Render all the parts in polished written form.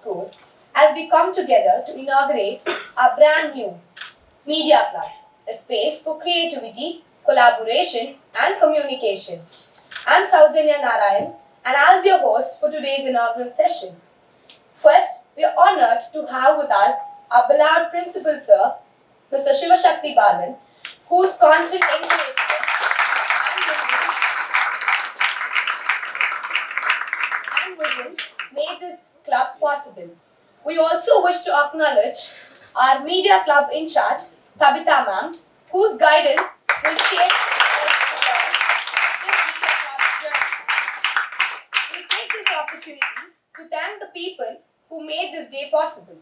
School as we come together to inaugurate our brand new Media Club, a space for creativity, collaboration, and communication. I'm Saujanya Narayan, and I'll be your host for today's inaugural session. First, we are honored to have with us our beloved Principal Sir, Mr. Shivashakti Balan, whose constant encouragement and vision made this club possible. We also wish to acknowledge our media club in charge, Tabitha ma'am, whose guidance will shape this media club's journey. We take this opportunity to thank the people who made this day possible.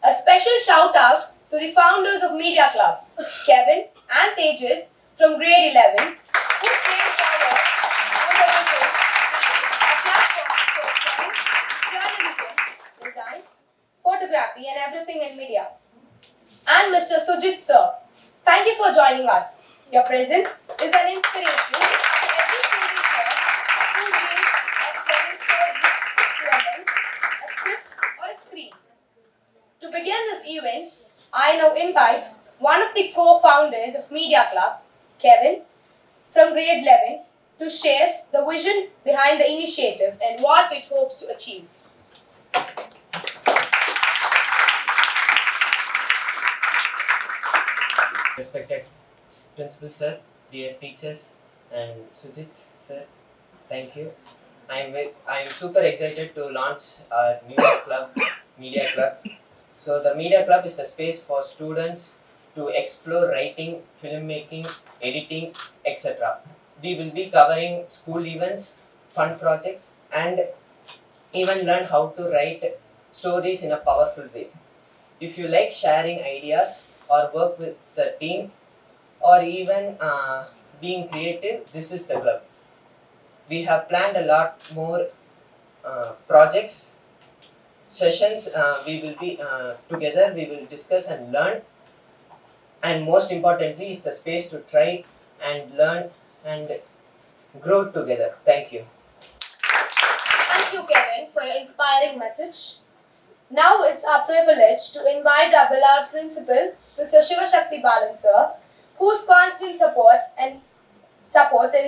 A special shout out to the founders of Media Club, Kevin and Tejas from grade 11, who came forward with a vision, a platform for crime, journalism, design, photography, and everything in media. And Mr. Sujit Sir, thank you for joining us. Your presence is an inspiration to every student here who dreams of telling stories to a lens, a script, or a screen. To begin this event, I now invite one of the co-founders of Media Club, Kevin, from grade 11, to share the vision behind the initiative and what it hopes to achieve. Respected Principal Sir, dear teachers, and Sujit Sir, thank you. I'm super excited to launch our new club, Media Club. So the Media Club is the space for students to explore writing, filmmaking, editing, etc. We will be covering school events, fun projects, and even learn how to write stories in a powerful way. If you like sharing ideas or work with the team or even being creative, this is the club. We have planned a lot more projects, sessions. We will be together, we will discuss and learn, and most importantly is the space to try and learn and grow together. Thank you. Thank you, Kevin, for your inspiring message. Now it's our privilege to invite our beloved principal, Mr. Shivashakti Balan sir, whose constant supports and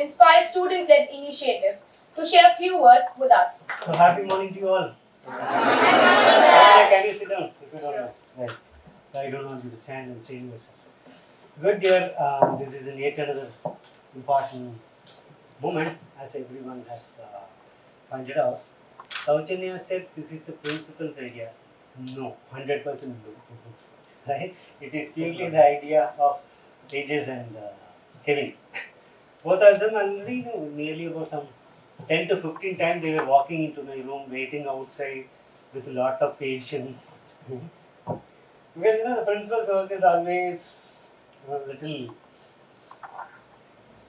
inspires student-led initiatives, to share a few words with us. So happy morning to you all. Can you sit down if you don't know? Right. I don't want you to stand and say yourself. Good dear, this is yet another important moment, as everyone has pointed out. Saujanya said this is the principal's idea. No, 100% no. Right? It is purely the idea of Tejas and Kevin. Both of them already know nearly about some 10 to 15 times they were walking into my room, waiting outside with a lot of patience. Because the principal's work is always a little.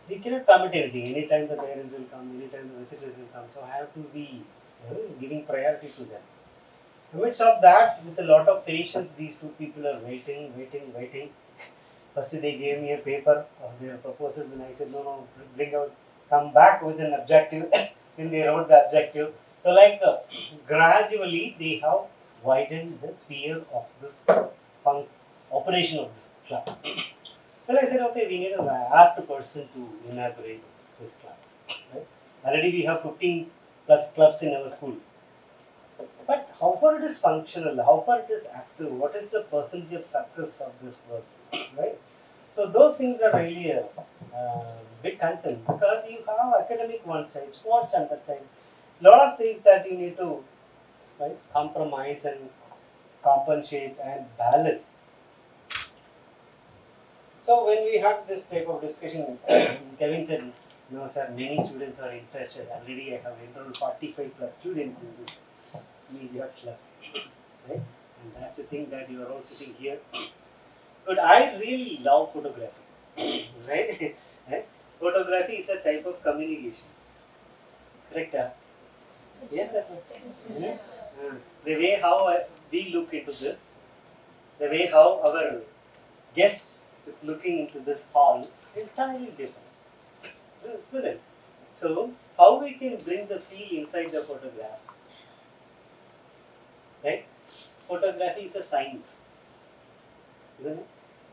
We cannot permit anything. Anytime the parents will come, anytime the visitors will come, so I have to be giving priority to them. Amidst of that, with a lot of patience, these two people are waiting. First they gave me a paper of their proposal, then I said, no, come back with an objective. Then they wrote the objective. So gradually they have widened the sphere of this operation of this club. Then I said, okay, we need an apt person to inaugurate this club. Right? Already we have 15 plus clubs in our school. But how far it is functional, how far it is active, what is the percentage of success of this work, right? So those things are really a big concern, because you have academic one side, sports on that side, lot of things that you need to compromise and compensate and balance. So when we had this type of discussion, Kevin said, no sir, many students are interested. Already I have enrolled 45 plus students in this media club. Right? And that's the thing that you are all sitting here. But I really love photography. Right? Photography is a type of communication. Correct? Yes, sir. Yes. The way how we look into this, the way how our guest is looking into this hall, entirely different. Isn't it? So, how we can bring the feel inside the photograph? right? Photography is a science, isn't it?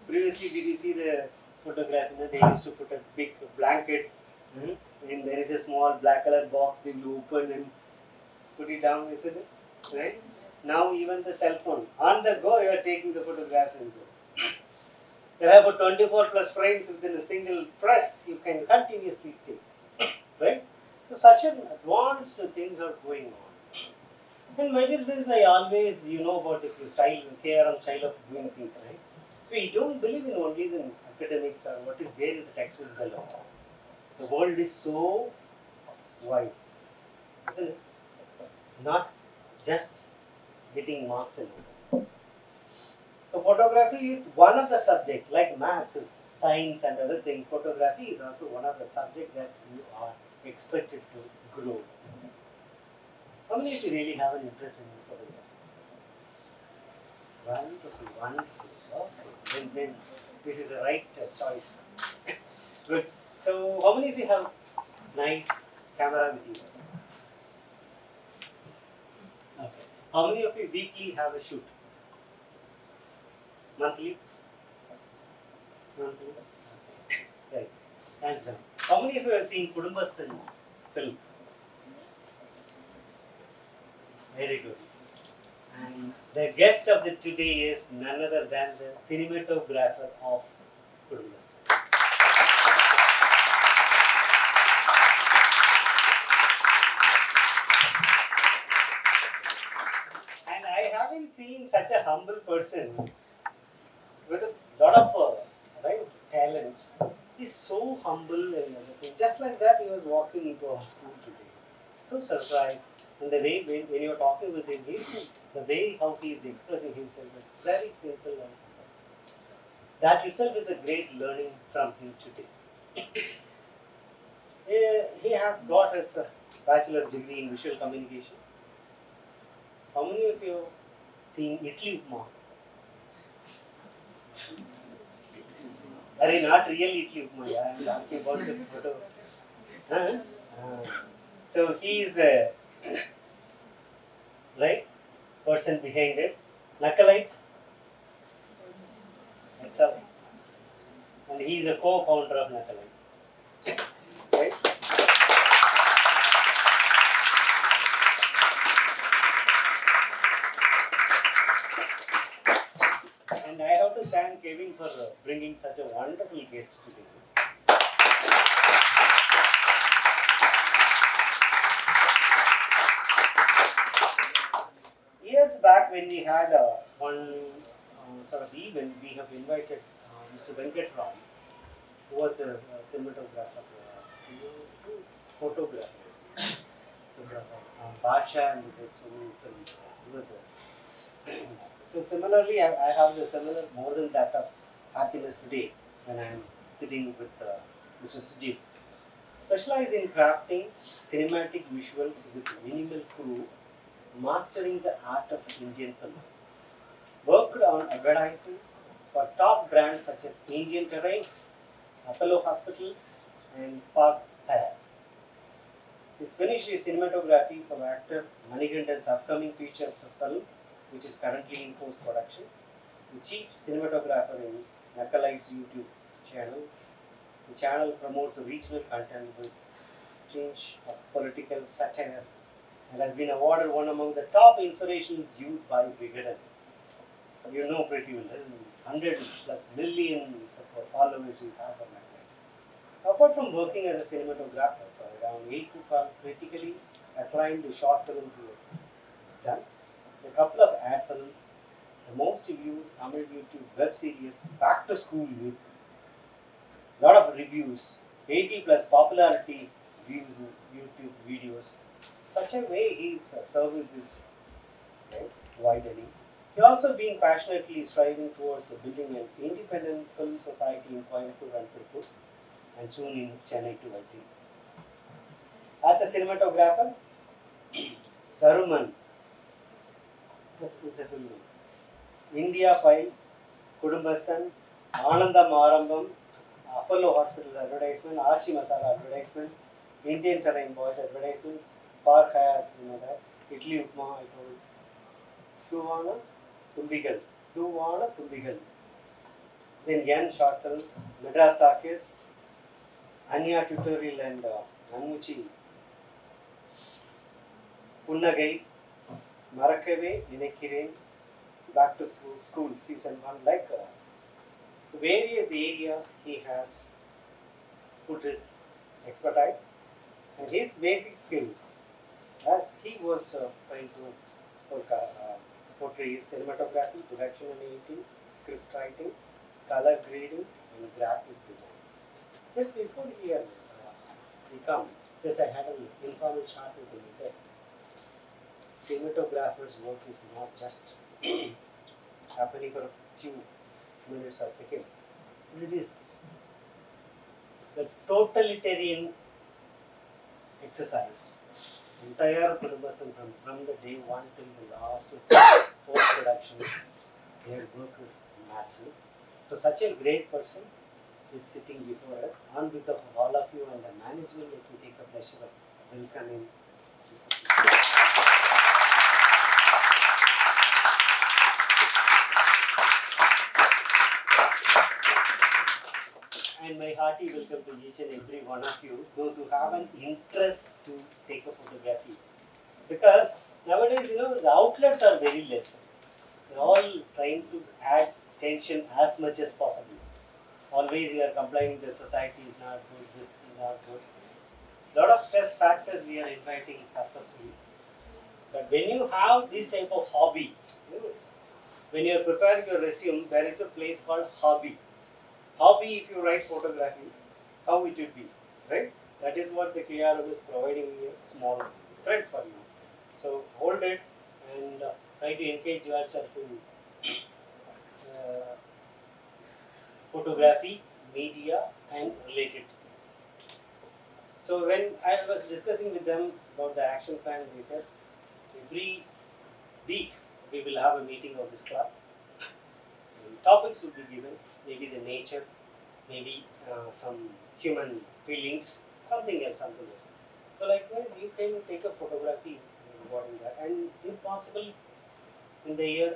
Previously, did you see the photograph? They used to put a big blanket, and there is a small black color box. They will open and put it down, isn't it? Right? Now, even the cell phone, on the go, you are taking the photographs and go. There are about 24 plus frames within a single press. You can continuously take, right? So, such an advanced things are going on. And my dear friends, I always, about the style, care and style of doing things, right? So we don't believe in only the academics or what is there in the textbooks alone. The world is so wide, isn't it? Not just getting marks alone. So photography is one of the subjects, like maths is science and other things. Photography is also one of the subjects that you are expected to grow. How many of you really have an interest in photography? Wonderful. Okay. Then this is the right choice. Good. So, how many of you have nice camera with you? Okay. How many of you weekly have a shoot? Monthly? Monthly? Okay. Right. Thanks, John. How many of you have seen Kudumbastan film? Very good. And the guest of the today is none other than the cinematographer of Kudumbastan. And I haven't seen such a humble person with a lot of talents. He's so humble and everything. Just like that, he was walking into our school today. So surprised. And the way when you are talking with him, the way how he is expressing himself is very simple and humble. That itself is a great learning from him today. He has got his bachelor's degree in visual communication. How many of you have seen Idli Upma? Not real Idli Upma, I am talking about the photo. Huh? So he is the right person behind it. Nakalites? Excellent. And he is a co-founder of Nakalites. Right? And I have to thank Kevin for bringing such a wonderful guest today. Years back, when we had one sort of event, we have invited Mr. Venkat Ram, who was a cinematographer, photographer. So, Bacha and so many films. He was so similarly, I have the similar, more than that of happiness today when I am sitting with Mr. Sujit. Specialize in crafting cinematic visuals with minimal crew, mastering the art of Indian film. Worked on advertising for top brands such as Indian Terrain, Apollo Hospitals, and Park Hyatt. He's finished his cinematography for actor Manigandan's upcoming feature film, which is currently in post-production. He's the chief cinematographer in Nakalites YouTube channel. The channel promotes regional content with tinge of political satire and has been awarded one among the top inspirations youth by Vigadan. You know pretty well, 100 plus millions of followers you have on Nakalites. Apart from working as a cinematographer for around 8 to 12 critically acclaimed short films he has done, a couple of ad films, the most viewed Tamil YouTube web series Back to School Youth, lot of reviews, 80 plus popularity views in YouTube videos. Such a way his service is widening. He also been passionately striving towards building an independent film society in Coimbatore and Tirupur, and soon in Chennai too, I think. As a cinematographer, Tharuman, it's a film. India Files, Kudumbastan, Anandam Arambam, Apollo Hospital advertisement, Archie Masala advertisement, Indian Terrain Boys advertisement, Park Hyatt, you know that, Idli Upma, I told. Thuvana Tumbigal, Thuvana Tumbigal. Then Yan short films, Madras Talkies, Anya Tutorial and Anmuchi, Punnagai, Marakave, Ninekire, Back to School Season 1, like various areas he has put his expertise and his basic skills as he was trying to portray cinematography, direction and editing, script writing, color grading and graphic design. Just before he come, just I had an informal chat with him. He said, cinematographer's work is not just happening for a few minutes or seconds. It is the totalitarian exercise. Entire Kudambasam from the day one till the last post-production, their work is massive. So such a great person is sitting before us. On behalf of all of you and the management, let me take the pleasure of welcoming Mr. And my hearty welcome to each and every one of you, those who have an interest to take a photography. Because nowadays, the outlets are very less. They're all trying to add tension as much as possible. Always you are complaining the society is not good, this is not good. Lot of stress factors we are inviting purposefully. But when you have this type of hobby, when you are preparing your resume, there is a place called hobby. Hobby, if you write photography, how it will be, right? That is what the KRM is providing you a small thread for you. So hold it and try to engage yourself in photography, media and related things. So when I was discussing with them about the action plan, they said every week we will have a meeting of this club. Topics will be given, maybe the nature, maybe some human feelings, something else. So likewise, you can take a photography regarding that, and if possible, in the year,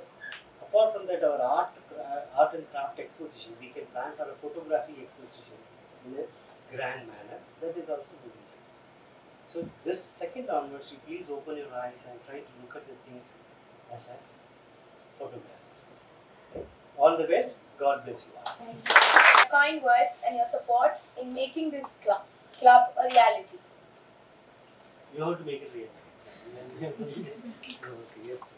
apart from that, our art and craft exposition, we can plan for a photography exposition in a grand manner. That is also good. So this second onwards, you please open your eyes and try to look at the things as a photograph. All the best. God bless you all. Thank you. Kind words and your support in making this club a reality. You have to make it real. Okay, yes.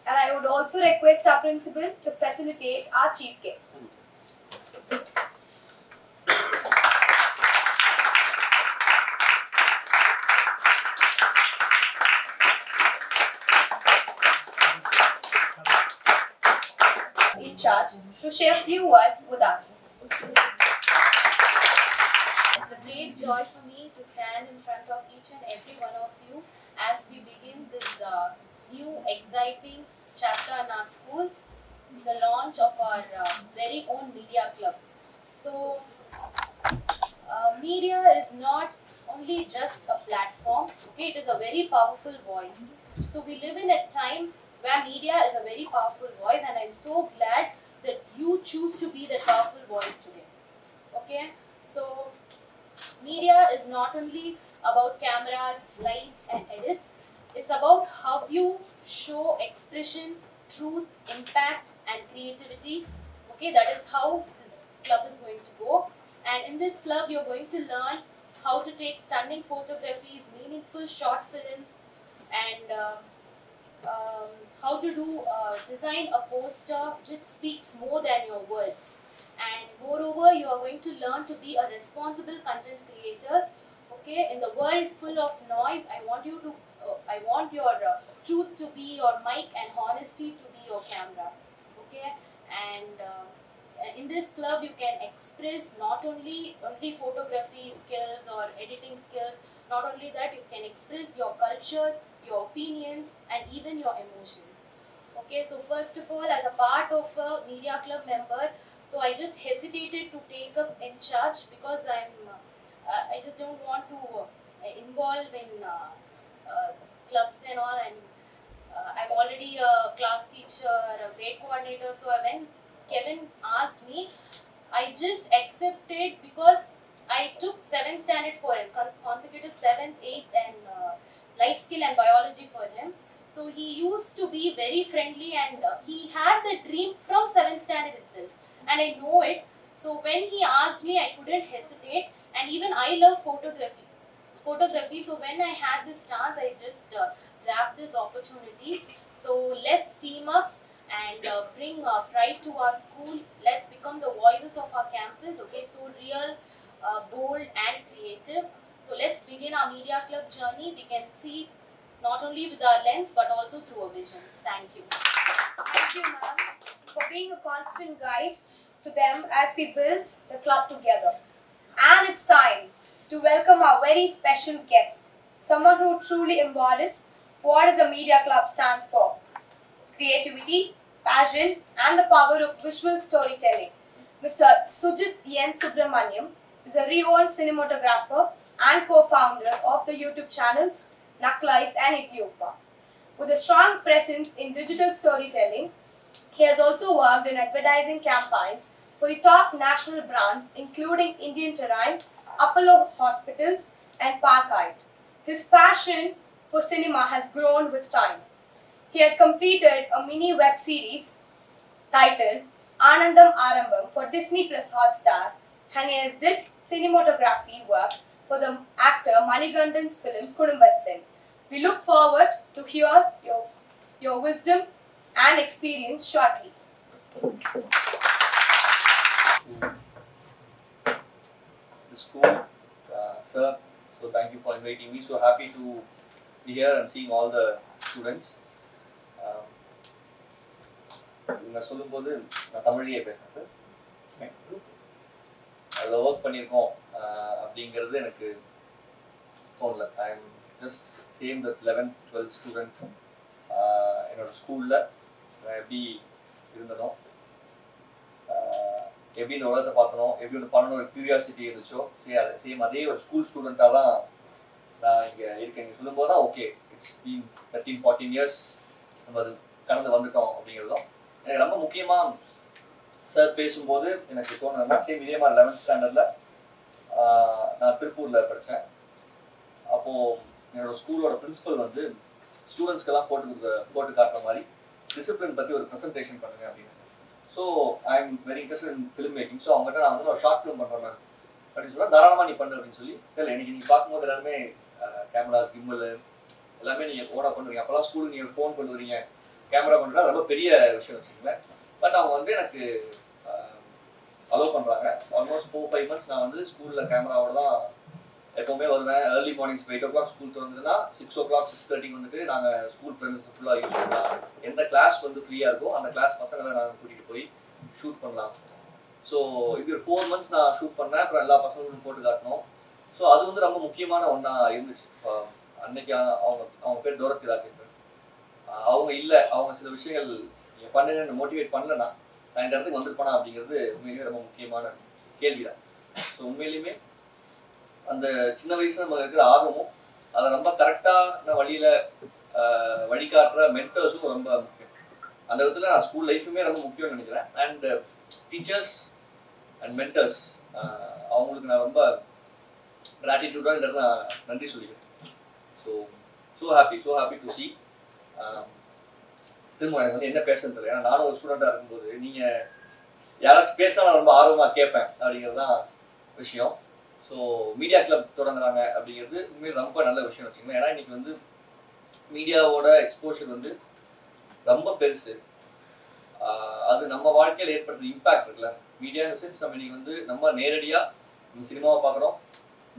And I would also request our principal to facilitate our chief guest. In charge to share a few words with us. It's a great joy for me to stand in front of each and every one of you as we begin this new exciting chapter in our school, the launch of our very own media club. So, media is not only just a platform, okay, it is a very powerful voice. So we live in a time where media is a very powerful voice, and I'm so glad that you choose to be that powerful voice today. Okay, so media is not only about cameras, lights and edits, it's about how you show expression, truth, impact and creativity. Okay, that is how this club is going to go. And in this club you're going to learn how to take stunning photographies, meaningful short films, and how to design a poster which speaks more than your words. And moreover, you are going to learn to be a responsible content creators. Okay, in the world full of noise, I want your truth to be your mic and honesty to be your camera. Okay, and in this club you can express not only photography skills or editing skills. Not only that, you can express your cultures, your opinions and even your emotions. Okay, so first of all, as a part of a media club member, so I just hesitated to take up in charge because I just don't want to involve in clubs and all, and I'm already a class teacher, a grade coordinator. So when Kevin asked me, I just accepted because I took 7th standard for him, consecutive 7th, 8th, and life skill and biology for him. So he used to be very friendly, and he had the dream from 7th standard itself, and I know it. So when he asked me, I couldn't hesitate, and even I love photography. So when I had this chance, I just grabbed this opportunity. So let's team up and bring pride to our school. Let's become the voices of our campus. Okay, so real, bold, and creative. So let's begin our media club journey. We can see not only with our lens but also through a vision. Thank you. Thank you, ma'am, for being a constant guide to them as we build the club together. And it's time to welcome our very special guest, someone who truly embodies what is the Media Club stands for: creativity, passion, and the power of visual storytelling. Mr. Sujit N. Subramaniam is a renowned cinematographer and co-founder of the YouTube channels Naklights and Ethiopia. With a strong presence in digital storytelling, he has also worked in advertising campaigns for the top national brands including Indian Terrain, Apollo Hospitals, and Parkite. His passion for cinema has grown with time. He had completed a mini web series titled Anandam Arambam for Disney Plus Hotstar, and he has did cinematography work for the actor Manigandan's film Kudumbasthan. We look forward to hear your wisdom and experience shortly. The school, sir. So thank you for inviting me. So happy to be here and seeing all the students. இவங்க சொல்லும்போது நான் தமிழ்லேயே பேசுகிறேன் sir. அதில் work பண்ணியிருக்கோம் அப்படிங்கிறது எனக்கு தோணல. I am just same the 11th 12th student. என்னோடய ஸ்கூலில் நான் எப்படி இருந்தனோ, எப்படி இந்த உலகத்தை பார்த்தனோ, எப்படி ஒன்று பண்ணணும் ஒரு க்யூரியாசிட்டி இருந்துச்சோ, சேம் அதே ஒரு ஸ்கூல் ஸ்டூடெண்ட்டாக தான் நான் இங்கே இருக்கேன். இங்கே சொல்லும்போது தான் ஓகே, இட்ஸ் பீன் 13-14 இயர்ஸ் நம்ம அது கடந்து வந்துட்டோம் அப்படிங்கிறதும் எனக்கு ரொம்ப முக்கியமாக சார் பேசும்போது எனக்கு தோணுதுன்னா, சேம் இதே மாதிரி 11th ஸ்டாண்டர்டில் நான் திருப்பூரில் படித்தேன். அப்போது என்னோடய ஸ்கூலோட பிரின்சிபல் வந்து ஸ்டூடெண்ட்ஸ்க்கெல்லாம் போட்டு காட்டுற மாதிரி டிசிப்ளின் பற்றி ஒரு ப்ரெசன்டேஷன் பண்ணுங்க அப்படின்னு. So I am very interested in film making. So அவங்ககிட்ட நான் வந்து ஒரு ஷார்ட் ஃபிலிம் பண்ணுறேன் மேம் அப்படின்னு சொன்னால், தாராளமாக நீ பண்ணு அப்படின்னு சொல்லி. தெரியல, எனக்கு நீங்கள் பார்க்கும்போது எல்லாருமே கேமராஸ், கிம்பிள் எல்லாமே நீங்கள் ஓனாக பண்ணுறீங்க. அப்போல்லாம் ஸ்கூலுக்கு நீங்கள் ஃபோன் கொண்டு வரீங்க, கேமரா பண்ணுறா ரொம்ப பெரிய விஷயம் வச்சுக்கோங்களேன். பட் அவங்க வந்து எனக்கு அலோவ் பண்ணுறாங்க. ஆல்மோஸ்ட் 4-5 months நான் வந்து ஸ்கூலில் கேமராவோட தான் எப்போவுமே வருவேன். Early mornings 8 o'clock school திறந்ததுன்னா 6 o'clock 6:30 வந்துட்டு நாங்கள் ஸ்கூல் ப்ரெமிஸ் ஃபுல்லாக யூஸ் பண்ணலாம். எந்த கிளாஸ் வந்து ஃப்ரீயாக இருக்கோ அந்த கிளாஸ் பசங்களை நாங்கள் கூட்டிகிட்டு போய் ஷூட் பண்ணலாம். ஸோ இப்படி ஒரு 4 months நான் ஷூட் பண்ணேன். அப்புறம் எல்லா பசங்களும் போட்டு காட்டணும். ஸோ அது வந்து ரொம்ப முக்கியமான ஒன்றா இருந்துச்சு. அன்னைக்கு அவங்க பேர் டோரத்தி ராஜேந்திரன். அவங்க இல்லை, அவங்க சில விஷயங்கள் பண்ணுங்கன்னு மோட்டிவேட் பண்ணலன்னா நான் இந்த இடத்துக்கு வந்துருப்பேனா அப்படிங்கிறது உண்மையிலேயே ரொம்ப முக்கியமான கேள்வி தான். ஸோ உண்மையிலுமே அந்த சின்ன வயசுல நம்ம இருக்கிற ஆர்வமும் அதை ரொம்ப கரெக்டான வழியில் வழிகாட்டுற மென்டர்ஸும் ரொம்ப முக்கியம். அந்த விதத்தில் நான் ஸ்கூல் லைஃபுமே ரொம்ப முக்கியம்னு நினைக்கிறேன். அண்ட் டீச்சர்ஸ் அண்ட் மென்டர்ஸ் அவங்களுக்கு நான் ரொம்ப கிராட்டிடியூடாக இந்த இடத்துல நான் நன்றி சொல்லிக்கிறேன். So happy to C. திரும்ப எனக்கு வந்து என்ன பேசுறது தெரியல. ஏன்னா நானும் ஒரு ஸ்டூடெண்ட்டாக இருக்கும்போது நீங்கள் யாராச்சும் பேசினா நான் ரொம்ப ஆர்வமாக கேட்பேன் அப்படிங்கிறது தான் விஷயம். ஸோ மீடியா கிளப் தொடங்குறாங்க அப்படிங்கிறது உண்மையில் ரொம்ப நல்ல விஷயம் வச்சுக்கோங்க. ஏன்னா இன்றைக்கி வந்து மீடியாவோட எக்ஸ்போஷர் வந்து ரொம்ப பெருசு. அது நம்ம வாழ்க்கையில் ஏற்படுத்துற இம்பேக்ட் இருக்குல்ல. மீடியா இந்த சென்ஸ் நம்ம இன்றைக்கி வந்து நம்ம நேரடியாக சினிமாவை பார்க்குறோம்,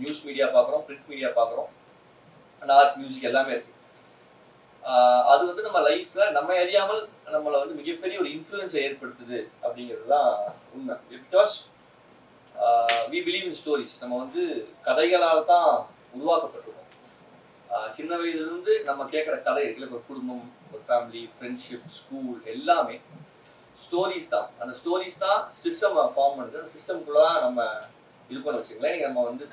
நியூஸ் மீடியா பார்க்குறோம், பிரிண்ட் மீடியா பார்க்குறோம், அண்ட் ஆர்ட், மியூசிக் எல்லாமே இருக்குது. அது வந்து நம்ம லைஃப்பில் நம்ம அறியாமல் நம்மளை வந்து மிகப்பெரிய ஒரு இன்ஃப்ளூயன்ஸை ஏற்படுத்துது அப்படிங்கிறது தான் உண்மை. Because we believe in stories. நம்ம வந்து கதைகளால் தான் உருவாக்கப்பட்டிருக்கோம். சின்ன வயதுலேருந்து நம்ம கேட்குற கதை இருக்குல்ல, ஒரு குடும்பம், ஒரு ஃபேமிலி, ஃப்ரெண்ட்ஷிப், ஸ்கூல் எல்லாமே ஸ்டோரிஸ் தான். அந்த ஸ்டோரிஸ் தான் சிஸ்டம் ஃபார்ம் பண்ணுது. அந்த சிஸ்டம்குள்ளே தான் நம்ம இருக்கணும்னு வச்சுங்களேன். நீங்கள் நம்ம வந்து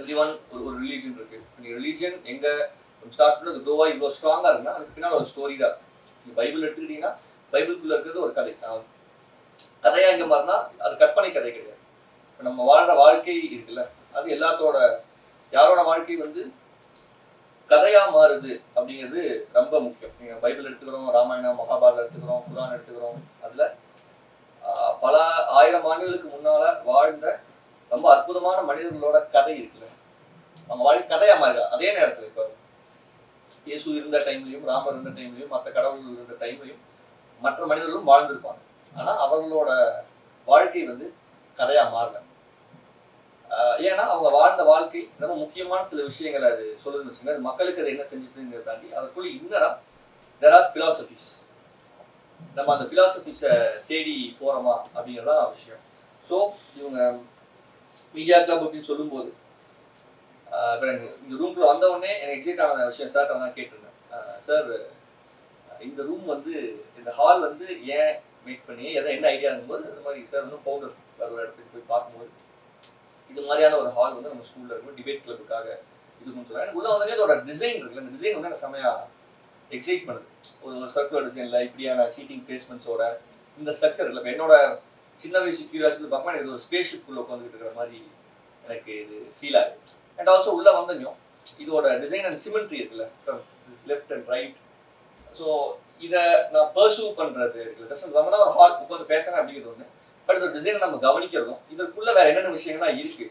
எவ்ரி ஒன் ஒரு ரிலீஜன் இருக்குது. நீங்கள் ரிலீஜன் எங்கே ஸ்டார்ட் பண்ணி அது க்ரோவாக இவ்வளோ ஸ்ட்ராங்காக இருக்குன்னா அதுக்கு பின்னால் ஒரு ஸ்டோரி தான் இருக்கும். நீங்கள் பைபிள் எடுத்துக்கிட்டீங்கன்னா பைபிளுக்குள்ளே இருக்கிறது ஒரு கதை. கதையாக எங்கே மாதிரினா அது கற்பனை கதை கிடையாது. இப்போ நம்ம வாழ்கிற வாழ்க்கை இருக்குல்ல, அது எல்லாத்தோட யாரோட வாழ்க்கை வந்து கதையாக மாறுது அப்படிங்கிறது ரொம்ப முக்கியம். நீங்கள் பைபிள் எடுத்துக்கிறோம், ராமாயணம் மகாபாரதம் எடுத்துக்கிறோம், குரான் எடுத்துக்கிறோம், அதில் பல ஆயிரம் ஆண்டுகளுக்கு முன்னால் வாழ்ந்த ரொம்ப அற்புதமான மனிதர்களோட கதை இருக்குல்ல, நம்ம வாழ்க்கை கதையாக மாறுது. அதே நேரத்தில் இப்போ இயேசு இருந்த டைம்லையும் ராமர் இருந்த டைம்லையும் மற்ற கடவுள்கள் இருந்த டைம்லையும் மற்ற மனிதர்களும் வாழ்ந்திருப்பாங்க. ஆனால் அவர்களோட வாழ்க்கை வந்து கதையாக மாறல. ஏன்னா அவங்க வாழ்ந்த வாழ்க்கை ரொம்ப முக்கியமான சில விஷயங்களை அது சொல்லுதுன்னு வச்சுங்க. அது மக்களுக்கு அது என்ன செஞ்சுதுங்கிறத தாண்டி அதுக்குள்ள இன்னரா there are philosophies. நம்ம அந்த ஃபிலாசபிஸை தேடி போகிறோமா அப்படிங்கிறதான் விஷயம். ஸோ இவங்க மீடியா கிளப் அப்படின்னு சொல்லும்போது இப்போ இந்த ரூம்குள்ள வந்த உடனே எனக்கு எக்ஸைட் ஆன விஷயம் சார் தான் கேட்டிருந்தேன். சார் இந்த ரூம் வந்து இந்த ஹால் வந்து ஏன் மேக் பண்ணி என்ன ஐடியா இருக்கும்போது இந்த மாதிரி சார் வந்து ஃபவுண்டர் ஒரு இடத்துக்கு போய் பார்க்கும்போது இது மாதிரியான ஒரு ஹால் வந்து நம்ம ஸ்கூலில் இருக்கும் டிபேட் கிளப்புக்காக இதுக்குன்னு சொல்லுவாங்க. எனக்கு உள்ள வந்தாலே அதோட டிசைன் இருக்குல்ல, இந்த டிசைன் வந்து எனக்கு செம்மையாக எக்ஸைட் பண்ணுது. ஒரு சர்க்குலர் டிசைனில் இப்படியான சீட்டிங் பிளேஸ்மெண்ட்ஸோட இந்த ஸ்ட்ரக்சர் இல்லை. இப்போ என்னோட சின்ன வயசு கியூரியாசிட்டி பார்க்கும்போது எனக்கு ஒரு ஸ்பேஸ் ஷிப்புக்குள்ளே உட்காந்துட்டு இருக்கிற மாதிரி எனக்கு இது ஃபீல் ஆகுது. அண்ட் ஆல்சோ உள்ளே வந்தோம் இதோட டிசைன் அண்ட் சிமெண்ட்ரி இருக்குல்ல, from left and right. So இதை நான் பர்சூ பண்ணுறது இருக்குல்ல, ஜஸ்ட் வந்தோன்னா ஒரு ஹால் உட்காந்து பேசுகிறேன் அப்படிங்கிறது ஒன்று. பட் இதோட டிசைனை நம்ம கவனிக்கிறதும் இதற்குள்ள வேற என்னென்ன விஷயங்கள்லாம் இருக்கு,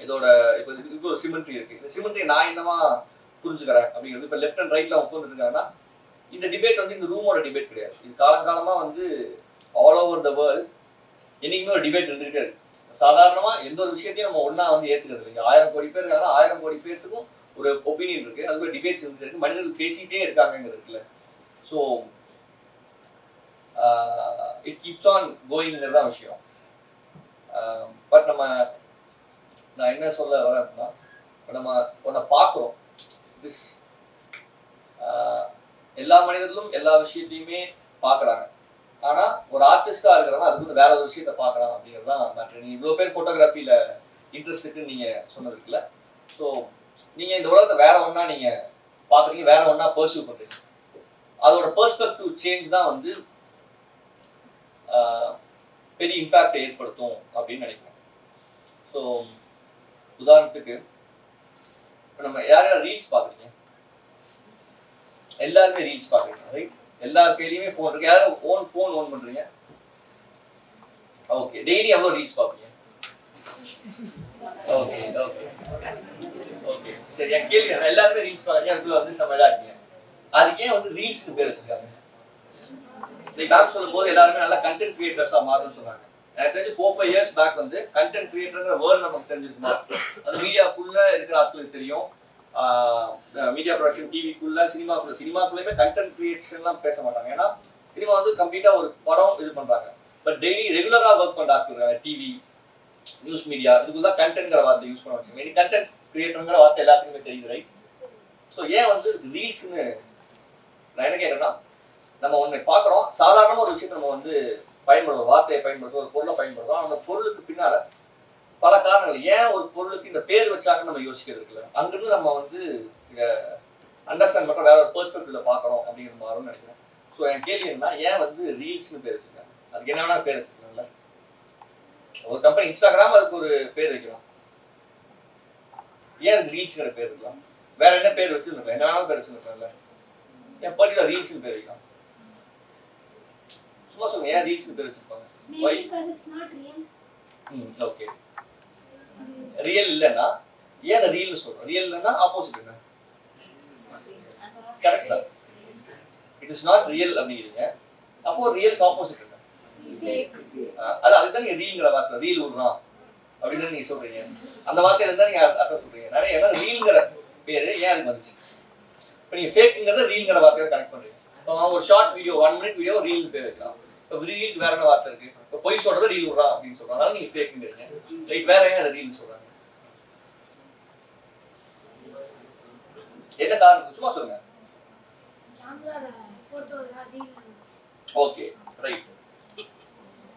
இதோட இப்போ இதுக்கு ஒரு சிமெண்ட்ரி இருக்கு. இந்த சிமெண்ட்ரி நான் என்னமா புரிஞ்சுக்கிறேன் அப்படிங்கிறது இப்போ லெஃப்ட் அண்ட் ரைட்ல உட்காந்துட்டு இருக்காங்கன்னா இந்த டிபேட் வந்து இந்த ரூமோட டிபேட் கிடையாது. இது காலங்காலமா வந்து ஆல் ஓவர் த வேர்ல்ட் என்னைக்குமே ஒரு டிபேட் இருந்துகிட்டே இருக்கு. சாதாரணமா எந்த ஒரு விஷயத்தையும் நம்ம ஒன்னா வந்து ஏத்துக்கிறது இல்லைங்க. 1000 கோடி பேர் இருக்காங்கன்னா 1000 கோடி பேருக்கும் ஒரு ஒப்பீனியன் இருக்கு, அதுக்கு டிபேட்ஸ் இருந்துட்டு இருக்கு, மனிதர்கள் பேசிட்டே இருக்காங்கிறது இருக்குல்ல. ஸோ இட் கீப்ஸ் ஆன் கோயிங்கிறது தான் விஷயம். பட் நான் என்ன சொல்ல வரேன்னா, நம்ம ஒன்றை பார்க்குறோம், திஸ் எல்லா மனிதர்களும் எல்லா விஷயத்தையுமே பார்க்குறாங்க. ஆனால் ஒரு ஆர்டிஸ்டாக இருக்கிறவங்க அதுக்கு வந்து வேற ஒரு விஷயத்த பார்க்குறாங்க அப்படிங்கிறது தான் மேட்ரு. நீங்கள் இவ்வளோ பேர் ஃபோட்டோகிராஃபியில் இன்ட்ரெஸ்ட் இருக்குன்னு நீங்கள் சொன்னது இருக்குல்ல. ஸோ நீங்கள் இந்த உலகத்தை வேற ஒன்றா நீங்கள் பார்க்குறீங்க, வேற ஒன்றா பர்சியூ பண்ணுறீங்க. அதோட பெர்ஸ்பெக்டிவ் சேஞ்ச் தான் வந்து பெரிய இம்பேக்டை ஏற்படுத்தும் அப்படின்னு நினைக்கிறேன். ஸோ உதாரணத்துக்கு இப்போ நம்ம யார் ரீல்ஸ் பார்க்குறீங்க, எல்லாருமே ரீல்ஸ் பார்க்குறீங்க, ரைட்? எல்லார் கையிலையுமே ஃபோன் இருக்கு. யாரும் ஃபோன் ஓன் பண்ணுறீங்க? ஓகே. டெய்லி எவ்வளோ ரீல்ஸ் பார்ப்பீங்க? ஓகே ஓகே ஓகே சரி. என் கேள்வி எல்லாருமே ரீல்ஸ் பார்க்குறீங்க, அதுக்குள்ள வந்து சமையலாக இருக்கீங்க. அதுக்கு ஏன் வந்து ரீல்ஸ்னு பேர் வச்சிருக்காங்க? மேம் சொல்லும் போது எல்லாருமே நல்லா கண்டென்ட் கிரியேட்டர்ஸா மாறும்னு சொன்னாங்க. எனக்கு தெரிஞ்சு 4-5 இயர்ஸ் பேக் வந்து கண்டென்ட் கிரியேட்டர்ங்கிற வேர்ட் நமக்கு தெரிஞ்சிருக்குமா? அது மீடியாக்குள்ள இருக்கிற ஆட்களுக்கு தெரியும். மீடியா ப்ரொடக்ஷன், டிவிக்குள்ள, சினிமாக்குள்ளேயுமே கண்டென்ட் கிரியேஷன்லாம் பேச மாட்டாங்க. ஏன்னா சினிமா வந்து கம்ப்ளீட்டா ஒரு படம் இது பண்றாங்க. பட் டெய்லி ரெகுலரா ஒர்க் பண்ற ஆட்கள் டிவி, நியூஸ் மீடியா, இதுக்குள்ள கண்டென்ட்ங்கிற வார்த்தை யூஸ் பண்ண வச்சுக்கோங்க. இனி கண்டென்ட் கிரியேட்டர்ங்கிற வார்த்தை எல்லாத்துக்குமே தெரியுது, ரைட்? ஸோ ஏன் வந்து ரீல்ஸ்ன்னு நான் என்ன கேட்கறேன்னா, நம்ம ஒன்று பார்க்குறோம், சாதாரணமாக ஒரு விஷயத்தை நம்ம வந்து பயன்படுத்தும், வார்த்தையை பயன்படுத்தும், ஒரு பொருளை பயன்படுத்தும். அந்த பொருளுக்கு பின்னால பல காரணங்கள். ஏன் ஒரு பொருளுக்கு இந்த பேர் வச்சாங்கன்னு நம்ம யோசிக்கிறது இருக்குல்ல, அங்கிருந்து நம்ம வந்து இதை அண்டர்ஸ்டாண்ட் பண்ணுறோம், வேற ஒரு பெர்ஸ்பெக்டிவ்ல பார்க்குறோம் அப்படிங்கிறது மாறும்னு நினைக்கிறேன். ஸோ என் கேள்வி என்னன்னா, ஏன் வந்து ரீல்ஸ்னு பேர் வச்சுருக்காங்க? அதுக்கு என்ன வேணா பேர் வச்சுக்கலாம்ல. ஒரு கம்பெனி இன்ஸ்டாகிராம் அதுக்கு ஒரு பேர் வைக்கலாம், ஏன் அதுக்கு ரீல்ஸ்ங்கிற பேர் இருக்கலாம்? வேற என்ன பேர் வச்சுருக்கலாம், என்ன வேணாலும் பேர் வச்சுருக்கலாம்ல. ஏன் பர்டிகுலர் ரீல்ஸ்னு பேர் வைக்கலாம்? சும்மா சொல்லுங்க, ஏன் ரீல்ஸ்னு பேர் வச்சிருப்பாங்க? Maybe because it's not real. Okay. Real இல்லைன்னா ஏன் ரீல்னு சொல்றோம்? ரியல் இல்லைன்னா ஆப்போசிட் என்ன? கரெக்டா? இட் இஸ் நாட் ரியல் அப்படிங்கிறீங்க. அப்போ ரியலுக்கு ஆப்போசிட் என்ன? அதுதான் நீங்க ரீல்ங்கிற வார்த்தை, ரீல் விடுறான் அப்படின்னு நீங்க சொல்றீங்க. அந்த வார்த்தையில இருந்தா நீங்க அர்த்தம் சொல்றீங்க. நிறைய ஏன்னா ரீல்ங்கிற பேரு ஏன் அதுக்கு வந்துச்சு? இப்போ நீங்க ஃபேக்குங்கிறத ரீல்ங்கிற வார்த்தையில கனெக்ட் பண்றீங்க. இப்போ ஒரு short video, 1 minute video reel பேர் வைக்கலாம். இப்போ ரீலுக்கு வேற என்ன வார்த்தை இருக்கு? இப்போ பொய் சொல்றத ரீல் விடுறான் அப்படின்னு சொல்றாங்க, அதனால நீங்க ஃபேக்குங்கிறீங்க. லைக் வேற ஏன் ரீல்னு சொல்றாங்க? என்ன காரணம் சும்மா சொல்லுங்க. Okay right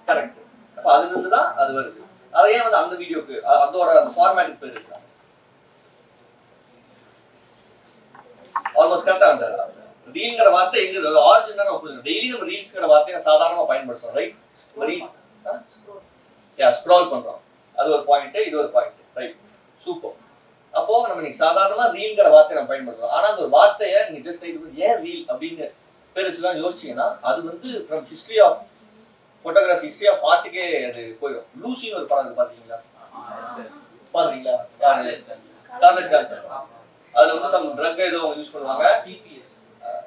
correct. அப்ப அதுல இருந்து தான் அது வருது. அதை ஏன் வந்து அந்த வீடியோக்கு அதோட ஃபார்மேட்டுக்கு பேர் இருக்காங்க? ஆல்மோஸ்ட் கரெக்டா வந்தாரு. ரீல்ங்கிற வார்த்தை எங்க ஆரிஜினலா புரியுது. டெய்லி நம்ம ரீல்ஸ்ங்கிற வார்த்தையை சாதாரணமா பயன்படுத்துறோம், ரைட்? ரீல் ஸ்க்ரால் பண்றோம், அது ஒரு பாயிண்ட், இது ஒரு பாயிண்ட், ரைட்? சூப்பர். அப்போ நம்ம நீங்க சாதாரணமா ரீல்ங்கிற வார்த்தையை நம்ம பயன்படுத்துறோம். ஆனா அந்த ஒரு வார்த்தையை நீங்க ஜஸ்ட் ஏன் ரீல் அப்படின்னு பேர் வச்சுதான் யோசிச்சீங்கன்னா அது வந்து from history of photography, history of ஆர்ட்டுக்கே அது போயிடும். லூசின்னு ஒரு படம் பாத்தீங்களா? பாத்தீங்களா? Scarlett Johansson. அதுல வந்து சம் ட்ரக் ஏதோ அவங்க யூஸ் பண்ணுவாங்க,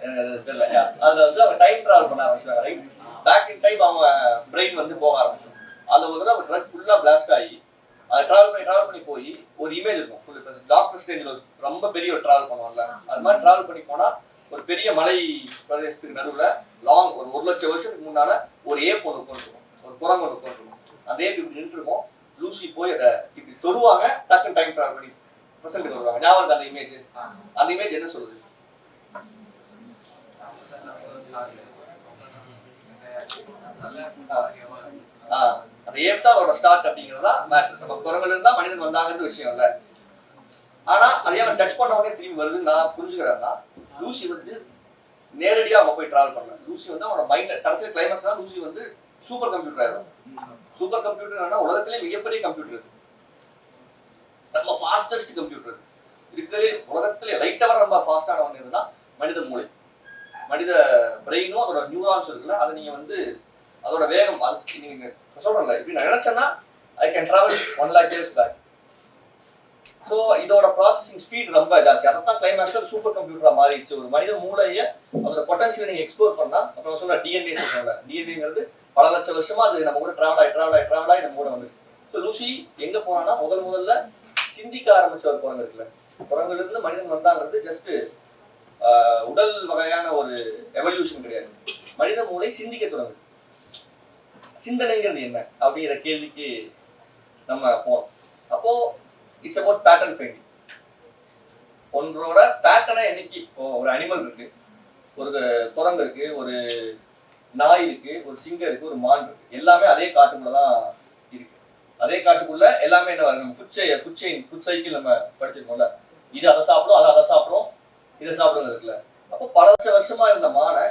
எனக்கு தெரியல. அதுல வந்து அவங்க டைம் டிராவல் பண்ண ஆரம்பிச்சாங்க, ரைட்? பேக் இன் டைம் அவங்க பிரெயின் வந்து போக ஆரம்பிச்சோம். அதுல ஒரு தடவை ட்ரக் ஃபுல்லா பிளாஸ்ட் ஆகி அதை டிராவல் பண்ணி போய் ஒரு இமேஜ் இருக்கும். ஃபுல் டாக்டர் ஸ்டேஜில் ரொம்ப பெரிய ஒரு டிராவல் பண்ணுவாங்கல்ல, அது மாதிரி டிராவல் பண்ணி போனா ஒரு பெரிய மலை பிரதேசத்துக்கு நடுவில் லாங் ஒரு 1,00,000 வருஷத்துக்கு முன்னால ஒரு ஏப் ஒன்று உட்காந்துருக்கும், ஒரு குரங்கு ஒன்று உட்காந்துருக்கும். அந்த ஏப் இப்படி நின்றுருக்கும். லூசி போய் அதை இப்படி தொடுவாங்க, டக்குன்னு டைம் டிராவல் பண்ணி ப்ரெசென்ட்டுக்கு வருவாங்க. ஞாபகம் அந்த இமேஜ்? அந்த இமேஜ் என்ன சொல்லுது? அந்த ஏப் தான் அதோட ஸ்டார்ட் அப்படிங்கிறதா மேட்டர். நம்ம குரங்குல இருந்தா மனிதன் வந்தாங்கிறது விஷயம் இல்ல. ஆனா அதே அவன் டச் பண்ண உடனே திரும்பி வருது. நான் புரிஞ்சுக்கிறேன்னா லூசி வந்து நேரடியா அவங்க போய் டிராவல் பண்ணல. லூசி வந்து அவனோட மைண்ட்ல கடைசியில் கிளைமேக்ஸ் தான் லூசி வந்து சூப்பர் கம்ப்யூட்டர் ஆயிடும். சூப்பர் கம்ப்யூட்டர் உலகத்திலே மிகப்பெரிய கம்ப்யூட்டர் இது, நம்ம ஃபாஸ்டஸ்ட் கம்ப்யூட்டர் இருக்கிறது உலகத்திலே. லைட்டா வர ரொம்ப ஃபாஸ்டான ஒன்று இதுதான் மனித மூளை, மனித பிரெயினும் அதோட நியூரான்ஸ் இருக்குல்ல, அதை நீங்க வந்து அதோட வேகம் அது நீங்க சொல்றேன்ல, இப்படி நான் நினைச்சேன்னா I can travel 1,00,000 years back. So இதோட ப்ராசஸிங் ஸ்பீட் ரொம்ப ஜாஸ்தி. அதான் கிளைமேக்ஸில் சூப்பர் கம்ப்யூட்டரா மாறிடுச்சு. ஒரு மனித மூளையை அதோட பொட்டன்ஷியல் நீங்க எக்ஸ்ப்ளோர் பண்ணா, அப்புறம் சொல்ற டிஎன்ஏ சொல்றாங்க, டிஎன்ஏங்கிறது பல லட்சம் வருஷமா அது நம்ம கூட டிராவல் ஆகி நம்ம கூட வந்து. ஸோ லூசி எங்க போனான்னா முதல்ல சிந்திக்க ஆரம்பிச்ச ஒரு குரங்கு இருக்குல்ல, குரங்குல இருந்து மனிதன் வந்தாங்கிறது ஜஸ்ட் உடல் வகையான ஒரு எவல்யூஷன் கிடையாது. மனித மூளை சிந்திக்க தொடங்குது. சிந்தனைங்கிறது என்ன அப்படிங்கிற கேள்விக்கு நம்ம போறோம். அப்போ இட்ஸ் அபவுட் பேட்டர்ன் ஃபைண்டிங். ஒன்றோட பேட்டர்னை என்னைக்கு ஒரு அனிமல் இருக்கு, ஒரு குரங்கு இருக்கு, ஒரு நாய் இருக்கு, ஒரு சிங்கம் இருக்கு, ஒரு மான் இருக்கு, எல்லாமே அதே காட்டுக்குள்ளதான் இருக்கு. அதே காட்டுக்குள்ள எல்லாமே என்ன வருது, நம்ம ஃபுட் சைக்கிள் நம்ம படிச்சிருக்கோம்ல, இது அதை சாப்பிடும், அதை சாப்பிடும், இதை சாப்பிடுறது இருக்குல்ல. அப்போ பல லட்சம் வருஷமா இருந்த மானை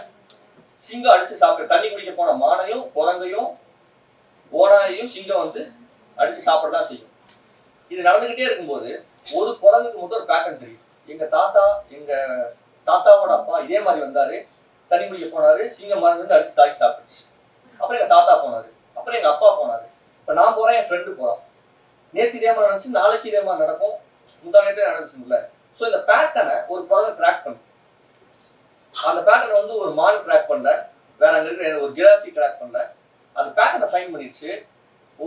சிங்கம் அடிச்சு சாப்பிட்டு, தண்ணி குடிக்க போன மானையும் குரங்கையும் ஓனாயையும் சிங்கம் வந்து அடிச்சு சாப்பிடதான் செய்யும். இது நடந்துகிட்டே இருக்கும்போது ஒரு குரங்குக்கு மட்டும் ஒரு பேட்டர்ன் தெரியும். எங்க தாத்தாவோட அப்பா இதே மாதிரி வந்தாரு, தண்ணி குடிக்க போனாரு, சிங்கம் மருந்து வந்து அடிச்சு தாக்கி சாப்பிடுச்சு. அப்புறம் எங்க தாத்தா போனாரு, அப்புறம் எங்க அப்பா போனாரு, இப்ப நான் போறேன், என் ஃப்ரெண்டு போறான். நேற்று இதே மாதிரி நடந்துச்சு, நாளைக்கு இதே மாதிரி நடக்கும், முந்தா நேரத்தே நடந்துச்சுங்கள. ஸோ இந்த பேட்டர்னை ஒரு குரங்கு கிராக் பண்ணும். அந்த பேட்டர்னை வந்து ஒரு மான் கிராக் பண்ணல, வேற அங்க இருக்கிற ஒரு ஜிராஃபி கிராக் பண்ணல. அந்த பேட்டர்னை ஃபைன் பண்ணிடுச்சு. ஓ,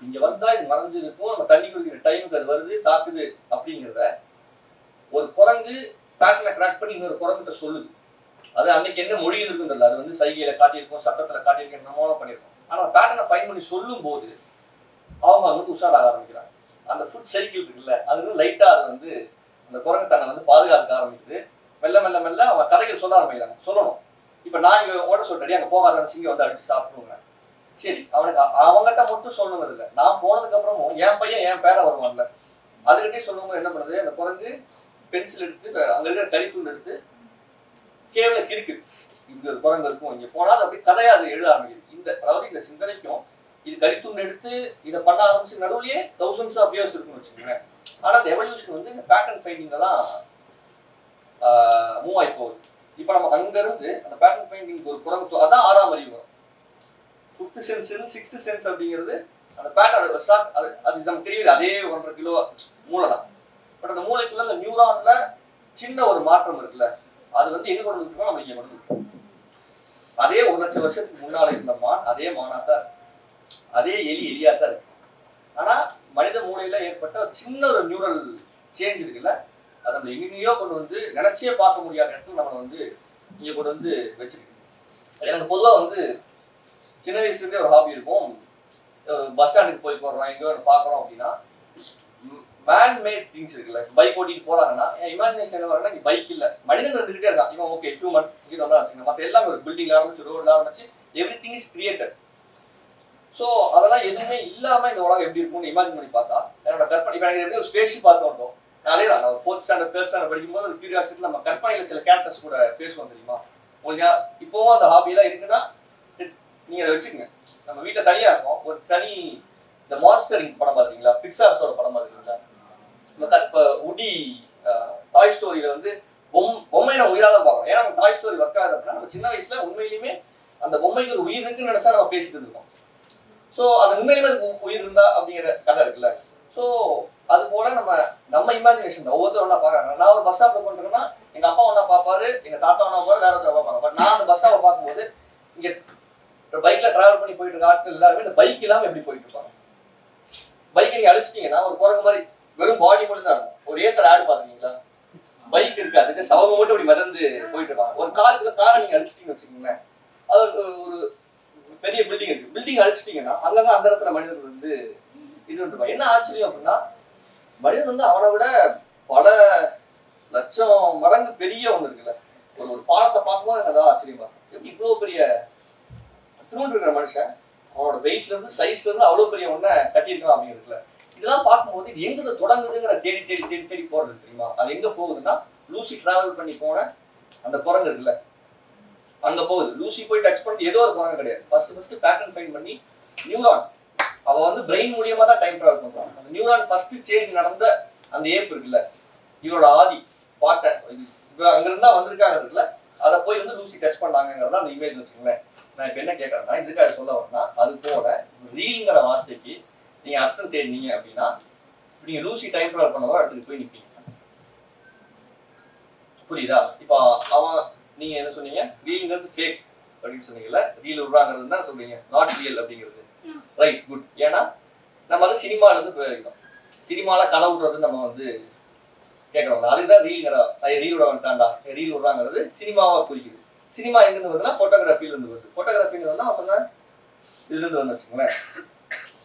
இங்க வந்தா இது மறைஞ்சு இருக்கும், நம்ம தண்ணி குடிக்கிற டைமுக்கு அது வருது, தாக்குது அப்படிங்கிறத ஒரு குரங்கு பேட்டர்னை கிராக் பண்ணி இன்னொரு குரங்கிட்ட சொல்லுது. அது அன்னைக்கு என்ன மொழி இருக்குன்னு அது வந்து சைகையில காட்டியிருக்கோம், சத்தத்துல காட்டியிருக்கோம், நம்மளால பண்ணியிருக்கோம். ஆனா பேட்டர்னை ஃபைன் பண்ணி சொல்லும் போது அவங்க வந்து உஷாராக ஆரம்பிக்கிறாங்க. அந்த ஃபுட் சைக்கிள் இருக்குல்ல, அது வந்து லைட்டா அது வந்து அந்த குரங்கு தன்னை வந்து பாதுகாக்க ஆரம்பிக்குது. மெல்ல அவங்க கதைகள் சொல்ல ஆரம்பிக்கிறாங்க. சொல்லணும், இப்ப நான் இங்க ஓட சொல்றேன், அங்க போகாத சிங்கம் வந்து அடிச்சு சாப்பிடுவாங்க. சரி, அவனுக்கு அவங்ககிட்ட மட்டும் சொல்லணும் இல்லை, நான் போனதுக்கு அப்புறமும் என் பையன் என் பேரை வருவான்ல, அதுகிட்டே சொல்லும்போது என்ன பண்ணுது, அந்த குரங்கு பென்சில் எடுத்து அங்க இருக்கிற கரித்தூள் எடுத்து கேவல கிறுக்கு, இங்க ஒரு குரங்கு இருக்கும், இங்க போனா அது அப்படியே கதையா அது எழுத ஆரம்பிக்குது. அதாவது இந்த சிந்தனைக்கும் இது கரித்தூள் எடுத்து இதை பண்ண ஆரம்பிச்சு நடுவுலயே thousands of years இருக்குன்னு வச்சுக்கோங்களேன். ஆனா அந்த எவல்யூஷன் வந்து இந்த பேட்டர்ன் ஃபைண்டிங் எல்லாம் மூவ் ஆகி போகுது. இப்ப நம்ம அங்க இருந்து அந்த பேட்டர்ன் ஃபைண்டிங் ஒரு குரங்கு, அதான் 6ஆம் அறிவு வரும். 5th சென்ஸ் 6th சென்ஸ் அப்படிங்கிறது அந்த பேட்டர்ன் அது நமக்கு தெரியுது, அதே 1.5 கிலோ மூளை தான். பட் அந்த மூளைக்குள்ள அந்த நியூரான்ல சின்ன ஒரு மாற்றம் இருக்குல்ல, அது வந்து எங்க கொண்டு வந்துருக்கோம், நம்ம இங்க கொண்டு வந்துருக்கோம். அதே 1,00,000 வருஷத்துக்கு முன்னால இருந்த மான் அதே மானாத்தான் இருக்கு, அதே எலியாத்தான் இருக்கு. ஆனா மனித மூளையில ஏற்பட்ட ஒரு சின்ன ஒரு நியூரல் சேஞ்ச் இருக்குல்ல, அதை நம்ம எங்கேயோ கொண்டு வந்து நினைச்சே பார்க்க முடியாத இடத்துல நம்ம வந்து இங்க கொண்டு வந்து வச்சிருக்கு. எனக்கு பொதுவா வந்து சின்ன வயசுல இருந்தே ஒரு ஹாபி இருக்கும். ஒரு பஸ் ஸ்டாண்டுக்கு போய் போடுறோம், எங்கேயோ பாக்குறோம் அப்படின்னா மேன் மேட் திங்ஸ் இருக்குல்ல, பைக் ஓட்டிட்டு போறாங்கன்னா என் இமேஜினேஷன் என்ன வரனா, இங்க பைக் இல்ல, மனிதன் இருந்துகிட்டே இருக்கான். இவன் ஓகே ஹியூமன் இது வந்தா வச்சுக்கோங்க, மற்ற எல்லாமே ஒரு பில்டிங்ல ஆரம்பிச்சு ரோட்ல ஆரம்பிச்சு every thing is created. So அதெல்லாம் எதுவுமே இல்லாம இந்த உலகம் எப்படி இருக்கும்னு இமேஜின் பண்ணி பார்த்தா என்னோட கற்பனை. இப்போ எனக்கு எப்படி ஒரு ஸ்பேஸ் பார்த்து வந்தோம், அதே தான் நான் 4th ஸ்டாண்டர்ட் 3rd ஸ்டாண்டர்ட் படிக்கும்போது ஒரு கியூரியாசிட்டி நம்ம கற்பனையில் சில கேரக்டர்ஸ் கூட பேசுவோம் தெரியுமா உங்களுக்கு இப்போவும் அந்த ஹாபியெல்லாம் இருக்குன்னா நீங்கள் அதை வச்சுக்கோங்க. நம்ம வீட்டில் தனியாக இருக்கோம், ஒரு தனி இந்த மான்ஸ்டரிங் படம் பார்த்துருக்கீங்களா, பிக்சார்ஸோட படம் பார்த்துருக்கீங்களா, இப்போ உடி டாய் ஸ்டோரியில் வந்து பொம்மை நம்ம உயிராக தான் பார்க்கணும். ஏன்னா நம்ம டாய் ஸ்டோரி ஒர்க் ஆகுது அப்படின்னா நம்ம சின்ன வயசில் உண்மையிலுமே அந்த பொம்மைக்கு ஒரு உயிர் இருக்குன்னு நினைச்சா நம்ம பேசிட்டு இருக்கோம். ஸோ அது உண்மையிலுமே அதுக்கு உயிர் இருந்தா அப்படிங்கிற கதை இருக்குல்ல. ஸோ அது போல நம்ம இமேஜினேஷன் தான் ஒவ்வொருத்தரும் ஒன்றா பார்க்குறாங்க. நான் ஒரு பஸ் ஸ்டாப்பில் போட்டுருக்கேன்னா எங்கள் அப்பா ஒன்றா பார்ப்பாரு, எங்கள் தாத்தா ஒன்றா பார்ப்பாரு, வேற ஒருத்தர் பார்ப்பாங்க. பட் நான் அந்த பஸ் ஸ்டாப்பை பார்க்கும்போது இங்கே பைக்கில் ட்ராவல் பண்ணி போயிட்டு இருக்க ஆட்கள் எல்லாருமே இந்த பைக் இல்லாமல் எப்படி போயிட்டு இருப்பாங்க. பைக்கை நீங்கள் அழிச்சிட்டிங்கன்னா ஒரு குரங்கு மாதிரி வெறும் பாடி மட்டும் தான் இருக்கும். ஒரு ஏத்தர் ஆடு பார்த்துருக்கீங்களா, பைக் இருக்காது, ஜஸ்ட் அவங்க மட்டும் இப்படி மிதந்து போயிட்டு இருப்பாங்க. ஒரு காரை நீங்கள் அழிச்சிட்டிங்கன்னு வச்சுக்கோங்களேன், அது ஒரு பெரிய பில்டிங் இருக்கு, பில்டிங் அழிச்சிட்டிங்கன்னா அங்கங்க அந்த இடத்துல மனிதர்கள் வந்து இது இருப்பாங்க. என்ன ஆச்சரியம் அப்படின்னா மனிதன் வந்து அவனை விட பல லட்சம் மடங்கு பெரிய ஒன்று இருக்குல்ல. ஒரு பாலத்தை பார்க்கும்போது எனக்கு அதான் ஆச்சரியமா இருக்கும். இவ்வளோ பெரிய திரும்ப இருக்கிற மனுஷன் அவனோட வெயிட்ல இருந்து சைஸ்ல இருந்து அவ்வளோ பெரிய ஒன்றை கட்டியிருக்கலாம் அப்படிங்கிறதுல இதெல்லாம் பார்க்கும்போது இது எங்க தொடங்குதுங்கிற தேடி தேடி தேடி தேடி போறது தெரியுமா. அது எங்க போகுதுன்னா லூசி டிராவல் பண்ணி போன அந்த குரங்கு இருக்குல்ல அங்க போகுது. லூசி போய் டச் பண்ணி ஏதோ ஒரு குரங்கு கிடையாது, ஃபர்ஸ்ட் பேட்டர்ன் ஃபைண்ட் பண்ணி நியூரான் அவன் வந்து பிரெயின் மூலியமா தான் டைம் டிராவல் பண்றான். அந்த நியூரான் ஃபர்ஸ்ட் சேஞ்ச் நடந்த அந்த ஏப் இருக்குல்ல, இவரோட ஆதி பாட்டை அங்கிருந்தா வந்திருக்காங்க இருக்குல்ல, அதை போய் வந்து லூசி டச் பண்ணாங்கிறத அந்த இமேஜ் வச்சுக்கோங்களேன். நான் இப்போ என்ன கேட்கறேன்னா இதுக்காக சொல்ல வரேன்னா அது போல ரீல்ங்கிற வார்த்தைக்கு நீங்க அர்த்தம் தேடினீங்க அப்படின்னா நீங்க லூசி டைம் டிராவல் பண்ணவோ இடத்துக்கு போய் நிற்பீங்க. புரியுதா? இப்போ அவன் நீங்க என்ன சொன்னீங்க, ரீல்ங்கிறது ஃபேக் அப்படின்னு சொன்னீங்கல்ல, ரீல் விடுறாங்கிறது தான் சொல்றீங்க, நாட் ரியல் அப்படிங்கிறது. Right, good. ஏன்னா நம்ம வந்து சினிமால இருந்து பிரயோகிக்கிறோம். சினிமால கதை விடுறது நம்ம வந்து கேட்கறோம்ல, அதுதான் ரீல்ங்கிற ரீல் விட வந்துட்டான்டா ரீல் விடுறாங்கிறது சினிமாவை குறிக்குது. சினிமா எங்கிருந்து வருதுன்னா ஃபோட்டோகிராஃபில இருந்து வருது. ஃபோட்டோகிராஃபின்னு வந்து அவன் சொன்ன இதுல இருந்து வந்து வச்சுக்கோங்களேன்.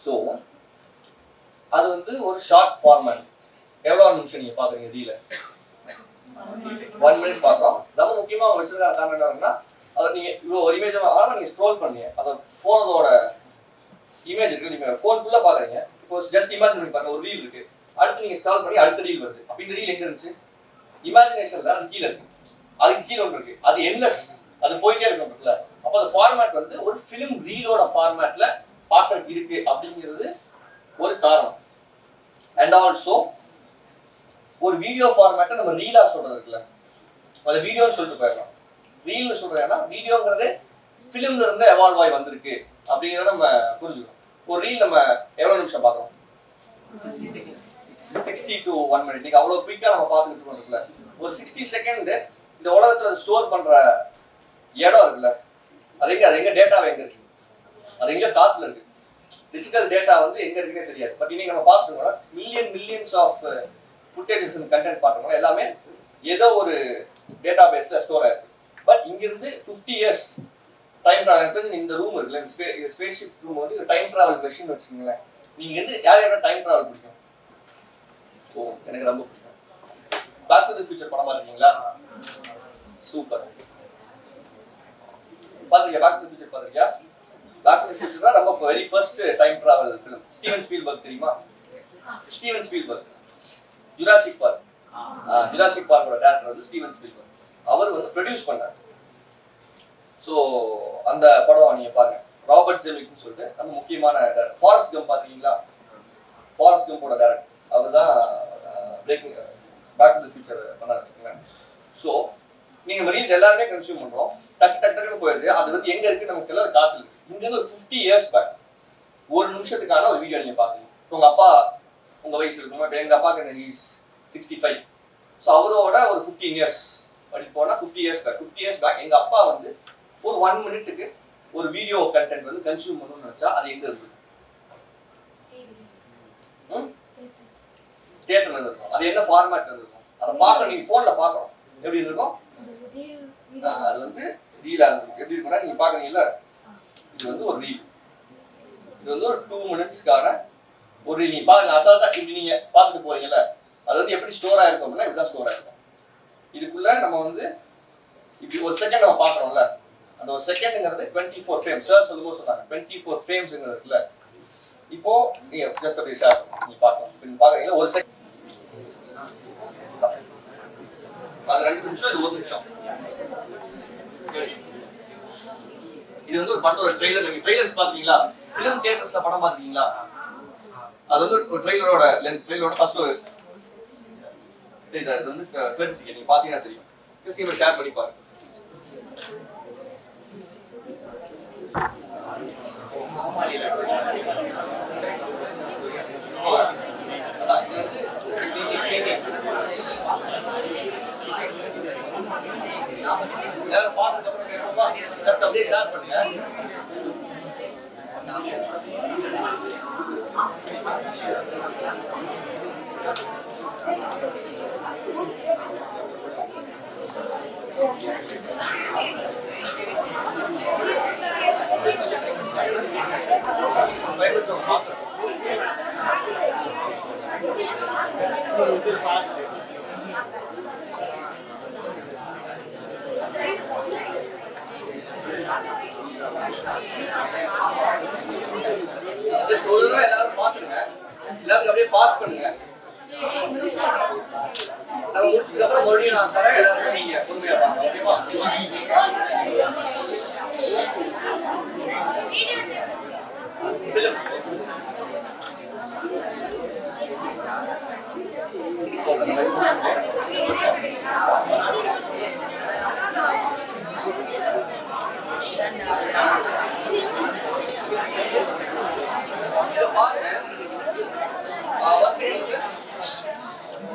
ஸோ அது வந்து ஒரு ஷார்ட் ஃபார்மேட். எவ்வளோ நிமிஷம் நீங்க பாக்குறீங்க ரீல? 1 minute பார்க்குறோம். நம்ம முக்கியமாக அவங்க வச்சிருக்கிற காரணம் என்னன்னா அதை நீங்க இவ்வளோ ஒரு இமேஜ் ஆனால் நீங்க ஸ்க்ரோல் பண்ணீங்க அதை போனதோட இமேஜ் இருக்கு, நீங்க ஃபோன் ஃபுல்லாக பாக்குறீங்க. இப்போ ஜஸ்ட் இமேஜின் பண்ணி பாருங்க, ஒரு ரீல் இருக்கு, அடுத்து நீங்க ஸ்க்ரால் பண்ணி அடுத்த ரீல் வருது. அப்போ இந்த ரீல் எங்க இருந்துச்சு? இமேஜினேஷன்ல அது கீழே இருக்கு, அதுக்கு கீழே ஒன்று இருக்கு, அது என்லெஸ், அது போயிட்டே இருக்குல்ல. அப்போ அந்த ஃபார்மேட் வந்து ஒரு ஃபிலிம் ரீலோட ஃபார்மேட்ல பார்க்கறதுக்கு இருக்கு அப்படிங்கிறது ஒரு காரணம். அண்ட் ஆல்சோ ஒரு வீடியோ ஃபார்மேட்டை நம்ம ரீலா சொல்றது இருக்குல்ல, அது வீடியோன்னு சொல்லிட்டு போயிடலாம். ரீல்னு சொல்றேன்னா வீடியோங்கிறது ஃபிலிம்ல இருந்து எவால்வ் ஆகி வந்திருக்கு அப்படிங்கிறத நம்ம புரிஞ்சுக்கணும். ஒரு ரீல் நம்ம எவ்வளவு நிமிஷம் பார்க்குறோம்? 60 to 1 minute. நீங்க அவ்வளவு குயிக்கா நம்ம பார்த்துக்கிட்டு இருக்கோம்ல. ஒரு 60 செகண்ட் இந்த உலகத்துல ஸ்டோர் பண்ற இடம் இருக்குல்ல, அது எங்க டேட்டாவை எங்க இருக்கு, அது எங்க காத்துல இருக்கு. டிஜிட்டல் டேட்டா வந்து எங்க இருக்குன்னே தெரியாது. பட் இன்னைக்கு நம்ம பார்த்துக்கோங்க, millions of footages and content பார்த்துக்கோங்க, எல்லாமே ஏதோ ஒரு டேட்டா பேஸ்ல ஸ்டோர் ஆயிருக்கு. பட் இங்கிருந்து 50 years டைம் டிராவல் இந்த ரூம் இருக்குல்ல, இந்த ஸ்பேஸ் ஷிப் ரூம் வந்து டைம் டிராவல் மெஷின் வச்சுக்கோங்களேன். நீங்க வந்து யார் டைம் டிராவல் பிடிக்கும்? ஓ, எனக்கு ரொம்ப பிடிக்கும். பேக் டு தி ஃபியூச்சர் படம் பார்த்துருக்கீங்களா? சூப்பர். பார்த்துருக்கியா? பேக் டு தி ஃபியூச்சர் பார்த்துருக்கியா? பேக் டு தி ஃபியூச்சர் தான் ரொம்ப very first time travel film. Steven Spielberg தெரியுமா? Steven Spielberg Jurassic Park, Jurassic பார்க்கோட டைரக்டர் வந்து ஸ்டீவன் ஸ்பீல்பர்க். அவர் வந்து ப்ரொடியூஸ் பண்ணார். ஸோ அந்த படம் நீங்க பாருங்க, ராபர்ட் ஜெமிக்னு சொல்லிட்டு நம்ம முக்கியமான டேரக்டர். ஃபாரஸ்ட் கம்ப் பார்த்துருக்கீங்களா? ஃபாரஸ்ட் கம்போட டேரக்டர் அவர் தான் breaking back to the future பண்ண வச்சுக்கோங்களேன். ஸோ நீங்கள் ரீல்ஸ் எல்லாருமே கன்சியூம் பண்ணுறோம், டக்கு டக்குன்னு போயிடுது. அது வந்து எங்கே இருக்குது நமக்கு தெரியல, காற்று இருக்குது. இங்கேருந்து ஒரு 50 years பேக் ஒரு நிமிஷத்துக்கான ஒரு வீடியோ நீங்கள் பார்க்குறீங்க. உங்கள் அப்பா உங்கள் வயசு இருக்கும், இப்போ எங்கள் அப்பாவுக்கு ஹீஸ் 65. ஸோ அவரோட ஒரு 15 years அப்படி போனால் 50 years பேக். 50 years பேக் எங்கள் அப்பா வந்து ஒரு 1 minute ஒரு வீடியோ கண்டென்ட் வந்து கன்சியூம் பண்ணணும்னு நினச்சா அது எங்கே இருக்குது? தியேட்டர்ல இருக்கும். அது என்ன ஃபார்மேட்ல இருக்கும்? அதை பார்க்க நீங்க போன்ல பார்க்கணும். எப்படி இருக்கும்? அது வந்து ரீலா இருக்கும். எப்படி இருக்கும்னா நீங்க பாக்குறீங்கல்ல, இது வந்து ஒரு ரீல், இது வந்து ஒரு 2 minutesக்கான ஒரு ரீல். நீங்க பாருங்க, அசால்ட்டா இப்படி நீங்க பார்த்துட்டு போறீங்கல்ல, அது வந்து எப்படி ஸ்டோர் ஆயிருக்கும் அப்படின்னா இப்படிதான் ஸ்டோர் ஆயிருக்கும். இதுக்குள்ள நம்ம வந்து இப்படி ஒரு செகண்ட் நம்ம பாக்குறோம்ல, அந்த ஒரு செகண்ட்ங்கிறது 24 frames. சார் சொல்லும்போது சொன்னாங்க 24 framesங்கிறது இருக்குல்ல. இப்போ நீங்க ஜஸ்ட் அப்படியே ஷேர் நீங்க பார்க்கலாம். இப்போ நீங்க பாக்குறீங்களா, ஒரு செகண்ட் அது 2 நிமிஷம், இது 1 நிமிஷம். இது வந்து ஒரு படத்தோட ட்ரெய்லர். நீங்க ட்ரெய்லர்ஸ் பாத்தீங்களா? ஃபிலிம் தியேட்டர்ஸ்ல படம் பாத்தீங்களா? அது வந்து ஒரு ட்ரெய்லரோட லென்ஸ், ட்ரெய்லரோட ஃபர்ஸ்ட் ஒரு தெரியுதா? இது வந்து சர்டிஃபிகேட். நீங்க பாத்தீங்கன்னா தெரியும். ஜஸ்ட் இவரை ஷேர் பண்ணி பாருங்க. அதான் இது வந்து எல்லாரும் பார்த்து பேசுவோமா? ஜஸ்ட் அப்படியே ஷேர் பண்ணுங்க. எல்லாரும் பாத்துருங்க. எல்லாத்துக்கும் அப்படியே பாஸ் பண்ணுங்க. நம்ம முடிச்சதுக்கு அப்புறம் மறுபடியும் நான் தரேன். எல்லாருமே நீங்க பொறுமையா பாருங்க. ஓகேவா?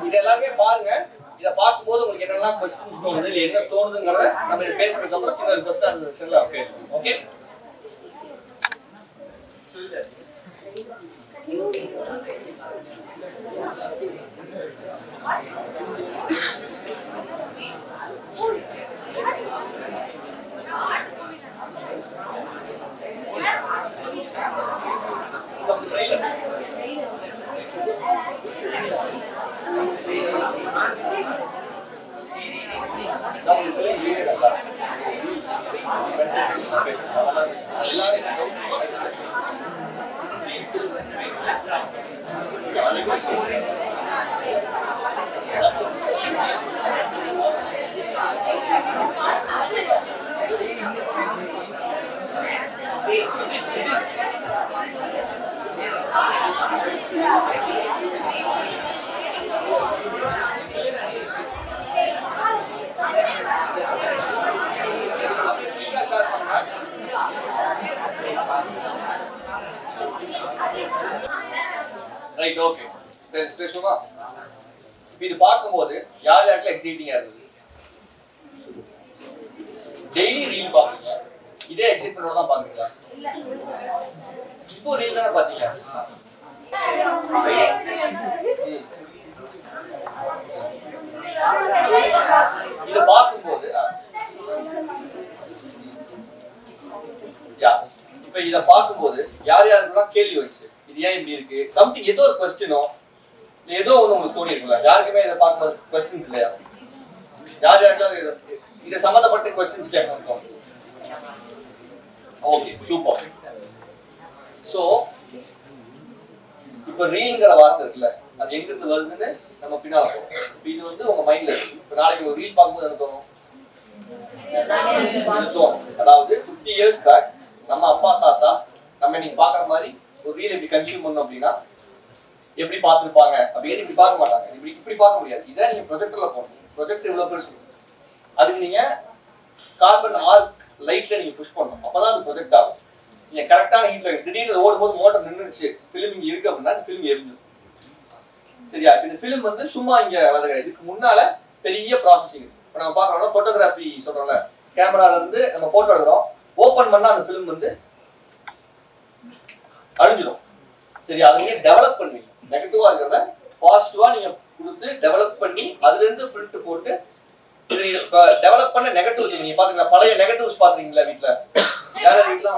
இது எல்லாமே பாருங்க. இத பார்க்கும்போது உங்களுக்கு என்னெல்லாம் क्वेश्चंस தோணுது இல்ல என்ன தோணுதுங்கறத நம்ம இது பேசுறதுக்கு அப்புறம் சின்ன ரிக்வெஸ்டா அந்த செல்ல பேசுவோம். ஓகே? Right, okay. பேசுவோமா? இது பார்க்கும்போது யார் யாருக்கெல்லாம் எக்ஸைட்டிங்கா இருந்தது? டெய்லி ரீல் பாக்குறீங்க, இதே எக்ஸைட்மெண்டோட தான் பாக்குறீங்களா? இப்போ ரீல் தானே பாத்தீங்க. இத பார்க்கும்போது இப்ப இத பார்க்கும்போது யார் யாருக்கெல்லாம் கேள்வி வந்துச்சு, இது ஏன் இப்படி இருக்கு, சம்திங் ஏதோ ஒரு क्वेश्चनो ஏதோ ஒண்ணு உங்களுக்கு தோணி இருக்குல்ல? யாருக்குமே இத பார்க்கும்போது क्वेश्चंस இல்லையா? யார் யாருக்கெல்லாம் இத சம்பந்தப்பட்ட क्वेश्चंस கேட்கணும்? Okay, super. சோ இப்ப ரீல்ங்கற வார்த்தை இருக்குல்ல, அது எங்க இருந்து வருதுன்னு நம்ம பின்னால போறோம். இப்போ இது வந்து உங்க மைண்ட்ல இருக்கு. இப்போ நாளைக்கு ஒரு ரீல் பார்க்கும்போது என்ன தோணும்? அதாவது 50 years பேக் நம்ம அப்பா தாத்தா நம்ம நீங்க பாக்குற மாதிரி ஒரு ரீல் எப்படி கன்சியூம் பண்ணோம் அப்படின்னா எப்படி பார்த்துருப்பாங்க? அப்படியே இப்படி பார்க்க மாட்டாங்க, இப்படி பார்க்க முடியாது. இதை நீங்க ப்ரொஜெக்டர்ல போகணும். ப்ரொஜெக்டர் இவ்வளவு பெருசு, அதுக்கு நீங்க கார்பன் ஆர்க் லைட்ல நீங்க புஷ் பண்ணணும். அப்பதான் அது ப்ரொஜெக்ட் ஆகும். நீங்க கரெக்டான ஹீட்ல திடீர்னு ஓடும்போது மோட்டர் நின்றுச்சு, ஃபிலிம் இங்க இருக்கு அப்படின்னா அந்த ஃபிலிம் எரிஞ்சிடும். சரியா? இந்த ஃபிலிம் வந்து சும்மா இங்க வந்து இதுக்கு முன்னால பெரிய ப்ராசஸிங். இப்போ நம்ம பார்க்கறோம்னா போட்டோகிராஃபி சொல்றோம்ல, கேமரால இருந்து நம்ம போட்டோ எடுக்கிறோம், ஓபன் பண்ணா அந்த ஃபிலிம் வந்து அழிஞ்சிடும். சரி, அதை நீங்க டெவலப் பண்ணுவீங்க. நெகட்டிவா இருக்கிறத பாசிட்டிவா நீங்க கொடுத்து டெவலப் பண்ணி அதுல இருந்து பிரிண்ட் போட்டு டெவலப் பண்ண நெகட்டிவ்ஸ் நீங்க பாத்தீங்களா? பழைய நெகட்டிவ்ஸ் பாத்தீங்களா வீட்ல? யார வீட்ல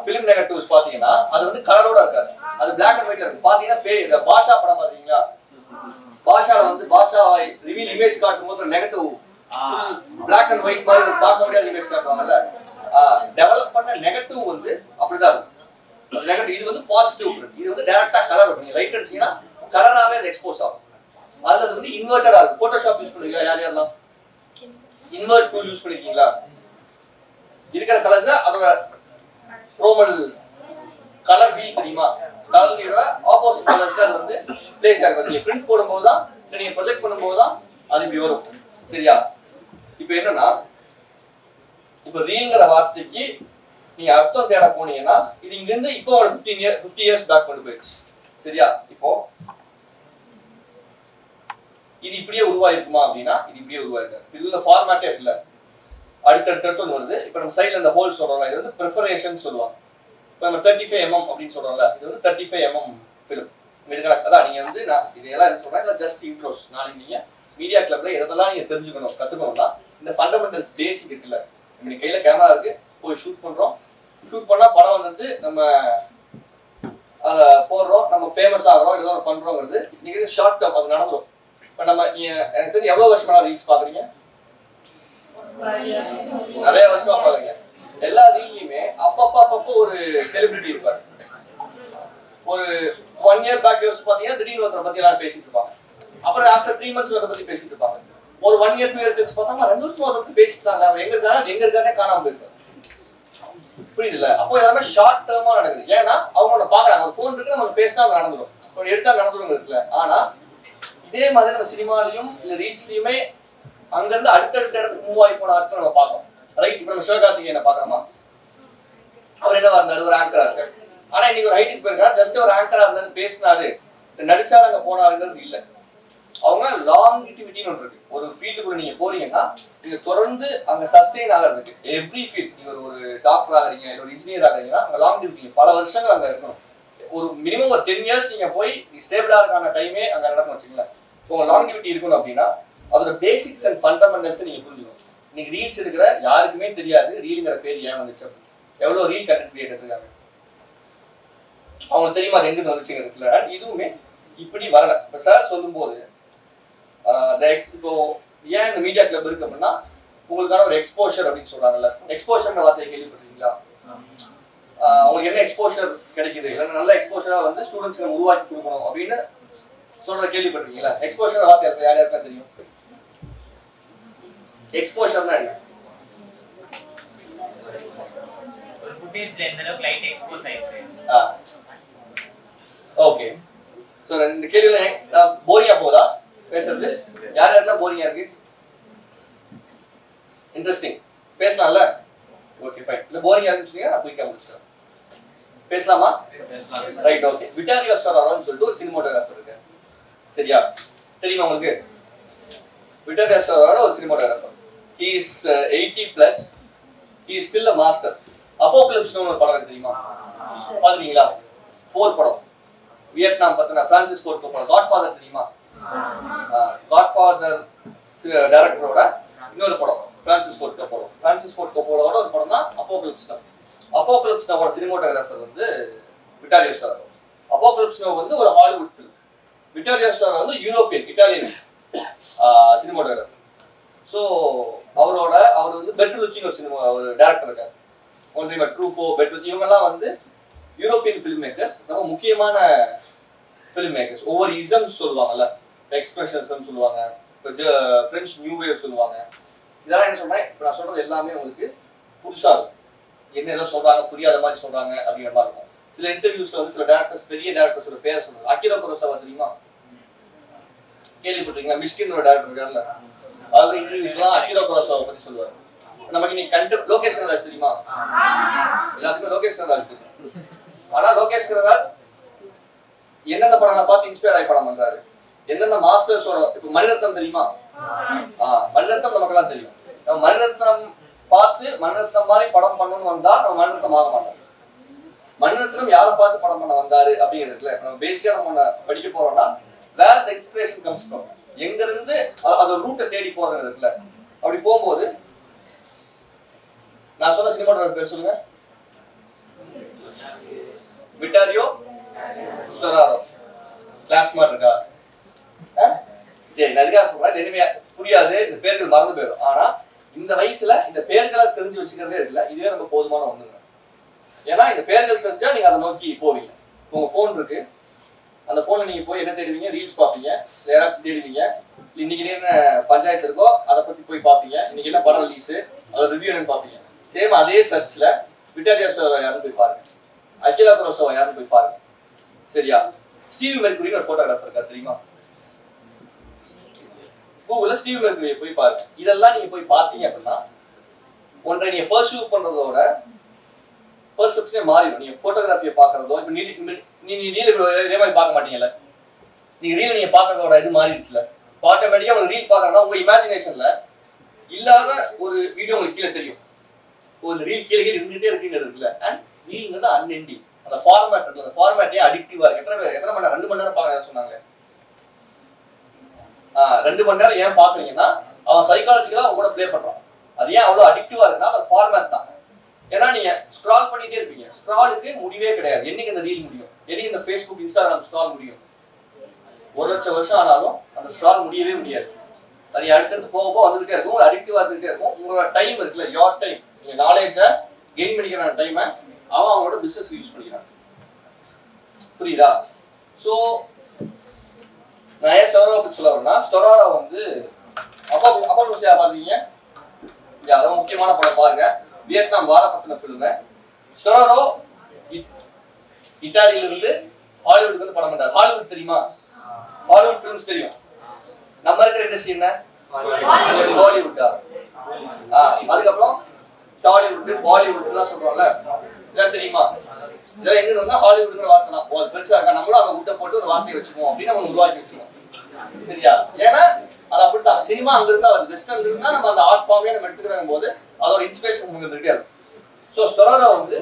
ஃபிலிம் நெகட்டிவ்ஸ் பாத்தீங்கன்னா அது வந்து கலரோட இருக்காது, அது பிளாக் அண்ட் ஒயிட்ல இருக்கும். பாத்தீங்கன்னா இந்த பாஷா படம் பாத்தீங்களா? பாஷால வந்து பாஷா ரிவீல் இமேஜ் காட்டும் போது நெகட்டிவ் பிளாக் அண்ட் ஒயிட் மாதிரி பார்க்க முடியாத இமேஜ் காட்டுவாங்கல்ல. டெவலப் பண்ண நெகட்டிவ் வந்து அப்படிதான் இருக்கும். நெகட்டிவ் இது வந்து பாசிட்டிவ், இது வந்து டைரக்டா கலர் இருக்கும். நீங்க லைட் அடிச்சீங்கன்னா கலராவே அது எக்ஸ்போஸ் ஆகும். அதுல அது வந்து இன்வெர்ட்டடா இருக்கும். போட்டோஷாப் யூஸ் பண்ணுவீங்களா? யார் யாரெல்லாம் இன்வெர்ட் டூல் யூஸ் பண்ணிருக்கீங்களா? இருக்கிற கலர்ஸ் அதோட ரோமல் கலர் வீல் தெரியுமா? கலர் வீலோட ஆப்போசிட் கலர்ஸ்ல அது வந்து பிளேஸ் ஆகும். நீங்க பிரிண்ட் போடும்போது தான், நீங்க ப்ரொஜெக்ட் பண்ணும்போது தான் அது இப்படி வரும். சரியா? இப்போ என்னன்னா, இப்போ ரீல்ங்கிற வார்த்தைக்கு நீங்க அர்த்தம் தேட போனீங்கன்னா இது இங்க இருந்து இப்போ ஒரு 50 இயர்ஸ் பேக் கொண்டு போயிடுச்சு. சரியா? இப்போ இது இப்படியே உருவாயிருக்குமா அப்படின்னா இது இப்படியே உருவாயிருக்காது. இதுல ஃபார்மேட்டே இருக்குல்ல, அடுத்தடுத்து ஒன்று வருது. இப்போ நம்ம சைட்ல இந்த ஹோல் சொல்றோம்ல, இது வந்து ப்ரிஃபரேஷன் சொல்லுவாங்க. இப்போ நம்ம 35mm அப்படின்னு சொல்றோம்ல, இது வந்து 35mm ஃபிலிம். இதுக்காக அதான் நீங்க வந்து நான் இதெல்லாம் எது சொல்றேன், இல்லை ஜஸ்ட் இன்ட்ரோஸ். நாளைக்கு நீங்க மீடியா கிளப்ல எதெல்லாம் நீங்க தெரிஞ்சுக்கணும், கத்துக்கணும்னா இந்த ஃபண்டமெண்டல்ஸ் பேசிக் இருக்குல்ல. நம்ம கையில கேமரா இருக்கு, போய் ஷூட் பண்றோம். ஷூட் பண்ணா படம் வந்து நம்ம அதை போடுறோம், நம்ம ஃபேமஸ் ஆகிறோம், ஏதோ பண்றோங்கிறது நீங்க ஷார்ட் டேர்ம் அது நடந்துடும். இப்போ நம்ம எனக்கு தெரிஞ்சு எவ்வளவு வருஷமா ரீல்ஸ் பாக்குறீங்க? நிறைய வருஷமா பாக்குறீங்க. எல்லா ரீல்லையுமே அப்பப்போ ஒரு செலிபிரிட்டி இருப்பாரு. ஒரு 1 year பேக் யோசிச்சு பாத்தீங்கன்னா திடீர்னு ஒருத்தரை பத்தி எல்லாரும் பேசிட்டு இருப்பாங்க. அப்புறம் ஆஃப்டர் 3 months ஒருத்தரை பத்தி பேசிட்டு இருப்பாங்க. ஒரு 1 year 2 year கழிச்சு பார்த்தா 2 வருஷமா ஒருத்தரை பத்தி பேசிட்டாங்க. அவர் எங்க இருக்கானே காணாம போயிருக்காரு. புரியுது இல்ல? அப்போ எல்லாமே ஷார்ட் டேர்மா நடக்குது. ஏன்னா அவங்க பாக்குறாங்க, ஒரு போன் இருக்கு, நம்ம பேசினா நடந்துடும், ஒரு எடுத்தா நடந்துடும் இருக்குல்ல. ஆனா இதே மாதிரி நம்ம சினிமாலையும் இல்ல ரீல்ஸ்லயுமே அங்கிருந்து அடுத்தடுத்த இடத்துக்கு மூவ் ஆகி போன ஆட்கள் நம்ம பார்க்கறோம். ரைட்? இப்போ நம்ம சிவகார்த்திகேயனை பார்க்கறோமா? அவர் என்னவா இருந்தாரு? ஒரு ஆங்கரா இருக்காரு. ஆனா இன்னைக்கு ஒரு ஹைட்டுக்கு போயிருக்காரு. ஜஸ்ட் ஒரு ஆங்கரா இருந்தாரு, பேசினாரு, நடிச்சாரு, அங்க போனாருங்கிறது இல்ல. அவங்க லாங்கிட்டிவிட்டின்னு ஒன்று இருக்கு. ஒரு ஃபீல்டுக்குள்ள நீங்க போறீங்கன்னா நீங்க தொடர்ந்து அங்க சஸ்டெயின் ஆகிறதுக்கு எவ்ரி ஃபீல்ட், நீங்க ஒரு டாக்டர் ஆகிறீங்க, இல்லை ஒரு இன்ஜினியர் ஆகிறீங்கன்னா அங்க லாங்கிட்டிவிட்டி பல வருஷங்கள் அங்க இருக்கணும். ஒரு மினிமம் ஒரு 10 years நீங்க போய் ஸ்டேபிளா இருக்கான டைமே அங்க நடக்கும் வச்சுங்களேன். உங்க லாங்கிட்டிவிட்டி இருக்கணும் அப்படின்னா அதோட பேசிக்ஸ் அண்ட் ஃபண்டமெண்டல்ஸ் நீங்க புரிஞ்சுக்கணும். நீங்க ரீல்ஸ் எடுக்கிற யாருக்குமே தெரியாது ரீல்ங்கிற பேர் ஏன் வந்துச்சு. எவ்வளவு ரீல் கண்டென்ட் கிரியேட்டர்ஸ் இருக்காங்க, அவங்களுக்கு தெரியுமா அது எங்கிருந்து வந்துச்சுங்க இருக்குல்ல. இதுவுமே இப்படி வரல. இப்போ சார் சொல்லும் போது இப்போ ஏன் இந்த மீடியா கிளப் இருக்கு அப்படின்னா உங்களுக்கான ஒரு எக்ஸ்போஷர் அப்படின்னு சொல்றாங்கல்ல. எக்ஸ்போஷர்ன்ற வார்த்தையை கேள்விப்பட்டிருக்கீங்களா? உங்களுக்கு என்ன எக்ஸ்போஷர் கிடைக்குது, இல்லைன்னா நல்ல எக்ஸ்போஷரா வந்து ஸ்டூடெண்ட்ஸ்க்கு நம்ம உருவாக்கி கொடுக்கணும் அப்படின்னு சொல்றத கேள்விப்பட்டிருக்கீங்களா? எக்ஸ்போஷர் வார்த்தை யார் யாருக்கா தெரியும்? எக்ஸ்போஷர்னா என்ன? ஒரு ஃபுட்டேஜ்ல எந்த அளவுக்கு லைட் எக்ஸ்போஸ் ஆயிருக்கு. ஓகே. சோ இந்த கேள்வில போரிங்கா போதா பேசுறது? யார் யாரெல்லாம் போரிங்கா இருக்கு? இன்ட்ரெஸ்டிங் பேசலாம்ல? Okay fine. இல்ல போரிங்கா இருந்துச்சுங்க நான் குயிக்கா முடிச்சிடுறேன். பேசலாமா? Right okay. விட்டாரியோ ஸ்டோராரோன்னு சொல்லிட்டு ஒரு சினிமாட்டோகிராஃபர் இருக்கு. சரியா? தெரியுமா உங்களுக்கு? விட்டாரியோ ஸ்டோராரோ ஒரு cinematographer. He is 80+. He is still a master. அப்போகலிப்ஸ்னு ஒரு படம் தெரியுமா? பாத்துட்டீங்களா? போர் படம். வியட்நாம் பத்தின பிரான்சிஸ் ஃபோர்ட் கோப்போலா. காட்ஃபாதர் தெரியுமா? காட்ஃபாதர் டைரக்டரோட இன்னொரு படம் பிரான்சிஸ் ஃபோர்ட் கோப்போலா. பிரான்சிஸ் ஃபோர்ட் கோப்போலாவோட ஒரு படம் தான் அப்போகலிப்ஸ் நவ். அப்போகலிப்ஸ் நவோட சினிமாட்டோகிராஃபர் வந்து விட்டாரியோ ஸ்டோராரோ. அப்போகலிப்ஸ் நவ் வந்து ஒரு ஹாலிவுட் ஃபிலிம். விட்டாரியோ ஸ்டோராரோ வந்து யூரோப்பியன் இட்டாலியன் சினிமாட்டோகிராஃபர். ஸோ அவர் வந்து பெட்ருலுச்சின்னு ஒரு சினிமா ஒரு டேரக்டர் இருக்காரு. உங்களுக்கு தெரியுமா? ட்ரூஃபோ, பெட்ருலுச்சி, இவங்கெல்லாம் வந்து யூரோப்பியன் ஃபிலிம் மேக்கர்ஸ், ரொம்ப முக்கியமான ஃபிலிம் மேக்கர்ஸ். ஒவ்வொரு இசம்ஸ் சொல்லுவாங்கல்ல, எக்ஸ்பிரஷனிசம் சொல்லுவாங்க, ஃப்ரெஞ்ச் நியூ வேவ் சொல்லுவாங்க. இதெல்லாம் என்ன சொல்றேன், இப்போ நான் சொல்றது எல்லாமே உங்களுக்கு புதுசா இருக்கும். என்ன ஏதோ சொல்றாங்க, புரியாத மாதிரி சொல்றாங்க அப்படிங்கிற மாதிரி இருக்கும். சில இன்டர்வியூஸ்ல வந்து சில டேரக்டர்ஸ், பெரிய டேரக்டர்ஸோட பேரை சொல்றாங்க. அகிரா குரோசாவா தெரியுமா? கேள்விப்பட்டிருக்கீங்களா? மிஷ்கின் ஒரு டேரக்டர் இருக்காருல்ல, அது இன்டர்வியூஸ்லாம் அகிரா குரோசாவா பத்தி சொல்லுவாரு. நமக்கு நீ லோகேஷ் கனகராஜ் தெரியுமா? எல்லாத்துக்குமே லோகேஷ் கனகராஜ் தெரியும். ஆனா லோகேஷ் கனகராஜ் எந்தெந்த படம் பார்த்து இன்ஸ்பயர் ஆகி படம் பண்றாரு, எந்தெந்த மாஸ்டர்ஸோட, இப்போ மணிரத்னம் தெரியுமா? மணிரத்னம் நமக்கெல்லாம் தெரியும். நம்ம மணிரத்னம் பார்த்து மணிரத்னம் மாதிரி படம் பண்ணணும்னு வந்தா நம்ம மணிரத்னம் ஆக மாட்டோம். மணிரத்னம் யாரை பார்த்து படம் பண்ண வந்தாரு அப்படிங்கிறதுல நம்ம பேசிக்கா நம்ம படிக்க போறோம்னா வேர் த இன்ஸ்பிரேஷன் கம்ஸ் ஃப்ரம், எங்க இருந்து அதோட ரூட்டை தேடி போறது இருக்குல்ல. அப்படி போகும்போது நான் சொன்ன சினிமாட்டோகிராஃபர் பேர் சொல்லுங்க. விட்டாரியோ ஸ்டோராரோ. கிளாஸ் மாதிரி இருக்கா? சரி, நான் அதுக்காக சொல்றேன். எதுவுமே புரியாது, இந்த பேர்கள் மறந்து போயிடும். ஆனா இந்த வயசுல இந்த பேர்களை தெரிஞ்சு வச்சுக்கிறதே இருக்குல்ல, இதுவே ரொம்ப போதுமான ஒண்ணுங்க. ஏன்னா இந்த பேர்கள் தெரிஞ்சா நீங்க அதை நோக்கி போவீங்க. உங்க போன் இருக்கு, அந்த ஃபோனில் நீங்கள் போய் என்ன தேடுவீங்க, ரீல்ஸ் பார்ப்பீங்க, யாராச்சும் தேடுவீங்க, இன்னைக்கு என்ன பஞ்சாயத்து இருக்கோ அதை பற்றி போய் பார்ப்பீங்க, இன்னைக்கு என்ன படம் ரிலீஸு அதோட ரிவ்யூ என்னன்னு பார்ப்பீங்க. சேம் அதே சர்ச்சில் விக்டோரியா ஷோவை யாருன்னு போய் பாருங்க, அகிலா குரோசோவா யாருன்னு போய் பாருங்க. சரியா? ஸ்டீவ் மெர்க்குரின்னு ஒரு ஃபோட்டோகிராஃபர் இருக்கார் தெரியுமா? கூகுளில் ஸ்டீவ் மெர்க்குரியை போய் பாருங்க. இதெல்லாம் நீங்கள் போய் பார்த்தீங்க அப்படின்னா ஒன்றை நீங்கள் பர்சூ பண்ணுறதோட பெர்செப்ஷனே மாறிடும். நீங்கள் ஃபோட்டோகிராஃபியை பார்க்குறதோ இப்போ நீ ரீல் இதே மாதிரி பார்க்க மாட்டீங்கல்ல, நீங்கள் ரீல் நீங்கள் பார்க்கறதோட இது மாறிடுச்சுல. இப்போ ஆட்டோமேட்டிக்காக ஒரு ரீல் பார்க்கறதுனா உங்கள் இமேஜினேஷனில் இல்லாத ஒரு வீடியோ உங்களுக்கு கீழே தெரியும். ஒரு ரீல் கீழே இருந்துகிட்டே இருக்குங்கிறது இருக்குல்ல. அண்ட் ரீல்ங்கிறது அன்எண்டிங். அந்த ஃபார்மேட் இருக்குல்ல, அந்த ஃபார்மேட்டே அடிக்டிவாக இருக்குது. எத்தனை மணி நேரம் 2 மணி நேரம் பார்க்க சொன்னாங்க. 2 மணி நேரம் ஏன் பார்க்குறீங்கன்னா அவன் சைக்காலஜிக்கலாக அவன் கூட ப்ளே பண்ணுறான். அது ஏன் அவ்வளோ அடிக்டிவாக இருக்குன்னா அந்த ஃபார்மேட் தான். ஏன்னா நீங்கள் ஸ்க்ரால் பண்ணிகிட்டே இருப்பீங்க, ஸ்க்ராலுக்கு முடிவே கிடையாது. என்னைக்கு இந்த ரீல் முடியும், என்னைக்கு இந்த ஃபேஸ்புக் இன்ஸ்டாகிராம் ஸ்க்ரால் முடியும்? 1,00,000 வருஷம் ஆனாலும் அந்த ஸ்க்ரால் முடியவே முடியாது. அது அடுத்தடுத்து போக போக வந்துகிட்டே இருக்கும், ஒரு அடிக்டிவாக இருந்துகிட்டே இருக்கும். உங்களோட டைம் இருக்குல்ல, யோர் டைம், நீங்கள் நாலேஜை கெயின் பண்ணிக்கிற டைமை அவனோட பிஸ்னஸ் யூஸ் பண்ணிக்கிறான். புரியுதா? ஸோ நான் ஏன் ஸ்டொராரா பற்றி சொல்ல வரேன்னா, ஸ்டொராரா வந்து அப்பா லூசியா பார்த்தீங்க, அதெல்லாம் முக்கியமான படம் பாருங்க. வியட்நாம் வார பத்தின ஃபிலிமு. ஸ்டொராரோ இட்டாலியிலிருந்து ஹாலிவுட்க்கு வந்து படம் பண்றாரு. ஹாலிவுட் தெரியுமா? ஹாலிவுட் ஃபிலிம்ஸ் தெரியும். நம்ம இருக்கிற இண்டஸ்ட்ரி என்ன? ஹாலிவுட்டா? அதுக்கப்புறம் டாலிவுட், பாலிவுட்லாம் சொல்றோம்ல, இதெல்லாம் தெரியுமா? இதெல்லாம் எங்க இருந்தா ஹாலிவுட்ங்கிற வார்த்தை தான் பெருசா இருக்கா, நம்மளும் அதை விட்ட போட்டு ஒரு வார்த்தையை வச்சுக்கோம் அப்படின்னு நம்ம உருவாக்கி வச்சுக்கோம். சரியா? ஏன்னா அது அப்படித்தான். சினிமா அங்க இருந்தா வருது, வெஸ்டர்ன்ல இருந்தா நம்ம அந்த ஆர்ட் ஃபார்மே நம்ம எடுத்துக்கிற போது அதோட இன்ஸ்பிரேஷன் நமக்கு இருந்துகிட்டே இருக்கும். ஸோ ஸ்டொராரா வந்து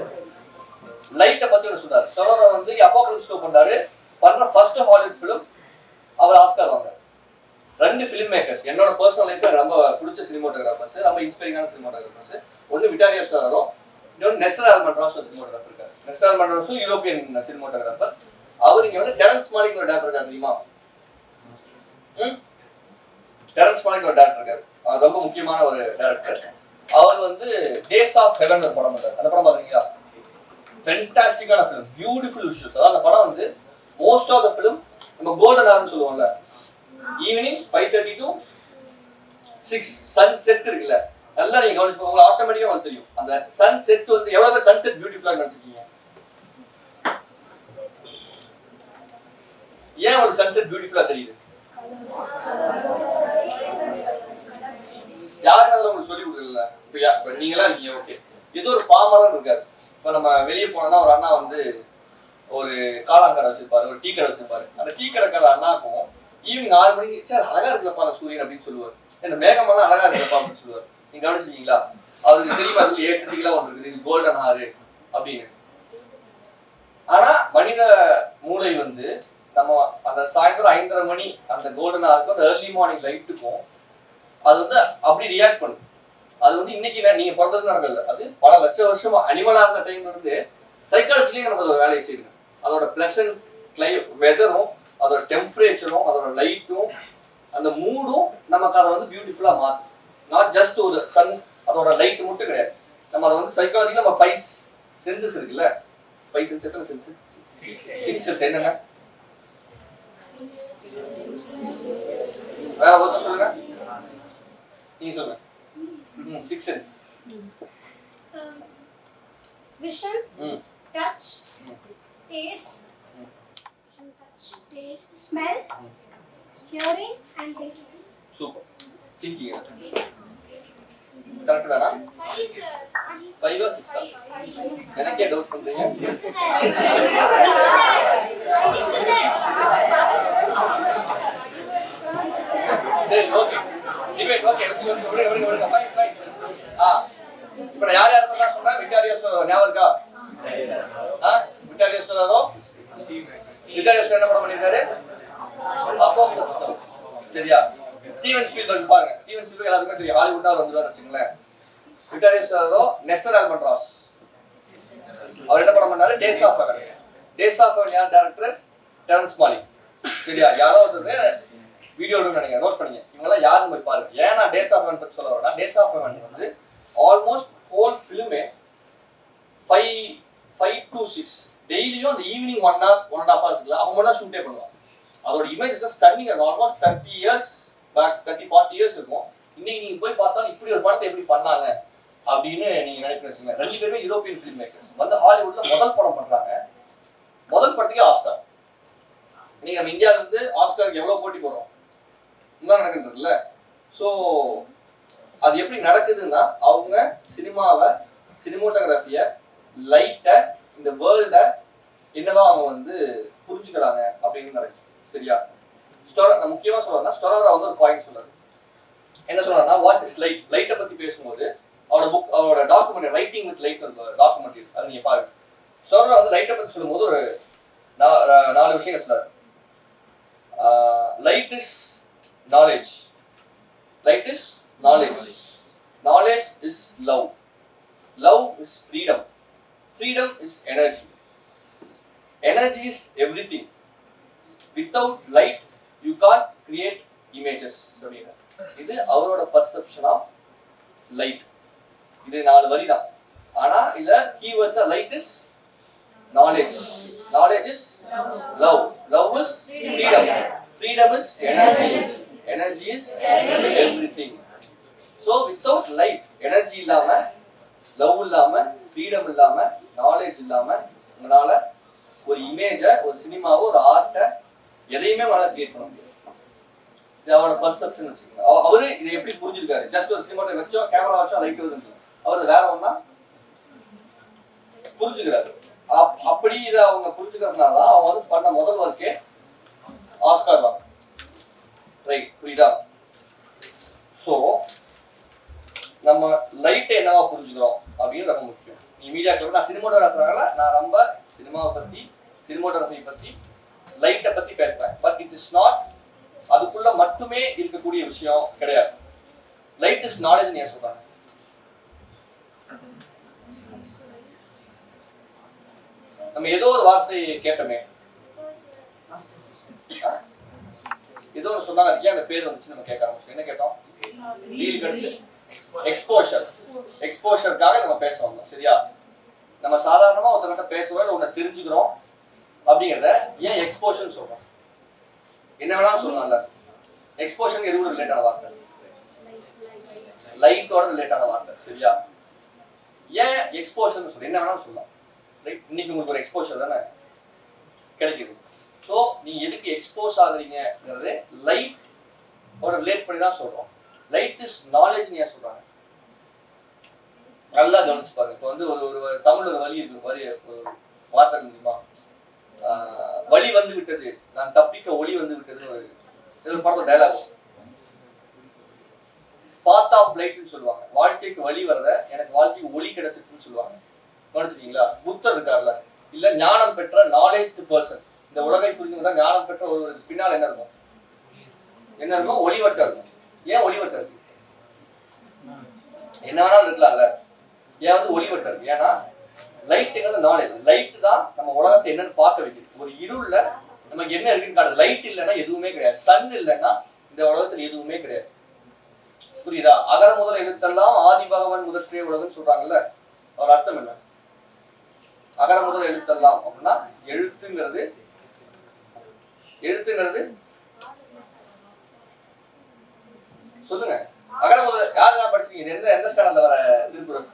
லைட்டை பத்தி சொல்றாரு. ஸ்டொராரா வந்து அப்போகலிப்ஸ் பண்றாரு, பண்ற ஃபர்ஸ்ட் ஹாலிவுட் ஃபிலிம். அவர் ஆஸ்கார் வாங்குறாரு. 2 ஃபிலிம் மேக்கர்ஸ் என்னோட பர்சனல் லைஃப்ல ரொம்ப பிடிச்ச சினிமாட்டோகிராஃபர்ஸ், ரொம்ப இன்ஸ்பைரிங்கான சினிமாட்டோகிராஃபர்ஸ். ஒன்று விக்டோரியா ஸ்டொராரோ, இன்னொன்று நெஸ்டர் ஆல்மண்ட்ராஸ் சினிமாட்டோகிராஃபர் இருக்காரு. நெஸ்டர் ஆல்மண்ட்ராஸும் யூரோப்பியன் சினிமாட்டோகிராஃபர். அவர் இங்க வந்து டெரன்ஸ் மாலிக் ஒரு டேரக்டர் இருக்காரு தெரியுமா? டெரன்ஸ் மாலிக் ஒரு டேரக்டர் இருக்காரு, அவர் ரொம்ப முக்கியமான ஒரு டேரக்டர். அவர் வந்து டேஸ் ஆஃப் ஹெவன் ஒரு படம் பண்றாரு. அந்த படம் பாத்தீங்களா? ஃபென்டாஸ்டிக்கான ஃபிலிம், பியூட்டிஃபுல் விஷுவல்ஸ். அதாவது அந்த படம் வந்து மோஸ்ட் ஆஃப் த ஃபிலிம் நம்ம கோல்டன் ஹார்னு சொல்லுவோம்ல, ஈவினிங் 5:30 to 6 சன் செட் இருக்குல்ல, நல்லா நீங்க கவனிச்சு உங்களுக்கு ஆட்டோமேட்டிக்கா உங்களுக்கு தெரியும். அந்த சன் செட் வந்து எவ்வளவு பேர் சன் செட் பியூட்டிஃபுல்லா நினைச்சிருக்கீங்க? ஏன் ஒரு சன் செட் பியூட்டிஃபுல்லா தெரியுது? யாருன்னு அதை உங்களுக்கு சொல்லி கொடுக்கல. இப்போ நீங்களா இருக்கீங்க, ஓகே. ஏதோ ஒரு பாமரன் இருக்காரு. இப்போ நம்ம வெளியே போனோம்னா ஒரு அண்ணா வந்து ஒரு காளான் கடை வச்சிருப்பாரு, ஒரு டீ கடை வச்சிருப்பாரு. அந்த டீ கடைக்கார அண்ணாக்கும் ஈவினிங் 6 மணிக்கு சார் அழகா இருக்குல்லப்பா அந்த சூரியன் அப்படின்னு சொல்லுவார். இந்த மேகமெல்லாம் அழகா இருக்குல்லப்பா அப்படின்னு சொல்லுவார். நீங்க கவனிச்சிருக்கீங்களா? அவருக்கு தெரியுமா அதுல ஏஸ்தட்டிக்கெல்லாம் ஒன்று இருக்குது, இது கோல்டன் ஹாரு அப்படின்னு. ஆனா மனித மூளை வந்து நம்ம அந்த சாயந்தரம் 5:30 மணி அந்த கோல்டன் ஹாருக்கும் அந்த ஏர்லி மார்னிங் லைட்டுக்கும் அது வந்து அப்படி ரியாக்ட் பண்ணுது. அது வந்து இன்னைக்கு நீங்க பிறந்தது நடக்கல, அது பல லட்ச வருஷமா அனிமலா இருந்த டைம்ல இருந்து சைக்காலஜிலேயே நமக்கு அதோட வேலையை செய்யுது. அதோட பிளசன்ட் வெதரும், அதோட டெம்பரேச்சரும், அதோட லைட்டும், அந்த மூடும் நமக்கு அதை வந்து பியூட்டிஃபுல்லா மாற்றும். நாட் ஜஸ்ட் ஒரு சன் அதோட லைட் மட்டும் கிடையாது. நம்ம அதை வந்து சைக்காலஜில நம்ம 5 சென்சஸ் இருக்குல்ல, 5 சென்ஸ். எத்தனை சென்ஸ்? 6 சென்ஸ். என்னென்ன? வேற ஒருத்தர் சொல்லுங்க, நீங்க சொல்லுங்க. 6 sense. Vision, touch, taste, smell, hearing and thinking. Super. Thinking correct தானா? 5 or 6 எனக்கே டவுட் பண்றீங்க. சரி, ஓகே. Debate okay. வெச்சு ஃபைன் ஃபைன். இப்போ யார் யாரெல்லாம் சொன்னா விக்டோரியா ஸ்டொராரோ ஞாபகம் இருக்கா? விக்டோரியா ஸ்டொராரோ விக்டோரியா ஸ்டொராரோ என்ன படம் பண்ணிருக்காரு? அப்போகலிப்ஸ். சரியா? ஸ்டீவன் ஸ்பீல்பர்க் பாருங்க. ஸ்டீவன் ஸ்பீல்பர்க் எல்லாருக்குமே தெரியும், ஹாலிவுட்ல அவர் வந்துருவாரு வச்சுங்களேன். விக்டோரியா ஸ்டொராரோ நெஸ்டர் ஆல்மண்ட்ராஸ் அவர் என்ன படம் பண்ணாரு? Days of heaven. Days of heaven யார் டைரக்டர்? Terrence Malick. சரியா? யாரோ ஒருத்தர் வீடியோ நினைங்க, நோட் பண்ணீங்க. இவங்கெல்லாம் யாருன்னு போய் பாருங்க. ஏன்னா டேஸ் ஆஃப் ஹெவன் பத்தி சொல்ல வரேன்னா, டேஸ் ஆஃப் ஹெவன் வந்து ஆல்மோஸ்ட் ஹோல் ஃபிலிமே 5 to 6 டெய்லியும் அந்த ஈவினிங் 1 hour 1.5 hours இருக்குல்ல அவங்க மட்டும் ஷூட்டே பண்ணுவாங்க. அதோட images stunning. Almost 30 years back, 30-40 years இருக்கும். இன்னைக்கு நீங்க போய் பார்த்தாலும் இப்படி ஒரு படத்தை எப்படி பண்ணாங்க அப்படின்னு நீங்க நினைக்கிறீங்க. 2 பேருமே யூரோப்பியன் ஃபிலிம் மேக்கர்ஸ் வந்து ஹாலிவுட்ல முதல் படம் பண்றாங்க. முதல் படத்துக்கே ஆஸ்கார். நீங்க நம்ம இந்தியாவில இருந்து ஆஸ்காருக்கு எவ்வளவு போட்டி போடுறோம் இதுதான் நடக்குதுல்ல. ஸோ அது எப்படி நடக்குதுன்னா அவங்க சினிமாவை, சினிமோட்டோகிராஃபியை, லைட்டை, இந்த வேர்ல்டை என்னவா அவங்க வந்து புரிஞ்சுக்கிறாங்க அப்படின்னு நடக்குது. சரியா? நான் முக்கியமா சொல்றேன்னா ஸ்டொராரா வந்து ஒரு பாயிண்ட் சொல்றாரு. என்ன சொல்றாருன்னா வாட் இஸ் லைட். லைட்டை பத்தி பேசும்போது அவரோட document writing with light document இருக்கு, அது நீங்க பாருங்க. ஸ்டொராரா வந்து லைட்டை பத்தி சொல்லும்போது ஒரு 4 விஷயங்கள் சொல்றாரு. Light is knowledge. Light is knowledge. Knowledge is love. Love is freedom. Freedom is energy. Energy is everything. Without light you can't create images அப்படின்னா இது அவரோட பர்செப்ஷன் ஆஃப் லைட். இது 4 வரி தான். ஆனா இதுல keywords light is knowledge. Knowledge is love. Love is freedom. Freedom is energy. Energy is everything. So without light, energy இல்லாம, love இல்லாம, freedom இல்லாம, knowledge இல்லாம உங்களால ஒரு இமேஜை, ஒரு சினிமாவை, ஒரு ஆர்ட்டை எதையுமே உங்களால கிரியேட் பண்ண முடியாது. இது அவரோட பர்செப்ஷன் வச்சுக்கோங்க. அவரு இதை எப்படி புரிஞ்சிருக்காரு? ஜஸ்ட் ஒரு சினிமாவை வச்சோம், கேமரா வச்சோம், லைட் வருதுன்னு அவர் வேற ஒன்னா புரிஞ்சுக்கிறாரு. அப்படி இதை அவங்க புரிஞ்சுக்கிறதுனால அவங்க வந்து பண்ண முதல் ஒர்க்கே ஆஸ்கார் வாங்க. ரைட், புரியுதா? ஸோ நம்ம லைட்டை என்னவா புரிஞ்சுக்கிறோம் அப்படின்னு ரொம்ப முக்கியம். நீ மீடியாக்கள் நான் சினிமோட்டோகிராஃபரால நான் ரொம்ப சினிமாவை பத்தி, சினிமோட்டோகிராஃபி பத்தி, லைட்டை பத்தி பேசுறேன். பட் இட் இஸ் நாட் அதுக்குள்ள மட்டுமே இருக்கக்கூடிய விஷயம் கிடையாது. லைட் இஸ் நாலேஜ் ஏன் சொல்றாங்க? நம்ம ஏதோ ஒரு வார்த்தையை கேட்டோமே, ஏதோ ஒரு சொன்னாங்க, ஏன் அந்த பேர் வந்துச்சு நம்ம கேட்க ஆரம்பிச்சோம். என்ன கேட்டோம்? எக்ஸ்போஷர். எக்ஸ்போஷருக்காக நம்ம பேச வந்தோம். சரியா? நம்ம சாதாரணமா ஒருத்தர்கிட்ட பேசுறோம், இல்லை ஒன்று தெரிஞ்சுக்கிறோம் அப்படிங்கிறத ஏன் எக்ஸ்போஷன் சொல்றோம்? என்ன வேணாலும் சொல்லலாம்ல. எக்ஸ்போஷன் எதுவும் ரிலேட்டான வார்த்தை, லைட்டோட ரிலேட்டான வார்த்தை. சரியா? ஏன் எக்ஸ்போஷன் சொல்றோம்? என்ன வேணாலும் சொல்லலாம். ரைட்? இன்னைக்கு உங்களுக்கு ஒரு எக்ஸ்போஷர் தானே கிடைக்குது. ஸோ நீ எதுக்கு எக்ஸ்போஸ் ஆகுறீங்கிறது லைட்டோட ரிலேட் பண்ணி தான் சொல்றோம். லைட் இஸ் நாலேஜ் ஏன் சொல்றாங்க? நல்லா கவனிச்சு பாருங்க. இப்போ வந்து ஒரு தமிழ் ஒரு வழி இருக்கு, வரி வார்த்தை தெரியுமா? வழி வந்து விட்டது, நான் தப்பிக்க ஒளி வந்து விட்டது. ஒரு படத்தோட டைலாக் பாத் ஆஃப் லைட்னு சொல்லுவாங்க. வாழ்க்கைக்கு வழி வரத எனக்கு வாழ்க்கைக்கு ஒளி கிடைச்சிருச்சுன்னு சொல்லுவாங்க. கவனிச்சிருக்கீங்களா? புத்தர் இருக்கார்ல, இல்ல ஞானம் பெற்ற நாலேஜ் பர்சன், இந்த உலகை புரிஞ்சுதான் ஞானம் பெற்ற ஒரு பின்னால் என்ன இருக்கும்? என்ன இருக்கும்? ஒளிவட்டம் இருக்கும். ஏன் ஒளிவட்டம் இருக்கு? என்ன வேணாலும் இருக்கலாம்ல, ஏன் வந்து ஒளிவட்டம் இருக்கு? ஏன்னா லைட்டுங்கிறது நாலேஜ். லைட் தான் நம்ம உலகத்தை என்னன்னு பார்க்க வைக்குது. ஒரு இருள்ல நமக்கு என்ன இருக்குன்னு காட்டுது. லைட் இல்லைன்னா எதுவுமே கிடையாது. சன் இல்லைன்னா இந்த உலகத்துல எதுவுமே கிடையாது. புரியுதா? அகர முதல் எழுத்தெல்லாம் ஆதி பகவன் முதற்றே உலகம்னு சொல்றாங்கல்ல, அவர் அர்த்தம் என்ன? அகர முதல் எழுத்தெல்லாம் அப்படின்னா எழுத்துங்கிறது சொல்லுங்க. அகர முதல் யாரெல்லாம் படிச்சீங்க? எந்த ஸ்டாண்டர்ட்ல வர திருக்குறள்?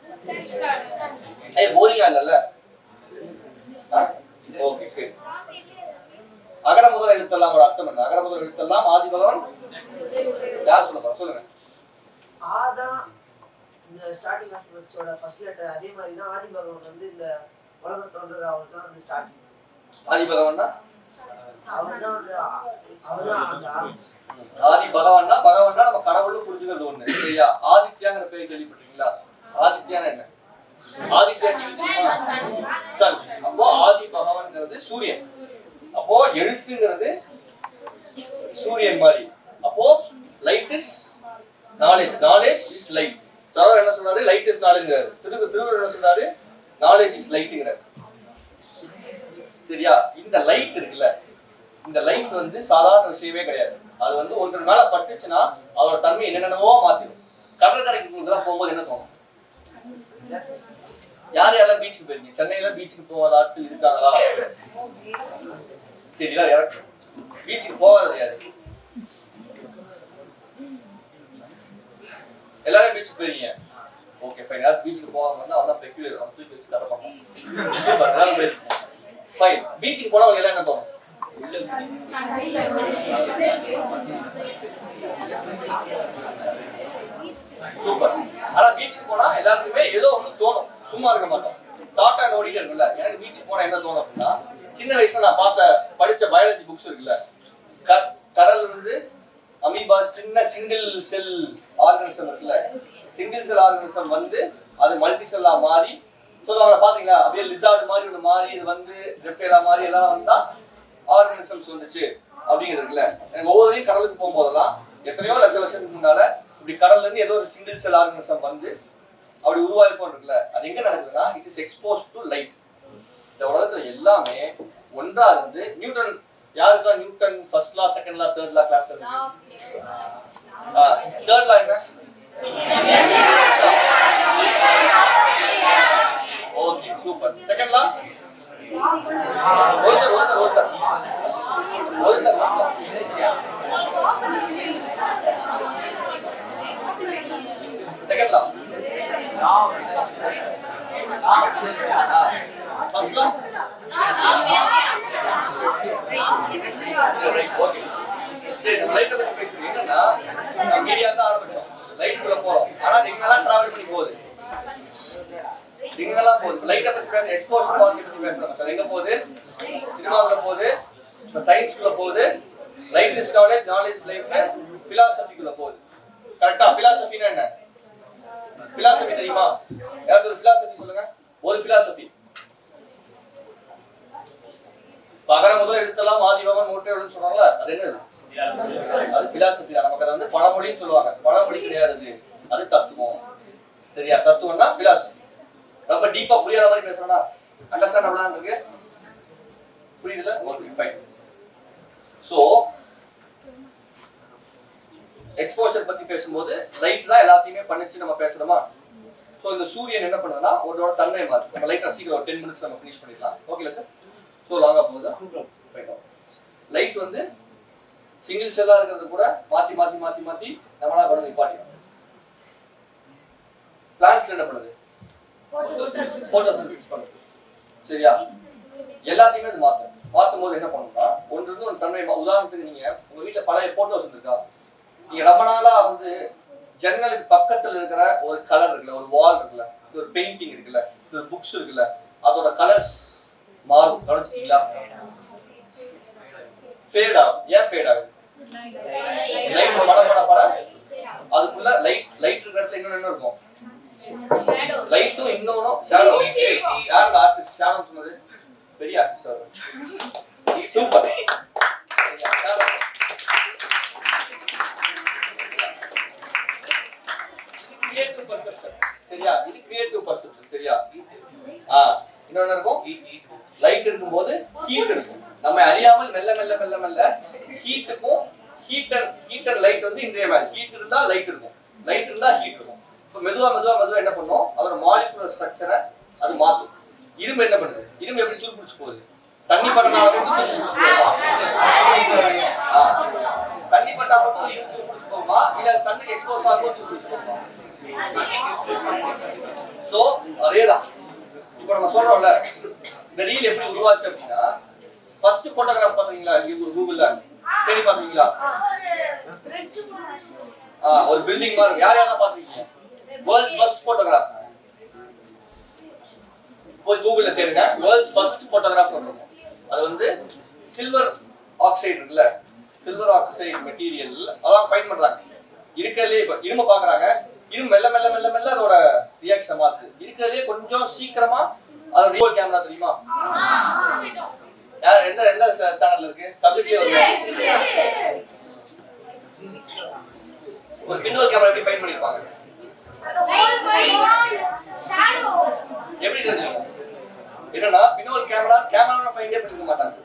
போரிங்கா இல்லல்ல? ஓகே, சரி. அகர முதல் எழுத்தெல்லாம் அர்த்தம் என்ன? அகர முதல் எழுத்தெல்லாம் ஆதி பகவன் யார் சொல்ல சொல்லுங்க. ஆதான் இந்த ஸ்டார்டிங் ஆஃப் வேர்ட்ஸோட ஃபர்ஸ்ட் லெட்டர். அதே மாதிரி தான் ஆதி பகவான் வந்து இந்த உலகம் தோன்றது அவர் தான் அந்த ஸ்டார்டிங். ஆதி பகவான் தான் ஆதி பகவான்னா நம்ம கடவுள்னு புரிஞ்சுக்கிறது ஒண்ணு. சரியா? ஆதித்யாங்கிற பேர் கேள்விப்பட்டீங்களா? ஆதித்யானா என்ன? ஆதித்யா சன். அப்போ ஆதி பகவான்ங்கிறது சூரியன். அப்போ எழுத்துங்கிறது சூரியன் மாதிரி. அப்போ light is knowledge. Knowledge is light. Sir என்ன சொல்றாரு? லைட் இஸ் நாலேஜ்ங்கிறாரு. திருவள்ளுவர் என்ன சொல்றாரு? நாலேஜ் இஸ் லைட்ங்கிறாரு. சரியா? இந்த லைட் இருக்குல்ல, இந்த லைட் வந்து சாதாரண விஷயமே கிடையாது. அது வந்து ஒன்று மேல பட்டுச்சுன்னா அதோட தன்மை என்னென்னவோ மாத்திடும். கடற்கரைக்கு போகும்போது என்ன தோணும்? யார் யாரெல்லாம் பீச்சுக்கு போயிருக்கீங்க? சென்னையில பீச்சுக்கு போகாத ஆட்கள் இருக்காங்களா? சரி எல்லாரும் இறக்கு. பீச்சுக்கு போகாதது யாரு? எல்லாரும் பீச்சுக்கு போயிருக்கீங்க. Okay fine. யார் பீச்சுக்கு போகாம இருந்தா அவன் தான் பெக்யூலர். அவன் தூக்கி வச்சு கதை பார்ப்பான். சூப்பர். எல்லாரும் போயிருக்கீங்க. ஃபைன். பீச்சுக்கு போனா உங்களுக்கு எல்லாம் என்ன தோணும்? சூப்பர். ஆனா பீச்சுக்கு போனா எல்லாத்துக்குமே ஏதோ ஒண்ணு தோணும். சும்மா இருக்க மாட்டோம். டாட்டா ஓடிட்டே இருக்குல்ல. எனக்கு பீச்சுக்கு போனா என்ன தோணும் அப்படின்னா, சின்ன வயசுல நான் படிச்ச பயாலஜி புக்ஸ் இருக்குல்ல, கடல்ல இருந்து அமீபா சின்ன சிங்கிள் செல் ஆர்கனிசம் இருக்குல்ல, சிங்கிள் செல் ஆர்கனிசம் வந்து அது மல்டி செல்லா மாறி சொல்லுவாங்க பாத்தீங்களா, அப்படியே லிசார்ட் மாதிரி ஒன்று மாறி இது வந்து ரெப்டைலா மாதிரி எல்லாம் வந்தா ஆர்கனிசம்ஸ் வந்துச்சு அப்படிங்கிறது இருக்குல்ல. எனக்கு ஒவ்வொருத்தையும் கடலுக்கு போகும்போதெல்லாம் எத்தனையோ லட்சம் வருஷத்துக்கு முன்னால இப்படி கடல்ல இருந்து ஏதோ ஒரு சிங்கிள் செல் ஆர்கனிசம் வந்து அப்படி உருவாயிருக்கும் இருக்குல்ல. அது எங்க நடக்குதுன்னா, it is exposed to light. இந்த உலகத்துல எல்லாமே ஒன்றா இருந்து நியூட்டன் யாருக்கெல்லாம் Newton first law second law third law கிளாஸ்ல இருக்கு? தேர்ட் லா என்ன? Okay super. செகண்ட் லா ஒருத்தர் செகண்ட் லா ஃபர்ஸ்ட் லா ஓகே. லைட் பத்தி பேசுறது என்னன்னா, மீடியா தான் ஆரம்பிச்சோம், லைட் குள்ள போறோம். ஆனா நீங்கெல்லாம் டிராவல் பண்ணி போகுது, நீங்கெல்லாம் போகுது. லைட்டை பத்தி பேச எக்ஸ்போஷர் பத்தி பேசுறாங்க. எங்க போகுது? சினிமாக்குள்ள போகுது, இப்ப சயின்ஸ்குள்ள போகுது, லைட் இஸ் நாலேஜ் லைஃப்னு பிலாசபிக்குள்ள போகுது. கரெக்டா? பிலாசபினா என்ன? பிலாசபி தெரியுமா? யாராவது ஒரு பிலாசபி சொல்லுங்க. ஒரு பிலாசபி பகர முதல் எழுத்தெல்லாம் ஆதிபகவன் மூட்டையோடு சொன்னாங்களா, அது என்னது? அது பிலாசபி தான். நமக்கு அதை வந்து பழமொழின்னு சொல்லுவாங்க. பழமொழி கிடையாது, அது தத்துவம். சரியா? தத்துவம்னா பிலாசபி. ரொம்ப டீப்பா புரியாத மாதிரி பேசுறா, அண்டர்ஸ்டாண்ட் பண்ணலாம் இருக்கு. புரியுதுல? Okay fine. சோ எக்ஸ்போஷர் பத்தி பேசும்போது லைட் தான் எல்லாத்தையுமே பண்ணிச்சு நம்ம பேசுறோமா. சோ இந்த சூரியன் என்ன பண்ணுதுன்னா ஒரு தன்மை மாறுது. நம்ம லைட்டா சீக்கிரம் ஒரு 10 minutes நம்ம ஃபினிஷ் பண்ணிடலாம். ஓகேல சார்? சோ லாங்கா போகுதா? லைட் வந்து சிங்கிள் செல்லா இருக்கிறது கூட மாத்தி மாத்தி மாத்தி மாத்தி நம்மளா பண்ண நிப்பாட்டிடும். பிளான்ட்ஸ்ல என்ன பண்ணுது? போட்டோசிந்தசிஸ் பண்ணுது. சரியா? எல்லாத்தையுமே அது மாத்தும் போது என்ன பண்ணும்னா, ஒன்று இருந்து ஒரு தன்மை. உதாரணத்துக்கு நீங்க உங்க வீட்டுல பழைய போட்டோஸ் இருக்கா, நீங்க ரொம்ப நாளா வந்து ஜன்னலுக்கு பக்கத்துல இருக்கிற ஒரு கலர் இருக்குல்ல, ஒரு வால் இருக்குல்ல, ஒரு பெயிண்டிங் இருக்குல்ல, ஒரு புக்ஸ் இருக்குல்ல, அதோட கலர்ஸ் மாறும். கவனிச்சிட்டீங்களா? ஃபேட் ஆகும். ஏன் ஃபேட் ஆகுது? லைட் பட அதுக்குள்ள லைட் இருக்கிற இடத்துல இன்னொன்னு என்ன இருக்கும்? லைட்டும் இன்னொன்னு ஷேடோ. யார் ஆர்டிஸ்ட் ஷேடோ சொன்னது? பெரிய ஆர்டிஸ்ட் அவர். சூப்பர். Creative perception. சரியா? இது கிரியேட்டிவ் பர்செப்ஷன். சரியா? இன்னொன்னு இருக்கும், லைட் இருக்கும்போது ஹீட் இருக்கும். நம்ம அறியாமல் மெல்ல மெல்ல மெல்ல மெல்ல ஹீட்டுக்கும் ஹீட்டர் லைட் வந்து இன்றியமையாது. ஹீட் இருந்தா லைட் இருக்கும், லைட் இருந்தா ஹீட் இருக்கும். இப்போ மெதுவா என்ன பண்ணும், அதோட மாலிகுலர் ஸ்ட்ரக்சரை அது மாத்தும். இரும்பு என்ன பண்ணுது? இரும்பு எப்படி தூள் பிடிச்சு போகுது? தண்ணி பட்டனால தண்ணி பட்டா மட்டும் இரும்பு தூள் பிடிச்சு போகுமா, இல்ல சன்னுக்கு எக்ஸ்போஸ் ஆகும்போது தூள் பிடிச்சு போகுமா? சோ அதேதான் இப்போ நம்ம சொல்றோம்ல, இந்த ரீல் எப்படி உருவாச்சு அப்படின்னா, ஃபர்ஸ்ட் போட்டோகிராஃப் பாத்தீங்களா கூகுள்ல தேடி பாத்தீங்களா? ஒரு பில்டிங் மாதிரி யாரெல்லாம் பாத்தீங்க? வேர்ல்ட்ஸ் ஃபர்ஸ்ட் போட்டோகிராஃப் போய் கூகுள்ல தேடுங்க, வேர்ல்ட்ஸ் ஃபர்ஸ்ட் போட்டோகிராஃப் பண்ணுங்க. அது வந்து சில்வர் ஆக்சைடு இருக்குல்ல, சில்வர் ஆக்சைடு மெட்டீரியல் அதான் ஃபைண்ட் பண்றாங்க. இருக்கறதுலே இப்ப இரும்பு பாக்குறாங்க, இரும்பு மெல்ல மெல்ல மெல்ல மெல்ல அதோட ரியாக்ஷன் மாத்து. இருக்கறதுலே கொஞ்சம் சீக்கிரமா அது ரியல் கேமரா தெரியுமா? எந்த ஸ்டாண்டர்ட்ல இருக்கு? சப்ஜெக்ட்லயே ஒரு பின்னோல் கேமரா எப்படி ஃபைண்ட் பண்ணிருப்பாங்க? எப்படி தெரியும்? என்னன்னா பின்னோல் கேமரா ஃபைண்டே பண்ணிக்க மாட்டாங்க.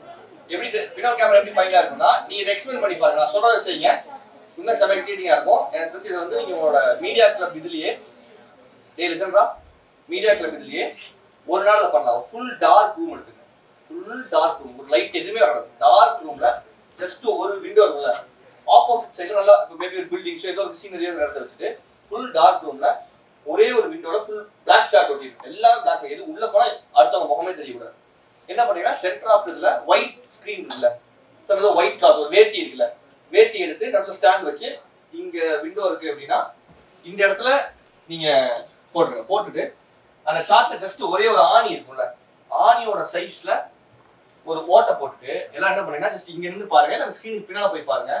எப்படி பின்னோல் கேமரா எப்படி ஃபைண்டா இருக்கும்னா, நீ இதை எக்ஸ்பிளைன் பண்ணி பாருங்க. நான் சொல்றதை செய்யுங்க, இன்னும் செம எக்ஸைட்டிங்கா இருக்கும். எனக்கு தெரிஞ்சது வந்து நீங்க உங்களோட மீடியா கிளப் இதுலயே லிசன்ரா மீடியா கிளப் இதுலயே ஒரு நாள் அதை பண்ணலாம். ஃபுல் டார்க் ரூம் எடுத்துங்க, ஃபுல் டார்க் ரூம், ஒரு லைட் எதுவுமே வராது, டார்க் ரூம்ல ஜஸ்ட் ஒரு விண்டோ இருக்குல்ல, ஆப்போசிட் சைடுல நல்லா இப்போ மேபி ஒரு பில்டிங்ஸோ ஏதோ ஒரு சீனரியோ இடத்த வச்சுட்டு ஃபுல் டார்க் ரூம்ல ஒரே ஒரு விண்டோல ஃபுல் பிளாக் ஷாட் ஒட்டிருக்கு, எல்லாம் பிளாக், எது உள்ள போனா அடுத்தவங்க முகமே தெரியக்கூடாது. என்ன பண்ணீங்கன்னா சென்டர் ஆஃப் இதுல ஒயிட் ஸ்கிரீன் இருக்குல்ல, சார் ஏதோ ஒயிட் கிளாத் ஒரு வேட்டி இருக்குல்ல, வேட்டி எடுத்து நடுவில் ஸ்டாண்ட் வச்சு இங்க விண்டோ இருக்கு அப்படின்னா இந்த இடத்துல நீங்க போட்டுருங்க. போட்டுட்டு அந்த ஷாட்ல ஜஸ்ட் ஒரே ஒரு ஆணி இருக்கும்ல, ஆணியோட சைஸ்ல ஒரு ஓட்டை போட்டுட்டு எல்லாம் என்ன பண்ணீங்கன்னா ஜஸ்ட் இங்க இருந்து பாருங்க, அந்த ஸ்கிரீனுக்கு பின்னால போய் பாருங்க.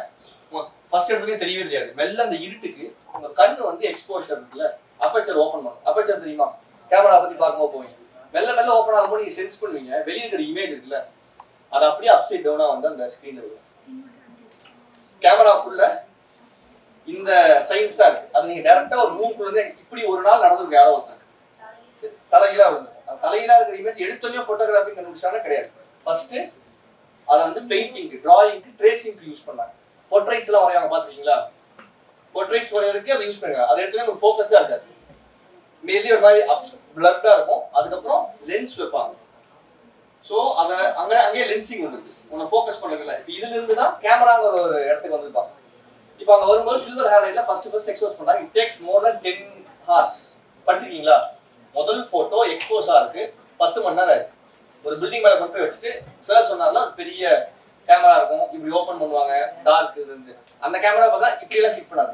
ஃபர்ஸ்ட் எடுத்துலயே தெரியவே தெரியாது, மெல்ல அந்த இருட்டுக்கு உங்க கண்ணு வந்து எக்ஸ்போஷர் இருக்குல்ல, அப்பேச்சர் ஓப்பன் பண்ணும். அப்பேச்சர் தெரியுமா, கேமரா பத்தி பார்க்கும்போது போவீங்க, மெல்ல மெல்ல ஓப்பன் ஆகும்போது நீங்க சென்ஸ் பண்ணுவீங்க வெளியே இருக்கிற இமேஜ் இருக்குல்ல, அது அப்படியே அப்சைட் டவுனா வந்து அந்த ஸ்கிரீன்ல இருக்கும். கேமராக்குள்ள இந்த சயின்ஸ் தான் இருக்கு. அது நீங்க டைரக்டா ஒரு ரூம்குள்ள இருந்து இப்படி ஒரு நாள் நடந்திருக்கு, யாரோ ஒருத்தர் தலைகீழா விழுந்து, தலைகீழா இருக்கிற இமேஜ் எடுத்தோடனே போட்டோகிராஃபி கண்டுபிடிச்சாங்க கிடையாது. ஃபர்ஸ்ட் அதை வந்து பெயிண்டிங்க்கு, டிராயிங்க்கு, ட்ரேசிங்க்கு யூஸ் பண்ணாங்க. போர்ட்ரைட்ஸ் எல்லாம் வரையாங்க பாத்துருக்கீங்களா, போர்ட்ரைட்ஸ் வரையறதுக்கு அதை யூஸ் பண்ணுங்க. அதை எடுத்தோடனே ஒரு ஃபோக்கஸ்டா இருக்காது, மேலே ஒரு மாதிரி பிளர்டா இருக்கும். அதுக்கப்புறம் லென்ஸ் வைப்பாங்க. ஸோ அதை அங்கேயே லென்சிங் வந்துருக்கு, உன்னை ஃபோக்கஸ் பண்ணுறதுல. இப்போ இதுல இருந்து தான் கேமராங்கிற ஒரு இடத்துக்கு வந்துருப்பாங்க. இப்போ அங்கே வரும்போது சில்வர் ஹேலைட்ல ஃபர்ஸ்ட் எக்ஸ்போஸ் பண்ணாங்க. It takes more then 10 hours. படிச்சிருக்கீங்களா, முதல் போட்டோ எக்ஸ்போஸ் ஆகுது 10 மணி நேரம் ஆயிருக்கு. ஒரு பில்டிங் மேலே கொண்டு போய் வச்சுட்டு சார் சொன்னார்னா பெரிய கேமரா இருக்கும், இப்படி ஓப்பன் பண்ணுவாங்க டார்க் இருந்து. அந்த கேமரா பார்த்தா இப்படியெல்லாம் கிளிக் பண்ணாது,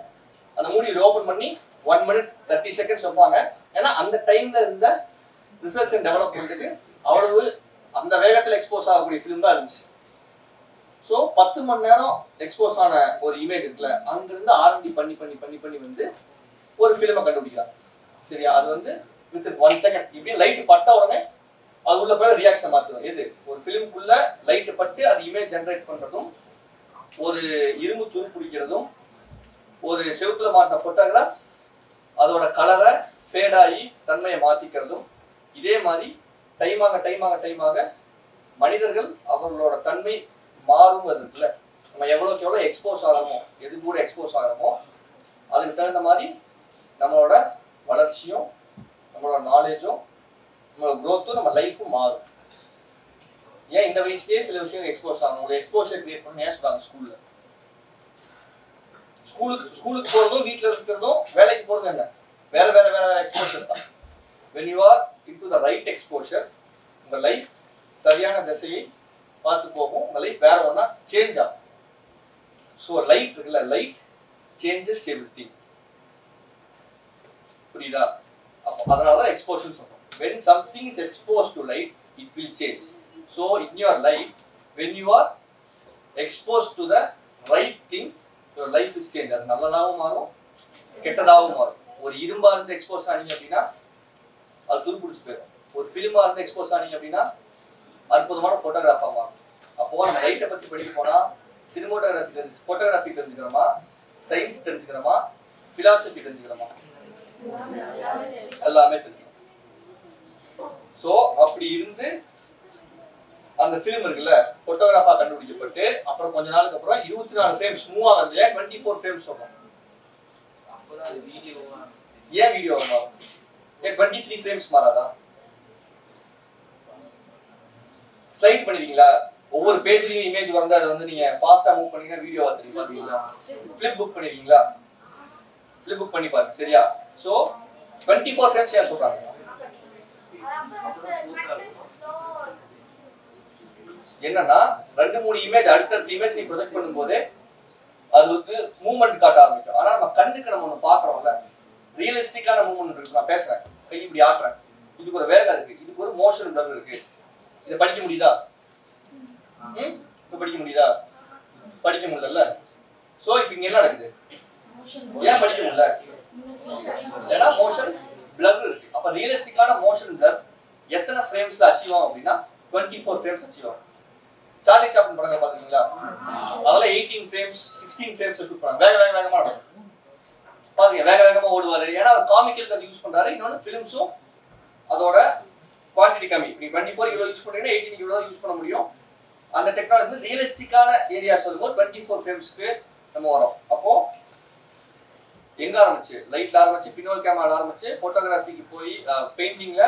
அந்த மூடி ஓப்பன் பண்ணி 1 minute 30 seconds வைப்பாங்க. ஏன்னா அந்த டைம்ல இருந்த ரிசர்ச் அண்ட் டெவலப்மெண்ட்டுக்கு அவ்வளவு அந்த வேகத்தில் எக்ஸ்போஸ் ஆகக்கூடிய ஃபிலிம் தான் இருந்துச்சு. ஸோ 10 மணி நேரம் எக்ஸ்போஸ் ஆன ஒரு இமேஜ் இருக்குல்ல, அங்கிருந்து R&D பண்ணி பண்ணி பண்ணி பண்ணி வந்து ஒரு ஃபிலிமை கண்டுபிடிக்கலாம். சரியா, அது வந்து வித் 1 second இப்படி லைட் பட்ட உடனே அது உள்ள போய் ரியாக்ஷன் மாற்றுவோம். எது ஒரு ஃபிலிம்குள்ள லைட் பட்டு அது இமேஜ் ஜென்ரேட் பண்றதும், ஒரு இரும்பு துரு பிடிக்கிறதும், ஒரு செவுத்துல மாட்டின போட்டோகிராஃப் அதோட கலரை ஃபேட் ஆகி தன்மையை மாத்திக்கிறதும், இதே மாதிரி டைமாக மனிதர்கள் அவர்களோட தன்மை மாறுவது இருக்குல்ல. நம்ம எவ்வளோக்கு எவ்வளோ எக்ஸ்போஸ் ஆகிறோமோ, எது கூட எக்ஸ்போஸ் ஆகிறோமோ அதுக்கு தகுந்த மாதிரி நம்மளோட வளர்ச்சியும், நம்மளோட நாலேஜும், நம்மளோட க்ரோத்தும், நம்ம லைஃபும் மாறும். ஏன் இந்த வயசுலேயே சில விஷயங்கள் எக்ஸ்போஸ் ஆகணும், உங்களுக்கு எக்ஸ்போஷர் கிரியேட் பண்ண ஏன் சொல்றாங்க ஸ்கூல்ல. ஸ்கூலுக்கு போகிறதும் வீட்டில் இருக்கிறதும் வேலைக்கு போகிறது என்ன, வேற வேற வேற வேற எக்ஸ்போஷர் தான். when you are into the right exposure, உங்க லைஃப் சரியான திசையை பார்த்து போகும், உங்க லைஃப் வேற ஒன்றா சேஞ்ச் ஆகும். ஸோ லைட் இருக்குல்ல, லைட் சேஞ்சஸ் எவ்ரிதிங். புரியுதா? அப்போ அதனால தான் எக்ஸ்போஷர் சொல்றோம். when something is exposed to light, it will change. So in your life, when you are exposed to the right thing, your life is changed. அது நல்லதாகவும் மாறும், கெட்டதாகவும் மாறும். ஒரு இரும்பா இருந்து எக்ஸ்போஸ் ஆனீங்க அப்படின்னா அது துருப்பிடிச்சு போயிடும். ஒரு ஃபிலிமா இருந்து எக்ஸ்போஸ் ஆனீங்க அப்படின்னா அற்புதமான போட்டோகிராஃபா மாறும். அப்போ நம்ம லைட்டை பத்தி படிக்க போனா சினிமோட்டோகிராஃபி தெரிஞ்சு, போட்டோகிராஃபி தெரிஞ்சுக்கிறோமா, சயின்ஸ் தெரிஞ்சுக்கிறோமா, பிலாசபி தெரிஞ்சுக்கிறோமா, எல்லாமே தெரிஞ்சுக்கணும். ஸோ அப்படி இருந்து அந்த ஃபிலிம் இருக்குல்ல, போட்டோகிராஃபா கண்டுபிடிக்கப்பட்டு அப்புறம் கொஞ்ச நாளுக்கு அப்புறம் 24 ஃப்ரேம்ஸ் மூவ் ஆகுது, 24 ஃப்ரேம்ஸ் சொல்றோம். ஏன் வீடியோ மாறும்? ஏன் 23 ஃப்ரேம்ஸ் மாறாதா? ஸ்லைட் பண்ணிருக்கீங்களா? ஒவ்வொரு பேஜ்லயும் இமேஜ் வந்து அதை வந்து நீங்க ஃபாஸ்டா மூவ் பண்ணீங்கன்னா வீடியோ பார்த்துருக்கீங்க பாத்தீங்களா? ஃபிளிப் புக் பண்ணிருக்கீங்களா? ஃபிளிப் புக் பண்ணி பாருங்க. சரியா? ஸோ 24 ஃப்ரேம்ஸ் ஏன் சொல்றாங்க? என்னன்னா 2-3 இமேஜ் அடுத்தடுத்த இமேஜ் நீ ப்ரொஜெக்ட் பண்ணும்போதே அது வந்து மூவ்மெண்ட் காட்ட ஆரம்பிக்கும். ஆனா நம்ம கண்ணுக்கு நம்ம ஒன்று பாக்குறோம்ல, ரியலிஸ்டிக்கான மூவ்மெண்ட் இருக்கு. நான் பேசுறேன், கை இப்படி ஆட்டுறேன், இதுக்கு ஒரு வேகம் இருக்கு, இதுக்கு ஒரு மோஷன் பிளர் இருக்கு. இதை படிக்க முடியுதா? படிக்க முடியுதா? படிக்க முடியல. சோ இப்போ இங்க என்ன நடக்குது? ஏன் படிக்க முடியல? ஏன்னா மோஷன் பிளர் இருக்கு. அப்ப ரியலிஸ்டிக்கான மோஷன் பிளர் எத்தனை ஃப்ரேம்ஸ்ல அச்சீவ் ஆகும் அப்படின்னா 24 ஃப்ரேம்ஸ் அச்சீவ் ஆகும். சார்லி சாப்ளின் படங்களை பாத்தீங்களா? அதெல்லாம் 18 ஃப்ரேம்ஸ் 16 ஃப்ரேம்ஸ் ஷூட் பண்ணாங்க. வேகமா நடக்கும் பாருங்க, வேகமா ஓடுவாரு. ஏன்னா அவர் காமிக்கல் கதை யூஸ் பண்றாரு. இன்னொன்று ஃபிலிம்ஸும் அதோட குவான்டிட்டி கம்மி. நீங்க 24 இவ்வளோ யூஸ் பண்றீங்கன்னா 18 இவ்வளோ யூஸ் பண்ண முடியும். அந்த டெக்னாலஜி ரியலிஸ்டிக்கான ஏரியாஸ் வரும்போது 24 ஃப்ரேம்ஸ்க்கு நம்ம வரோம். அப்போ எங்க ஆரம்பிச்சு? லைட்ல ஆரம்பிச்சு, பின்னோல் கேமரால ஆரம்பிச்சு, போட்டோகிராஃபிக்கு போய் பெயிண்டிங்ல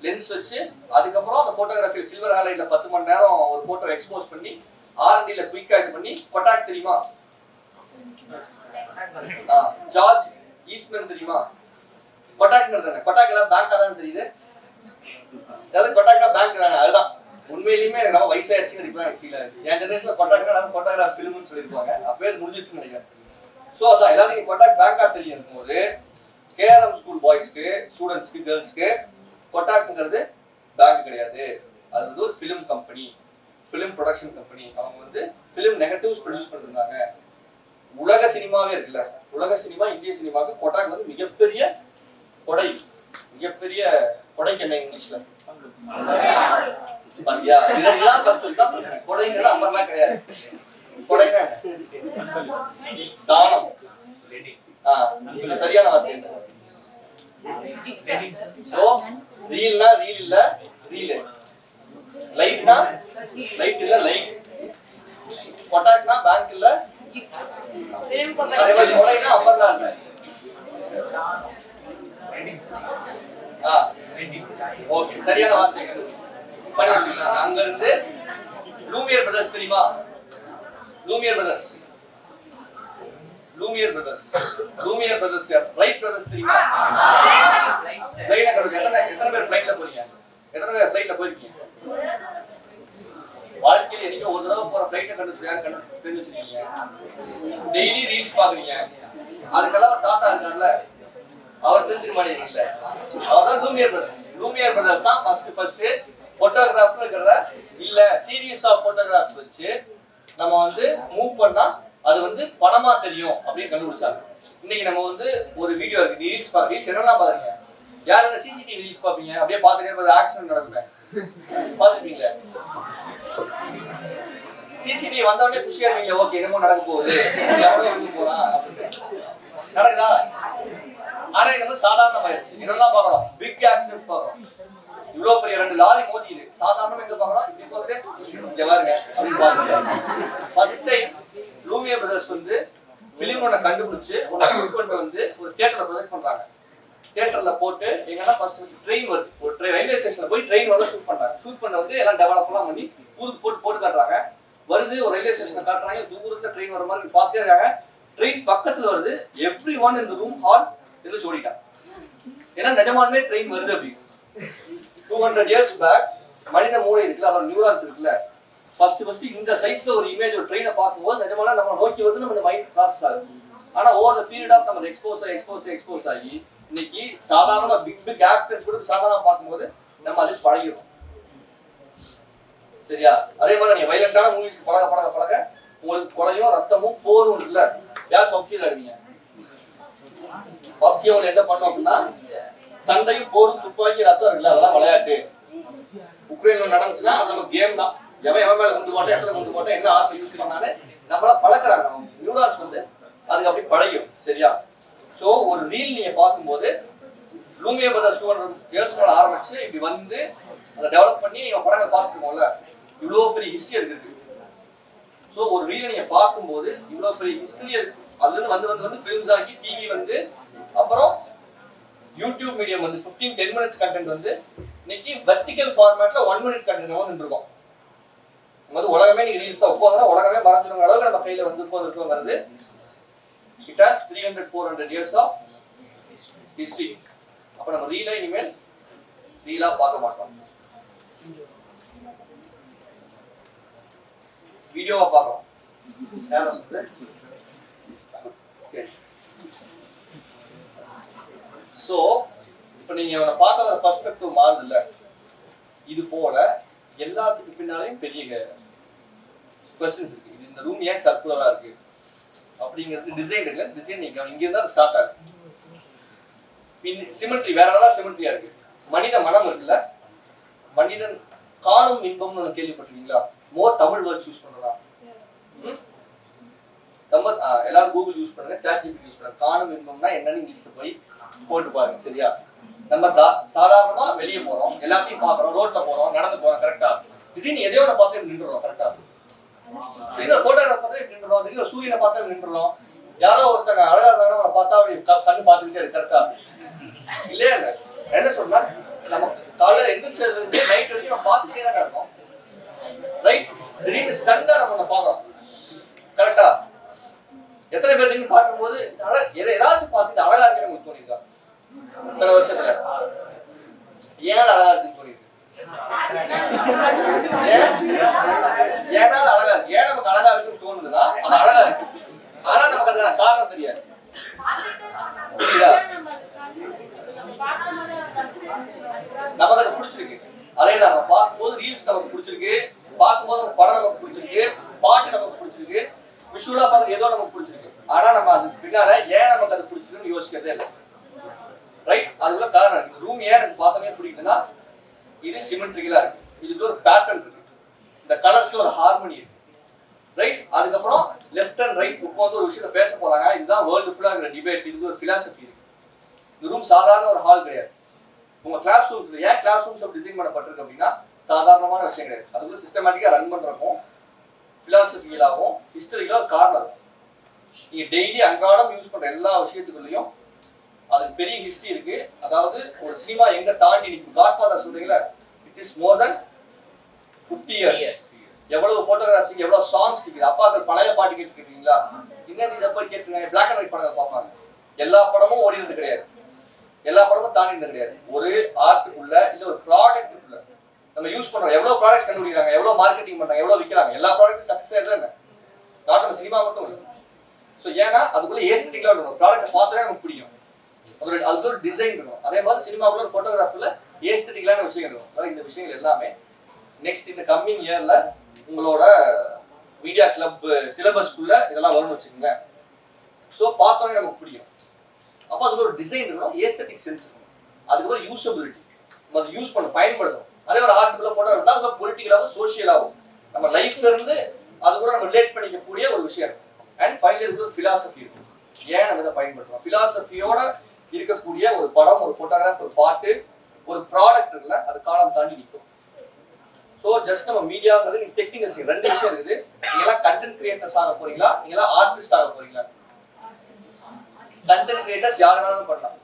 லென்ஸ் வச்சு அதுக்கப்புறம் அந்த ஃபோட்டோகிராஃபியில் சில்வர் ஹாலைட்ல 10 மணி நேரம் ஒரு ஃபோட்டோ எக்ஸ்போஸ் பண்ணி R&Dல குயிக்கா இது பண்ணி கொட்டாக் தெரியுமா? ஜார்ஜ் ஈஸ்ட்மேன் தெரியுமா? கொட்டாக்ங்கிறது என்ன? கொட்டாக் எல்லாம் பேங்க் தான் தெரியுது. அதாவது கொட்டாக்னா பேங்க் தானே. அதுதான் உண்மையிலுமே எனக்கு நம்ம வயசாயிருச்சுன்னு எனக்கு ஃபீல் ஆகுது. என் ஜெனரேஷன்ல கொட்டாக்னா நம்ம ஃபோட்டோகிராஃப் ஃபிலிம்னு சொல்லியிருப்பாங்க. அப்பவே அது முடிஞ்சிச்சுன்னு நினைக்கிறேன். ஸோ அதான் எல்லாருக்கும் கொட்டாக் பேங்கா தெரியும் போது KRM ஸ்கூல் பாய்ஸ்க்கு ஸ்டூடெண்ட்ஸ்க்கு கேர்ள்ஸ்க்கு கொட்டாக்ங்கிறது பேங்க் கிடையாது. அது வந்து ஒரு film company, film production company. அவங்க வந்து ஃபிலிம் நெகட்டிவ்ஸ் ப்ரொடியூஸ் பண்ணிருந்தாங்க. உலக சினிமாவே இருக்குல்ல, உலக சினிமா இந்திய சினிமாவுக்கு கொட்டாக் வந்து மிகப்பெரிய கொடை. மிகப்பெரிய கொடைக்கு என்ன இங்கிலீஷ்ல பாத்தியா? இதெல்லாம் பர்சல் தான் பிரச்சனை. கொடைங்கிறது அம்பர்லாம் கிடையாது. கொடைனா தானம். சரியான வார்த்தை. சோ ரீல்னா ரீல் இல்ல ரீல், லைட்னா லைட் இல்ல லைட், கொட்டாக்னா பேங்க் இல்ல, அதே மாதிரி கொடைனா அம்பர்லாம் இல்ல. ஓகே, சரியான வார்த்தை பண்ணி வச்சுக்கலாம். அங்க இருந்து லூமியர் பிரதர்ஸ் தெரியுமா? Lumière brothers, Lumière brothers, Lumière brothers யார்? ரைட் பிரதர்ஸ் தெரியுமா? ஃளைட்ல எத்தனை பேர் ஃளைட்ல போறீங்க? எத்தனை பேர் ஃளைட்ல போயிருக்கீங்க? வாழ்க்கையில என்னைக்கு ஒரு தடவை போற ஃளைட்டை கண்டு தெரிஞ்சு வச்சிருக்கீங்க? டெய்லி ரீல்ஸ் பாக்குறீங்க. அதுக்கெல்லாம் ஒரு தாத்தா இருக்கார்ல, அவர் தெரிஞ்சுக்க மாட்டேங்கிறீங்கல்ல, அவர் தான் லூமியர் பிரதர்ஸ். லூமியர் பிரதர்ஸ் தான் ஃபர்ஸ்ட் போட்டோகிராஃப்னு இருக்கிற இல்ல சீரீஸ் ஆஃப் போட்டோகிராஃப்ஸ் வச்சு நம்ம வந்து மூவ் பண்ணா அது வந்து படமா தெரியும் அப்படின்னு கண்டுபிடிச்சாங்க. இன்னைக்கு நம்ம வந்து ஒரு வீடியோ இருக்கு, ரீல்ஸ் ரீல்ஸ் என்னெல்லாம் பாக்குறீங்க? யார் என்ன சிசிடிவி ரீல்ஸ் பாப்பீங்க? அப்படியே பாத்துட்டே ஆக்சிடென்ட் நடக்குங்க, பாத்துருப்பீங்களா? சிசிடிவி வந்தவொடனே குஷியா இருப்பீங்க, ஓகே என்னமோ நடக்க போகுது, எவ்வளவு வந்து போறான் நடக்குதா? ஆனா இது வந்து சாதாரணமாயிருச்சு. என்னெல்லாம் பாக்குறோம்? பிக் ஆக்சிடென்ட்ஸ் பாக்குறோம். இவ்வளவு பெரிய 2 லாரி மோதிக்குது, சாதாரணமா எங்க பாக்குறோம்? இப்படி போகுது, இங்க பாருங்க அப்படின்னு பாக்குறோம். ஃபர்ஸ்ட் டைம் லூமியர் பிரதர்ஸ் வந்து பிலிம் ஒண்ண கண்டுபிடிச்சு ஒரு ஷூட் பண்ணிட்டு வந்து ஒரு தியேட்டர்ல ப்ரொஜெக்ட் பண்றாங்க. தியேட்டர்ல போட்டு எங்கன்னா ஃபர்ஸ்ட் ட்ரெயின் வருது, ஒரு ரயில்வே ஸ்டேஷன்ல போய் ட்ரெயின் வந்து ஷூட் பண்றாங்க. ஷூட் பண்ண வந்து எல்லாம் டெவலப்லாம் பண்ணி ஊருக்கு போட்டு காட்டுறாங்க. வருது, ஒரு ரயில்வே ஸ்டேஷனை காட்டுறாங்க, தூரத்துல ட்ரெயின் வர மாதிரி பார்த்தே இருக்காங்க. ட்ரெயின் பக்கத்துல வருது, எவ்ரி ஒன் இந்த ரூம் ஹால் எந்திரிச்சு ஓடிட்டாங்க. ஏன்னா நிஜமாலுமே ட்ரெயின் வருது அப்படி. 200 years பேக் மனித மூளை இருக்குல்ல, அதோட நியூரான்ஸ் இருக்குல்ல, ஃபர்ஸ்ட் இந்த சைஸ்ல ஒரு இமேஜ் ஒரு ட்ரெயினை பார்க்கும்போது நிஜமால நம்ம நோக்கி வருது, நம்ம இந்த மைண்ட் ப்ராசஸ் ஆகுது. ஆனா ஓவர் த பீரியட் ஆஃப் நம்ம எக்ஸ்போஸ் ஆகி இன்னைக்கு சாதாரண பிக் ஆக்சிடென்ட்ஸ் கூட சாதாரண பார்க்கும்போது நம்ம அது பழகிடும். சரியா? அதே மாதிரி நீங்க வைலண்டான மூவிஸ் பழக உங்களுக்கு கொலையும் ரத்தமும் போரும் இருக்குல்ல. யார் பப்ஜி விளையாடுவீங்க? பப்ஜி அவங்க என்ன பண்ணோம் அப்படின்னா சண்டையும் போரும் துப்பாக்கி ரத்தம் இருக்குல்ல, அதெல்லாம் விளையாட்டு. உக்ரைன்ல நடந்துச்சுன்னா அது நம்ம கேம் தான். எவன் மேல குண்டு போட்டா, எத்தனை குண்டு போட்டா, என்ன ஆர்ட் யூஸ் பண்ணாலே நம்மள பழக்கிறாங்க. நியூரான்ஸ் வந்து அதுக்கு அப்படி பழகும். சரியா? சோ ஒரு ரீல் நீங்க பார்க்கும்போது லூமியர் பிரதர்ஸ் 200 years ஆரம்பிச்சு இப்படி வந்து அதை டெவலப் பண்ணி நீங்க படங்களை பார்த்துக்கோங்கள, இவ்வளவு பெரிய ஹிஸ்டரி இருக்கு. சோ ஒரு ரீல் நீங்க பார்க்கும்போது இவ்வளவு பெரிய ஹிஸ்டரி இருக்கு. அதுல இருந்து வந்து ஃபிலிம்ஸ் ஆகி டிவி வந்து, அப்புறம் யூடியூப் மீடியம் வந்து 15-10 minutes கண்டென்ட் வந்து இன்னைக்கு வெர்டிகல் ஃபார்மேட்ல 1 minute கண்டென்ட் வந்து இருக்கும். நம்ம உலகமே நீங்க ரீல்ஸ் தான் உட்கார்ந்தா உலகமே மறந்துடுற அளவுக்கு நம்ம கையில வந்து உட்கார்ந்து வருது. It has 300-400 years of history. அப்ப நம்ம ரீலை இனிமேல் ரீலா பார்க்க மாட்டோம், வீடியோவா பார்க்கறோம். யாரா சொல்றது? சரி. சோ இப்போ நீங்க அவனை பார்க்கற பெர்ஸ்பெக்டிவ் மாறுது இல்ல. இது போல எல்லாத்துக்கு பின்னாலேயும் பெரிய क्वेश्चंस இருக்கு. இது இந்த ரூம் ஏன் சர்க்குலரா இருக்கு அப்படிங்கிறது டிசைன் இல்ல. டிசைன் நீங்க இங்க இருந்தா ஸ்டார்ட் ஆகுது. இந்த சிமெட்ரி வேற நல்லா சிமெட்ரியா இருக்கு. மனித மனம் இருக்குல்ல, மனிதன் காணும் இன்பம்னு ஒன்று கேள்விப்பட்டிருக்கீங்களா? மோர் தமிழ் வேர்ட்ஸ் யூஸ் பண்றதா? தமிழ் எல்லாரும் கூகுள் யூஸ் பண்ணுங்க, சாட் ஜிபிடி யூஸ் பண்ணுங்க. காணும் இன்பம்னா என்னன்னு இங்கிலீஷ்ல போய் போட்டு பாருங்க. சரியா? நம்ம சாதாரணமா வெளியே போறோம், எல்லாத்தையும் பாக்குறோம், ரோட்ல போறோம், நடந்து போறோம், கரெக்டா? திடீர்னு எதையோ ஒன்று பார்த்து நின்றுறோம், கரெக்டா? திடீர்னு போட்டோகிராஃப் பார்த்து நின்றுறோம், திடீர்னு சூரியனை பார்த்து நின்றுறோம், யாரோ ஒருத்தங்க அழகா இருந்தாலும் பார்த்தா கண்ணு பார்த்துக்கிட்டே இருக்கு, கரெக்டா? இல்லையா? என்ன சொன்னா நம்ம காலையில எந்திரிச்சதுல இருந்து நைட் வரைக்கும் நம்ம பார்த்துட்டே தான் இருக்கோம். ரைட்? திடீர்னு ஸ்டண்டா நம்ம பார்க்கலாம். கரெக்டா? எத்தனை பேர் திடீர்னு பார்க்கும்போது ஏதாச்சும் பார்த்து இது அழகா இருக்குன்னு உங்களுக்கு தோணிருக்கா? இத்தனை வருஷத்துல ஏன் அழகா இருக்குன்னு தோணிருக்கு? ஏன்னா அழகா இருக்கு. ஏன் நமக்கு அழகா இருக்குன்னு தோணுதுன்னா அது அழகா இருக்கு. ஆனா நமக்கு அதுக்கான காரணம் தெரியாது. புரியுதா? நமக்கு அது பிடிச்சிருக்கு. அதேதான் நம்ம பார்க்கும்போது ரீல்ஸ் நமக்கு பிடிச்சிருக்கு, பார்க்கும்போது நம்ம படம் நமக்கு பிடிச்சிருக்கு, பாட்டு நமக்கு பிடிச்சிருக்கு, விஷுவலா பார்க்க ஏதோ நமக்கு பிடிச்சிருக்கு. ஆனா நம்ம அதுக்கு பின்னால ஏன் நமக்கு அது பிடிச்சிருக்குன்னு யோசிக்கிறதே இல்லை. ரைட்? அதுக்குள்ள காரணம் இருக்கு. ரூம் ஏன் எனக்கு பார்த்தோன்னே பிடிக்குதுன்னா இது சிமெட்ரிக்கலா இருக்கு, இதுக்கு ஒரு பேட்டர்ன் இருக்கு, இந்த கலர்ஸ்ல ஒரு ஹார்மனி இருக்கு. ரைட்? அதுக்கப்புறம் லெஃப்ட் அண்ட் ரைட் உட்காந்து ஒரு விஷயத்த பேச போறாங்க. இதுதான் வேர்ல்டு ஃபுல்லா இருக்கிற டிபேட். இது ஒரு பிலாசபி இருக்கு. இந்த ரூம் சாதாரண ஒரு ஹால் கிடையாது. உங்க கிளாஸ் ரூம்ஸ்ல ஏன் கிளாஸ் ரூம்ஸ் டிசைன் பண்ணப்பட்டிருக்கு அப்படின்னா சாதாரணமான விஷயம் கிடையாது. அதுக்குள்ள சிஸ்டமேட்டிக்கா ரன் பண்றப்போ பிலாசபிக்கலாகவும் ஹிஸ்டரிக்கலா ஒரு காரணம் இருக்கும். நீங்க டெய்லி அன்றாடம் யூஸ் பண்ற எல்லா விஷயத்துக்குள்ளயும் அதுக்கு பெரிய ஹிஸ்டரி இருக்கு. அதாவது ஒரு சினிமா எங்க தாண்டி நிற்கும். காட்ஃபாதர் சொல்றீங்களா, it is more then 50 years. எவ்வளவு போட்டோகிராஃப்ஸ், எவ்வளவு சாங்ஸ் இருக்குது. அப்பாக்கள் பழைய பாட்டு கேட்டுருக்கீங்களா? இன்னும் இதை போய் கேட்டுருக்காங்க. பிளாக் அண்ட் ஒயிட் படங்கள் பார்ப்பாங்க. எல்லா படமும் ஓடினது கிடையாது, எல்லா படமும் தாண்டினது கிடையாது. ஒரு ஆர்ட்டுக்குள்ள இல்ல ஒரு ப்ராடக்ட்டுக்குள்ள நம்ம யூஸ் பண்றோம். எவ்வளவு ப்ராடக்ட்ஸ் கண்டுபிடிக்கிறாங்க, எவ்வளவு மார்க்கெட்டிங் பண்றாங்க, எவ்வளவு விற்கிறாங்க. எல்லா ப்ராடக்ட்டும் சக்சஸ் ஆயிடுது என்ன? நாட் நம்ம சினிமா மட்டும் இல்லை. ஸோ ஏன்னா அதுக்குள்ள ஏஸ்தட்டிக்கலா இருக்கும். ப்ராடக்ட்டை பார்த்தோன்னே நமக்கு பிடிக்கும். அதுக்கு ஒரு டிசைன் இருக்கும். அதே மாதிரி சினிமாக்குள்ள ஒரு போட்டோகிராஃபில் ஏஸ்தட்டிக்கலான விஷயம் இருக்கும். அதாவது இந்த விஷயங்கள் எல்லாமே நெக்ஸ்ட் இந்த கம்மிங் இயர்ல உங்களோட மீடியா கிளப் சிலபஸ்க்குள்ள இதெல்லாம் வரும்னு வச்சுக்கோங்களேன். ஸோ பார்த்தோன்னே நமக்கு பிடிக்கும். அப்போ அதுக்கு ஒரு டிசைன் இருக்கணும், ஏஸ்தட்டிக் சென்ஸ் இருக்கணும், அதுக்கு ஒரு யூஸபிலிட்டி, நம்ம அதை யூஸ் பண்ண பயன்படுத்தணும். அதே ஒரு ஆர்ட்டுக்குள்ள போட்டோ இருந்தால் அது பொலிட்டிக்கலாகவும் சோஷியலாகவும் நம்ம லைஃப்ல இருந்து அது கூட நம்ம ரிலேட் பண்ணிக்கக்கூடிய ஒரு விஷயம் இருக்கும். அண்ட் ஃபைனலி இதுக்கு ஒரு ஃபிலாசபி இருக்கும். ஏன் நம்ம இதை பயன்படுத்துறோம்? ஃபிலாசபியோட இருக்கக்கூடிய ஒரு படம், ஒரு போட்டோகிராஃப், ஒரு பாட்டு, ஒரு ப்ராடக்ட் இருக்குல்ல, அது காலம் தாண்டி நிற்கும். ஸோ ஜஸ்ட் நம்ம மீடியாங்கிறது நீங்க டெக்னிக்கல்ஸ் ரெண்டு விஷயம் இருக்குது. நீங்களாம் கண்டென்ட் கிரியேட்டர்ஸ் ஆக போறீங்களா, நீங்களாம் ஆர்டிஸ்ட் ஆக போறீங்களா? கண்டென்ட் கிரியேட்டர்ஸ் யார் வேணாலும் பண்ணலாம்.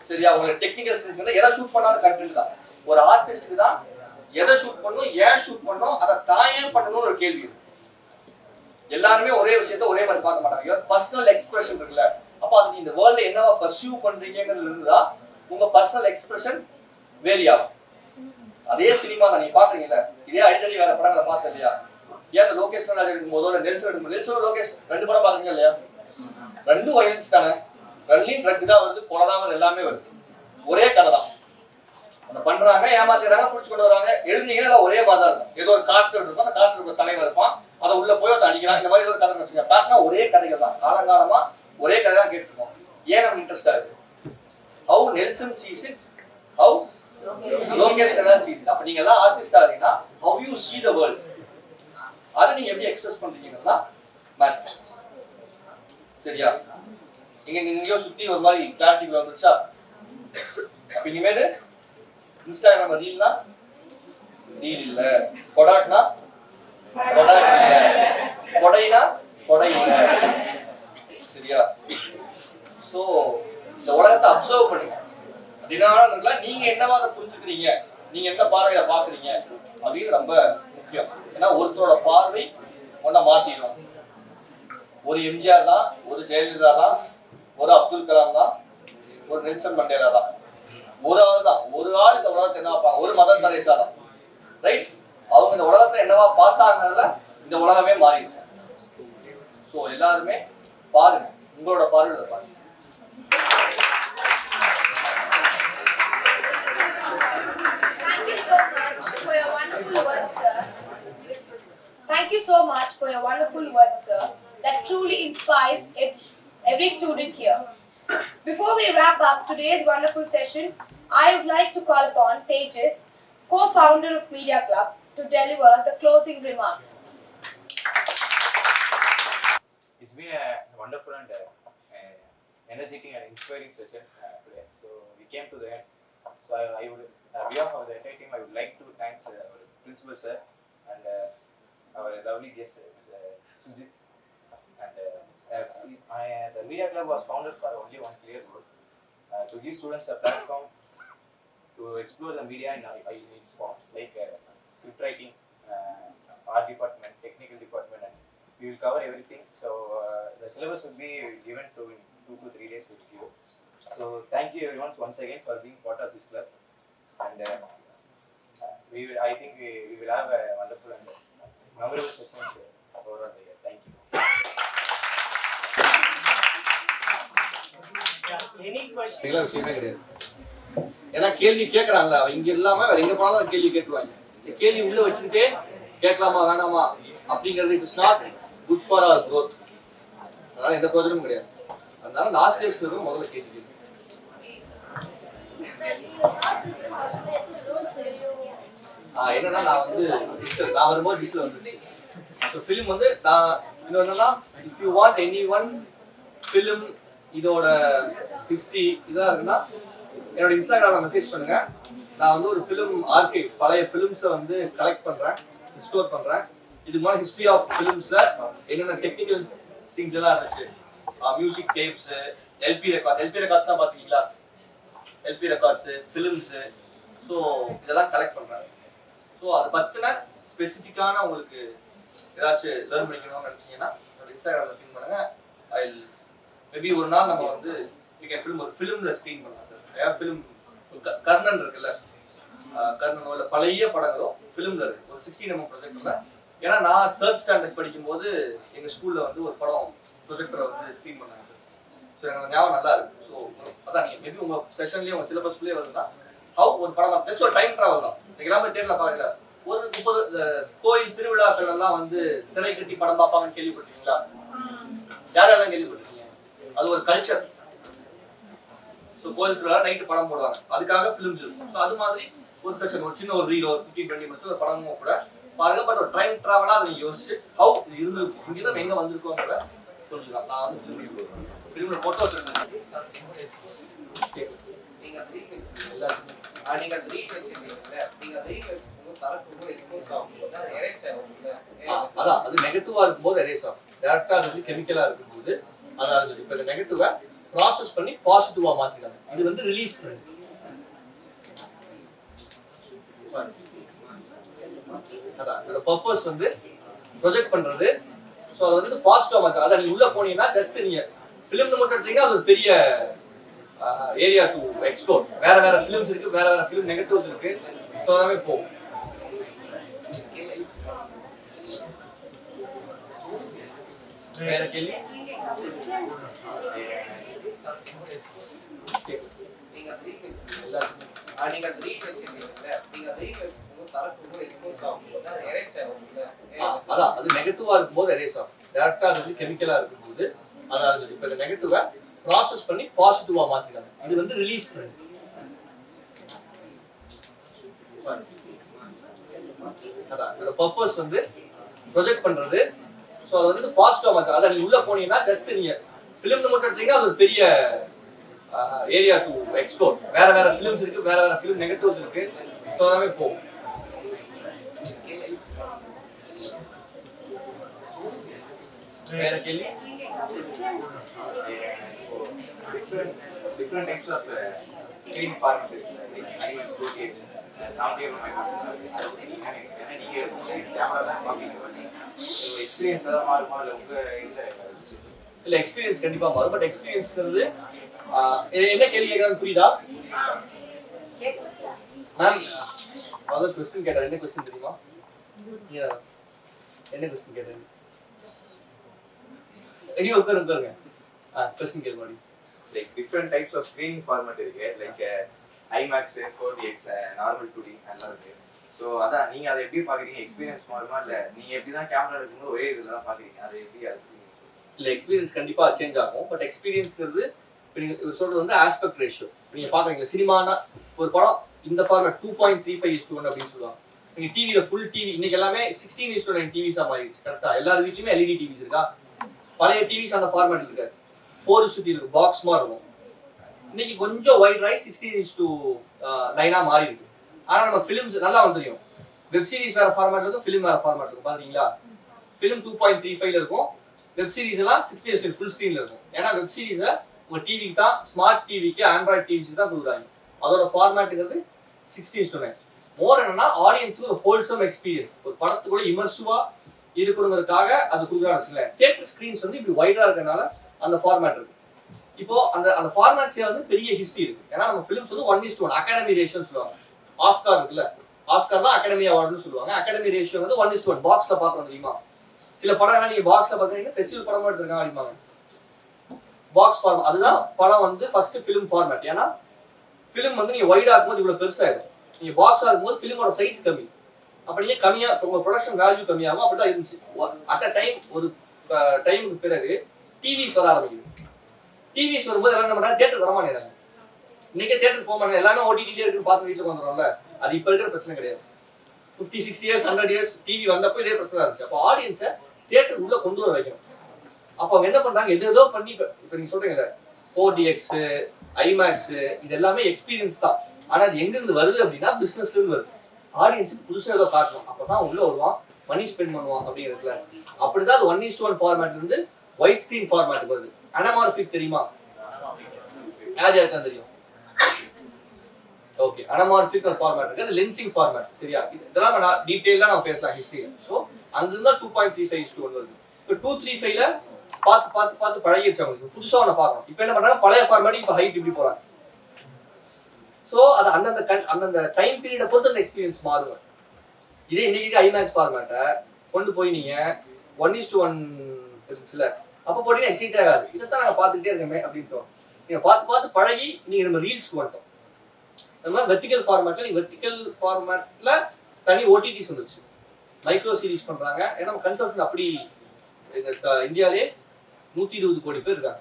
சரியா? உங்களுக்கு டெக்னிக்கல் சென்ஸ் வந்து எதை ஷூட் பண்ணாலும் கண்டென்ட் தான். ஒரு ஆர்டிஸ்டுக்கு தான் எதை ஷூட் பண்ணணும், ஏன் ஷூட் பண்ணணும், அதை தான் ஏன் பண்ணணும்னு ஒரு கேள்வி இருக்கு. எல்லாருமே ஒரே விஷயத்த ஒரே மாதிரி பார்க்க மாட்டாங்க. பர்சனல் எக்ஸ்பிரஷன் இருக்குல்ல, அப்போ அது இந்த வேர்ல்ட என்னவா பர்சியூ பண்றீங்கிறது இருந்தா உங்க பர்சனல் எக்ஸ்பிரஷன் வேரி ஆகும். அதே சினிமா தான் நீங்க பாக்குறீங்கல்ல, இதே அடிக்கடி வேற படங்களை பார்த்த இல்லையா? ஏன் லோகேஷ் எடுக்கும் போதோ நெல்சன் எடுக்கும், நெல்சன் லோகேஷ் 2 படம் பாக்குறீங்க இல்லையா? 2 வயலன்ஸ் தானே, 2லையும் ட்ரக் தான் வருது, கொலை தான் வருது, எல்லாமே வருது. ஒரே கதை தான். அதை பண்றாங்க, ஏமாத்திடுறாங்க, பிடிச்சி கொண்டு வராங்க. எழுதுனீங்கன்னா ஒரே மாதிரி தான் இருக்கும். ஏதோ ஒரு கார்ட்டூன் இருக்கும், அந்த கார்ட்டூன் தலைவர் இருப்பான், அதை உள்ள போய் அதை அடிக்கிறான். இந்த மாதிரி ஏதோ கதை வச்சுக்கோங்க. பார்த்தா ஒரே கதைகள் தான், காலங்காலமா ஒரே கதை தான் கேட்டுருக்கோம். ஏன் நம்ம இன்ட்ரெஸ்டா இருக்கு? How Nelson sees it, how Lokesh கதா சீஸ் இட். அப்ப நீங்க எல்லாம் ஆர்டிஸ்டா இருக்கீங்கன்னா how you see the world, அதை நீங்க எப்படி எக்ஸ்பிரஸ் பண்றீங்கன்னா மேட்டர். சரியா? நீங்க எங்கேயோ சுத்தி ஒரு மாதிரி கிளாரிட்டி வந்துருச்சா? அப்ப இனிமேல் இன்ஸ்டாகிராம் ரீல்னா ரீல் இல்ல, கொடாட்னா கொடா இல்ல, கொடைனா கொடை இல்ல. சரியா? சோ இந்த உலகத்தை அப்சர்வ் பண்ணுங்க. அதனால நீங்க என்னவா அதை புரிஞ்சுக்கிறீங்க, நீங்க எந்த பார்வையில பாக்குறீங்க அப்படின்னு ரொம்ப முக்கியம். ஏன்னா ஒருத்தரோட பார்வை ஒன்ன மாத்திடும். ஒரு எம்ஜிஆர் தான், ஒரு ஜெயலலிதா தான், ஒரு அப்துல் கலாம் தான், ஒரு நெல்சன் மண்டேலா தான். ஒரு ஆள் தான், ஒரு ஆள் இந்த உலகத்தை என்ன பார்ப்பாங்க, ஒரு மதர் தெரேசா தான். ரைட்? அவங்க இந்த உலகத்தை என்னவா பார்த்தாங்கனால இந்த உலகமே மாறிடுச்சு. ஸோ எல்லாருமே பாருங்க, உங்களோட பார்வையில பாருங்க. Thank you so much for your wonderful words, sir. Thank you so much for your wonderful words, sir. That truly inspires every student here. Before we wrap up today's wonderful session, I would like to call upon Tejas, co-founder of Media Club, to deliver the closing remarks. It's been a wonderful and energetic and inspiring session today. So we came to the end. So I would, on behalf of the entire team, I would like to thank our principal sir and our lovely guest, Sujit. And the Media Club was founded for only one clear goal: to give students a platform to explore the media in its forms, like script writing, art department, technical department, and we will cover everything. So the syllabus will be given to in 2 to 3 days with you. So thank you everyone once again for being part of this club, and I think we will have a wonderful and memorable sessions over the year. Thank you. Any question? இதெல்லாம் விஷயமே கிடையாது. ஏன்னா கேள்வி கேட்கறாங்கல்ல, இங்க இல்லாம வேற எங்க போனாலும் கேள்வி கேட்டுருவாங்க. இந்த கேள்வி உள்ள வச்சுக்கிட்டே கேட்கலாமா வேணாமா அப்படிங்கிறது it is not good for our growth. அதனால எந்த பிரயோஜனமும் கிடையாது. அதனால லாஸ்ட் டேஸ் வரும் முதல்ல கேள்வி. என்னன்னா நான் வந்து டிஜிட்டல் நான் வரும்போது டிஜிட்டல் வந்துருச்சு. ஸோ ஃபிலிம் வந்து நான் இன்னும் என்னன்னா if you want any one film இதோட ஹிஸ்ட்ரி இதாக இருக்குன்னா என்னோட இன்ஸ்டாகிராம்ல மெசேஜ் பண்ணுங்க. நான் வந்து ஒரு ஃபிலிம் ஆர்கைவ் பழைய ஃபிலிம்ஸை வந்து கலெக்ட் பண்றேன், ஸ்டோர் பண்றேன். இது மாதிரி ஹிஸ்ட்ரி ஆஃப் ஃபிலிம்ஸ்ல என்னென்ன டெக்னிக்கல் திங்ஸ் எல்லாம் இருந்துச்சு, மியூசிக் டேப்ஸ், எல்பி ரெக்கார்ட்ஸ்லாம் பார்த்துக்கீங்களா, எல்பி ரெக்கார்ட்ஸ், ஃபிலிம்ஸு, ஸோ இதெல்லாம் கலெக்ட் பண்றேன். ஸோ அதை பற்றின ஸ்பெசிஃபிக்கான உங்களுக்கு ஏதாச்சும் லேர்ன் பண்ணிக்கணும்னு நினச்சிங்கன்னா என்னோட இன்ஸ்டாகிராமில் பின் பண்ணுங்க. ஐ மேபி ஒரு நாள் நம்ம வந்து ஒரு ஃபிலிம்ல ஸ்க்ரீன் பண்ணலாம் சார். ஃபிலிம் கர்ணன் இருக்குல்ல, கர்ணனோ இல்லை பழைய படங்களோ ஃபிலிம்ல இருக்கு ஒரு 16mm ப்ரொஜெக்டர்ல. ஏன்னா நான் 3rd ஸ்டாண்டர்ட் படிக்கும்போது எங்கள் ஸ்கூலில் வந்து ஒரு படம் ப்ரொஜெக்டரை வந்து ஸ்க்ரீன் பண்ணாங்க. ஸோ எனக்கு ஞாபகம் நல்லா இருக்கு. ஸோ அதான் நீங்கள் மேபி உங்கள் செஷன்லேயே உங்கள் சிலபஸ்க்குள்ளேயே வருதுன்னா ஹவு ஒரு படம் ஜஸ்ட் ஒரு டைம் ட்ராவல் தான். நீங்கள் எல்லாமே தேடல பார்க்கல. ஒரு 30 கோயில் திருவிழாக்கள் எல்லாம் வந்து திரை கட்டி படம் பார்ப்பாங்கன்னு கேள்விப்பட்டிருக்கீங்களா? யாரெல்லாம் கேள்விப்பட்டிருக்கீங்க? அது ஒரு கல்ச்சர். ஸோ கோயில் திருவிழா நைட்டு படம் போடுவாங்க, அதுக்காக ஃபிலிம்ஸ் இருக்கும். ஸோ அது மாதிரி ஒரு செஷன் ஒரு சின்ன ஒரு ரீல் ஒரு 15-20 மினிட்ஸ் ஒரு படமும் கூட பாருங்க. பட் ஒரு டைம் ட்ராவலாக அதை நீங்கள் யோசிச்சு ஹவு இது இருந்திருக்கும், இங்கே தான் எங்கே வந்திருக்கோங்கிற புரிஞ்சுக்கலாம். நான் வந்து ஃபிலிமில் ஃபோட்டோஸ் எடுத்து அதான் அது நெகட்டிவா இருக்கும்போது எரேஸ் ஆகும். டைரக்டா அது வந்து கெமிக்கலா இருக்கும்போது அதாவது இப்ப இந்த நெகட்டிவா ப்ராசஸ் பண்ணி பாசிட்டிவா மாத்திட்டாங்க. இது வந்து ரிலீஸ் பண்ணு. அதான் இதோட பர்பஸ் வந்து ப்ரொஜெக்ட் பண்றது. ஸோ அதை வந்து பாசிட்டிவா மாத்திரம். அதான் நீங்க உள்ள போனீங்கன்னா ஜஸ்ட் நீங்க ஃபிலிம்ல மட்டும் எடுத்தீங்கன்னா அது ஒரு பெரிய ஏரியா டு எக்ஸ்ப்ளோர். வேற வேற ஃபிலிம்ஸ் இருக்கு, வேற வேற ஃபிலிம் நெகட்டிவ்ஸ் இருக்கு. ஸோ எல்லாமே போகும். வேற கேள்வி? அதான் அது நெகட்டிவா இருக்கும்போது எரேஸ் ஆகும். டைரக்டா அது வந்து கெமிக்கலா இருக்கும்போது அதாவது இப்ப இந்த நெகட்டிவா ப்ராசஸ் பண்ணி பாசிட்டிவா மாத்திட்டாங்க. இது வந்து ரிலீஸ் பண்ணு. அதான் இதோட பர்பஸ் வந்து ப்ரொஜெக்ட் பண்றது. ஸோ அதை வந்து பாசிட்டிவா மாத்திரம். அதான் நீங்க உள்ள போனீங்கன்னா ஜஸ்ட் நீங்க ஃபிலிம்ல மட்டும் எடுத்தீங்கன்னா அது ஒரு பெரிய ஏரியா டு எக்ஸ்ப்ளோர். வேற வேற ஃபிலிம்ஸ் இருக்கு, வேற வேற ஃபிலிம் நெகட்டிவ்ஸ் இருக்கு. ஸோ எல்லாமே போகும். வேற கேள்வி? Different types of screen format like IMAX 2K, 70mm நீங்க கேமரா தான் பாப்பீங்க. எக்ஸ்பீரியன்ஸ் எல்லாம் மாறுமா இல்ல எக்ஸ்பீரியன்ஸ் கண்டிப்பா மாறும். பட் எக்ஸ்பீரியன்ஸ்ங்கிறது என்ன கேள்வி கேட்கறது புரியுதா மேம்? அதாவது கொஸ்டின் கேட்டார். என்ன கொஸ்டின் தெரியுமா? என்ன கொஸ்டின் கேட்டாரு? ஐயோ உட்காருங்க. கொஸ்டின் கேள்வி மாதிரி like different types of screening format இருக்கு. like IMAX, 4DX, normal 2D எல்லாம் இருக்கு. ஸோ அதான் நீங்க அதை எப்படி பாக்குறீங்க? எக்ஸ்பீரியன்ஸ் மாறுமா இல்ல நீங்க எப்படிதான் கேமரா இருக்கும்போது ஒரே இதுல தான் பாக்குறீங்க? அது எப்படி? அது இல்ல எக்ஸ்பீரியன்ஸ் கண்டிப்பா சேஞ்ச் ஆகும். பட் எக்ஸ்பீரியன்ஸ்ங்கிறது நீங்க சொல்றது வந்து ஆஸ்பெக்ட் ரேஷியோ. நீங்க பாக்குறீங்க சினிமானா ஒரு படம் இந்த ஃபார்மேட் 2.35:1 அப்படின்னு சொல்லுவாங்க. நீங்க டிவியில ஃபுல் டிவி இன்னைக்கு எல்லாமே 16:9 டிவிஸா மாறிடுச்சு. கரெக்டா? எல்லார் வீட்லயுமே எல்இடி டிவிஸ் இருக்கா? பழைய டிவிஸ் அந்த ஃபார்மேட் இருக்காது. 4:3 இருக்கும், பாக்ஸ் மாதிரி இருக்கும். இன்னைக்கு கொஞ்சம் ஒயிட் ரைஸ் 16:9 மாறி இருக்கு. ஆனா நம்ம ஃபிலிம்ஸ் நல்லா வந்துடும். வெப் சீரிஸ் வேற ஃபார்மேட்ல இருக்கும், ஃபிலிம் வேற ஃபார்மேட் இருக்கும். பாத்தீங்களா? ஃபிலிம் 2.35ல இருக்கும், வெப் சீரிஸ் எல்லாம் 16:9 ஃபுல் ஸ்கிரீன்ல இருக்கும். ஏன்னா வெப் சீரிஸை உங்க டிவிக்கு தான், ஸ்மார்ட் டிவிக்கு, ஆண்ட்ராய்ட் டிவிக்கு தான் கொடுக்குறாங்க. அதோட ஃபார்மேட்டுங்கிறது 16:9. மோர் என்னன்னா ஆடியன்ஸுக்கு ஒரு ஹோல்சம் எக்ஸ்பீரியன்ஸ், ஒரு படத்துக்குள்ள இமர்சிவா இருக்கணுங்கிறதுக்காக அது கொடுக்குறான்னு வச்சுக்கல. தியேட்டர் ஸ்கிரீன்ஸ் வந்து இப்படி வைடா இருக்கனால அந்த ஃபார்மேட் இருக்கு. இப்போ அந்த ஃபார்மேட்ஸே வந்து பெரிய ஹிஸ்டரி இருக்கு. ஏன்னா நம்ம ஃபிலிம்ஸ் வந்து 1:1 அகாடமி ரேஷியோன்னு சொல்லுவாங்க. ஆஸ்கார் இருக்குல்ல, ஆஸ்கார் தான் அகாடமி அவார்டுன்னு சொல்லுவாங்க. அகாடமி ரேஷியோ வந்து 1:1 பாக்ஸ்ல பாக்குறோம் தெரியுமா? சில படங்கள் நீங்க பாக்ஸ்ல பாக்குறீங்கன்னா ஃபெஸ்டிவல் படமா எடுத்திருக்காங்க அப்படிம்பாங்க. பாக்ஸ் ஃபார்ம் அதுதான் படம் வந்து ஃபர்ஸ்ட் ஃபிலிம் ஃபார்மேட். ஏன்னா ஃபிலிம் வந்து நீங்க வைடா இருக்கும்போது இவ்வளவு பெருசாயிடும். நீங்க பாக்ஸா இருக்கும்போது ஃபிலிமோட சைஸ் கம்மி, அப்படியே கம்மியா உங்க ப்ரொடக்ஷன் வேல்யூ கம்மியாகும். அப்படிதான் இருந்துச்சு. அட் அ டைம் ஒரு டைமுக்கு பிறகு டிவிஸ் வர ஆரம்பிக்குது. டிவிஸ் வரும்போது எல்லாம் என்ன பண்ணா தியேட்டர் வரமாட்டேங்கிறாங்க. இன்னைக்கே தியேட்டர் போக மாட்டாங்க, எல்லாமே ஓடிடிலே இருக்குன்னு பார்த்து வீட்டுக்கு வந்துடும்ல. அது இப்ப இருக்கிற பிரச்சனை கிடையாது. 50, 60 இயர்ஸ் 100 இயர்ஸ் டிவி வந்தப்போ இதே பிரச்சனை இருந்துச்சு. அப்போ ஆடியன்ஸை தியேட்டர் உள்ள கொண்டு வர வைக்கணும். அப்போ அவங்க என்ன பண்றாங்க, எதோ பண்ணி இப்போ நீங்க சொல்றீங்கல்ல 4DX ஐமேக்ஸ் இது எல்லாமே எக்ஸ்பீரியன்ஸ் தான். ஆனா அது எங்க இருந்து வருது அப்படின்னா பிசினஸ்ல இருந்து வருது. ஆடியன்ஸுக்கு புதுசாக ஏதோ காட்டணும், அப்பதான் உள்ள வருவான், மணி ஸ்பெண்ட் பண்ணுவான் அப்படிங்கிறதுல. அப்படிதான் அது 1:1 ஃபார்மேட்ல இருந்து ஒயிட் ஸ்கிரீன் ஃபார்மேட் வருது. அனமார்பிக் தெரியுமா? யார் யாருக்கா தெரியும்? ஓகே, அனமார்பிக் ஒரு ஃபார்மேட் இருக்கு, அது லென்சிங் ஃபார்மேட். சரியா? இதெல்லாம் நான் டீடைலா நம்ம பேசலாம் ஹிஸ்டரியில. ஸோ அங்கிருந்தா 2.35:1 வருது. இப்போ 2.35ல பார்த்து பழகிடுச்சு அவங்களுக்கு. புதுசா ஒன்று பார்க்கணும். இப்போ என்ன பண்றாங்க, பழைய ஃபார்மேட் இப்போ ஹைட் இப்படி போறாங்க. ஸோ அது அந்தந்த டைம் பீரியடை பொறுத்து அந்த எக்ஸ்பீரியன்ஸ் மாறுங்க. இதே இன்னைக்கு ஐமேக்ஸ் ஃபார்மேட்டை கொண்டு போய் நீங்க 1:1 இருந்துச்சுல, அப்போ போட்டீங்கன்னா எக்ஸைட் ஆகாது. இதைத்தான் நாங்கள் பார்த்துக்கிட்டே இருக்கோமே அப்படின்னு தோணும். நீங்க பார்த்து பழகி நீங்க நம்ம ரீல்ஸ்க்கு வந்துட்டோம். நம்ம வெர்டிகல் ஃபார்மேட்ல வெர்டிகல் ஃபார்மேட்ல தனி ஓடிடிஸ் வந்துருச்சு, மைக்ரோ சீரிஸ் பண்றாங்க. ஏன்னா நம்ம கன்சப்ஷன் அப்படி இந்தியாவிலே 120 கோடி பேர் இருக்காங்க.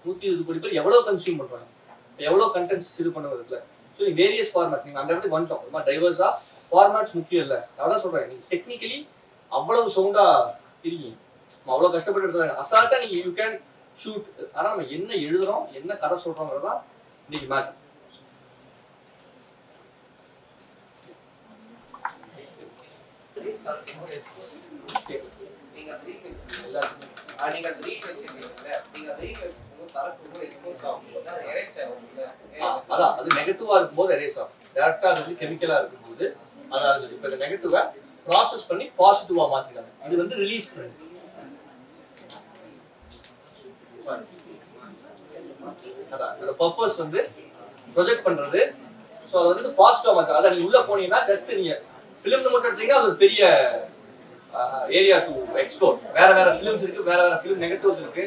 120 கோடி பேர் எவ்வளவு கன்சியூம் பண்றாங்க, எவ்வளவு கண்டென்ட்ஸ் இது பண்ணுவதுல. ஸோ நீங்க வேரியஸ் ஃபார்மேட்ஸ் நீங்க அந்த இடத்துக்கு வந்துட்டோம். ரொம்ப டைவர்ஸா ஃபார்மேட்ஸ் முக்கியம் இல்லை. அதான் சொல்றேன், நீங்க டெக்னிக்கலி அவ்வளவு சவுண்டா இருக்கீங்க, அவ்வளவு கஷ்டப்பட்டு எடுத்துறாங்க. அசால்ட்டா நீங்க யூ கேன் ஷூட். ஆனா நம்ம என்ன எழுதுறோம், என்ன கதை சொல்றோங்கிறதா இன்னைக்கு மேட்டர். அதான் அது நெகட்டிவா இருக்கும்போது எரேஸ் ஆகும். டைரக்டா அது வந்து கெமிக்கலா இருக்கும்போது அதாவது இப்ப இந்த நெகட்டிவா ப்ராசஸ் பண்ணி பாசிட்டிவா மாத்திருக்காங்க. இது வந்து ரிலீஸ் பண்ணி அதான் இந்த பர்பஸ் வந்து ப்ரொஜெக்ட் பண்றது. ஸோ அதை வந்து பாசிட்டிவா மாத்திரம். அதான் நீங்க உள்ள போனீங்கன்னா ஜஸ்ட் நீங்க ஃபிலிம்னு மட்டும் எடுத்தீங்கன்னா அது ஒரு பெரிய ஏரியா டு எக்ஸ்ப்ளோர். வேற ஃபிலிம்ஸ் இருக்கு, வேற ஃபிலிம் நெகட்டிவ்ஸ் இருக்கு.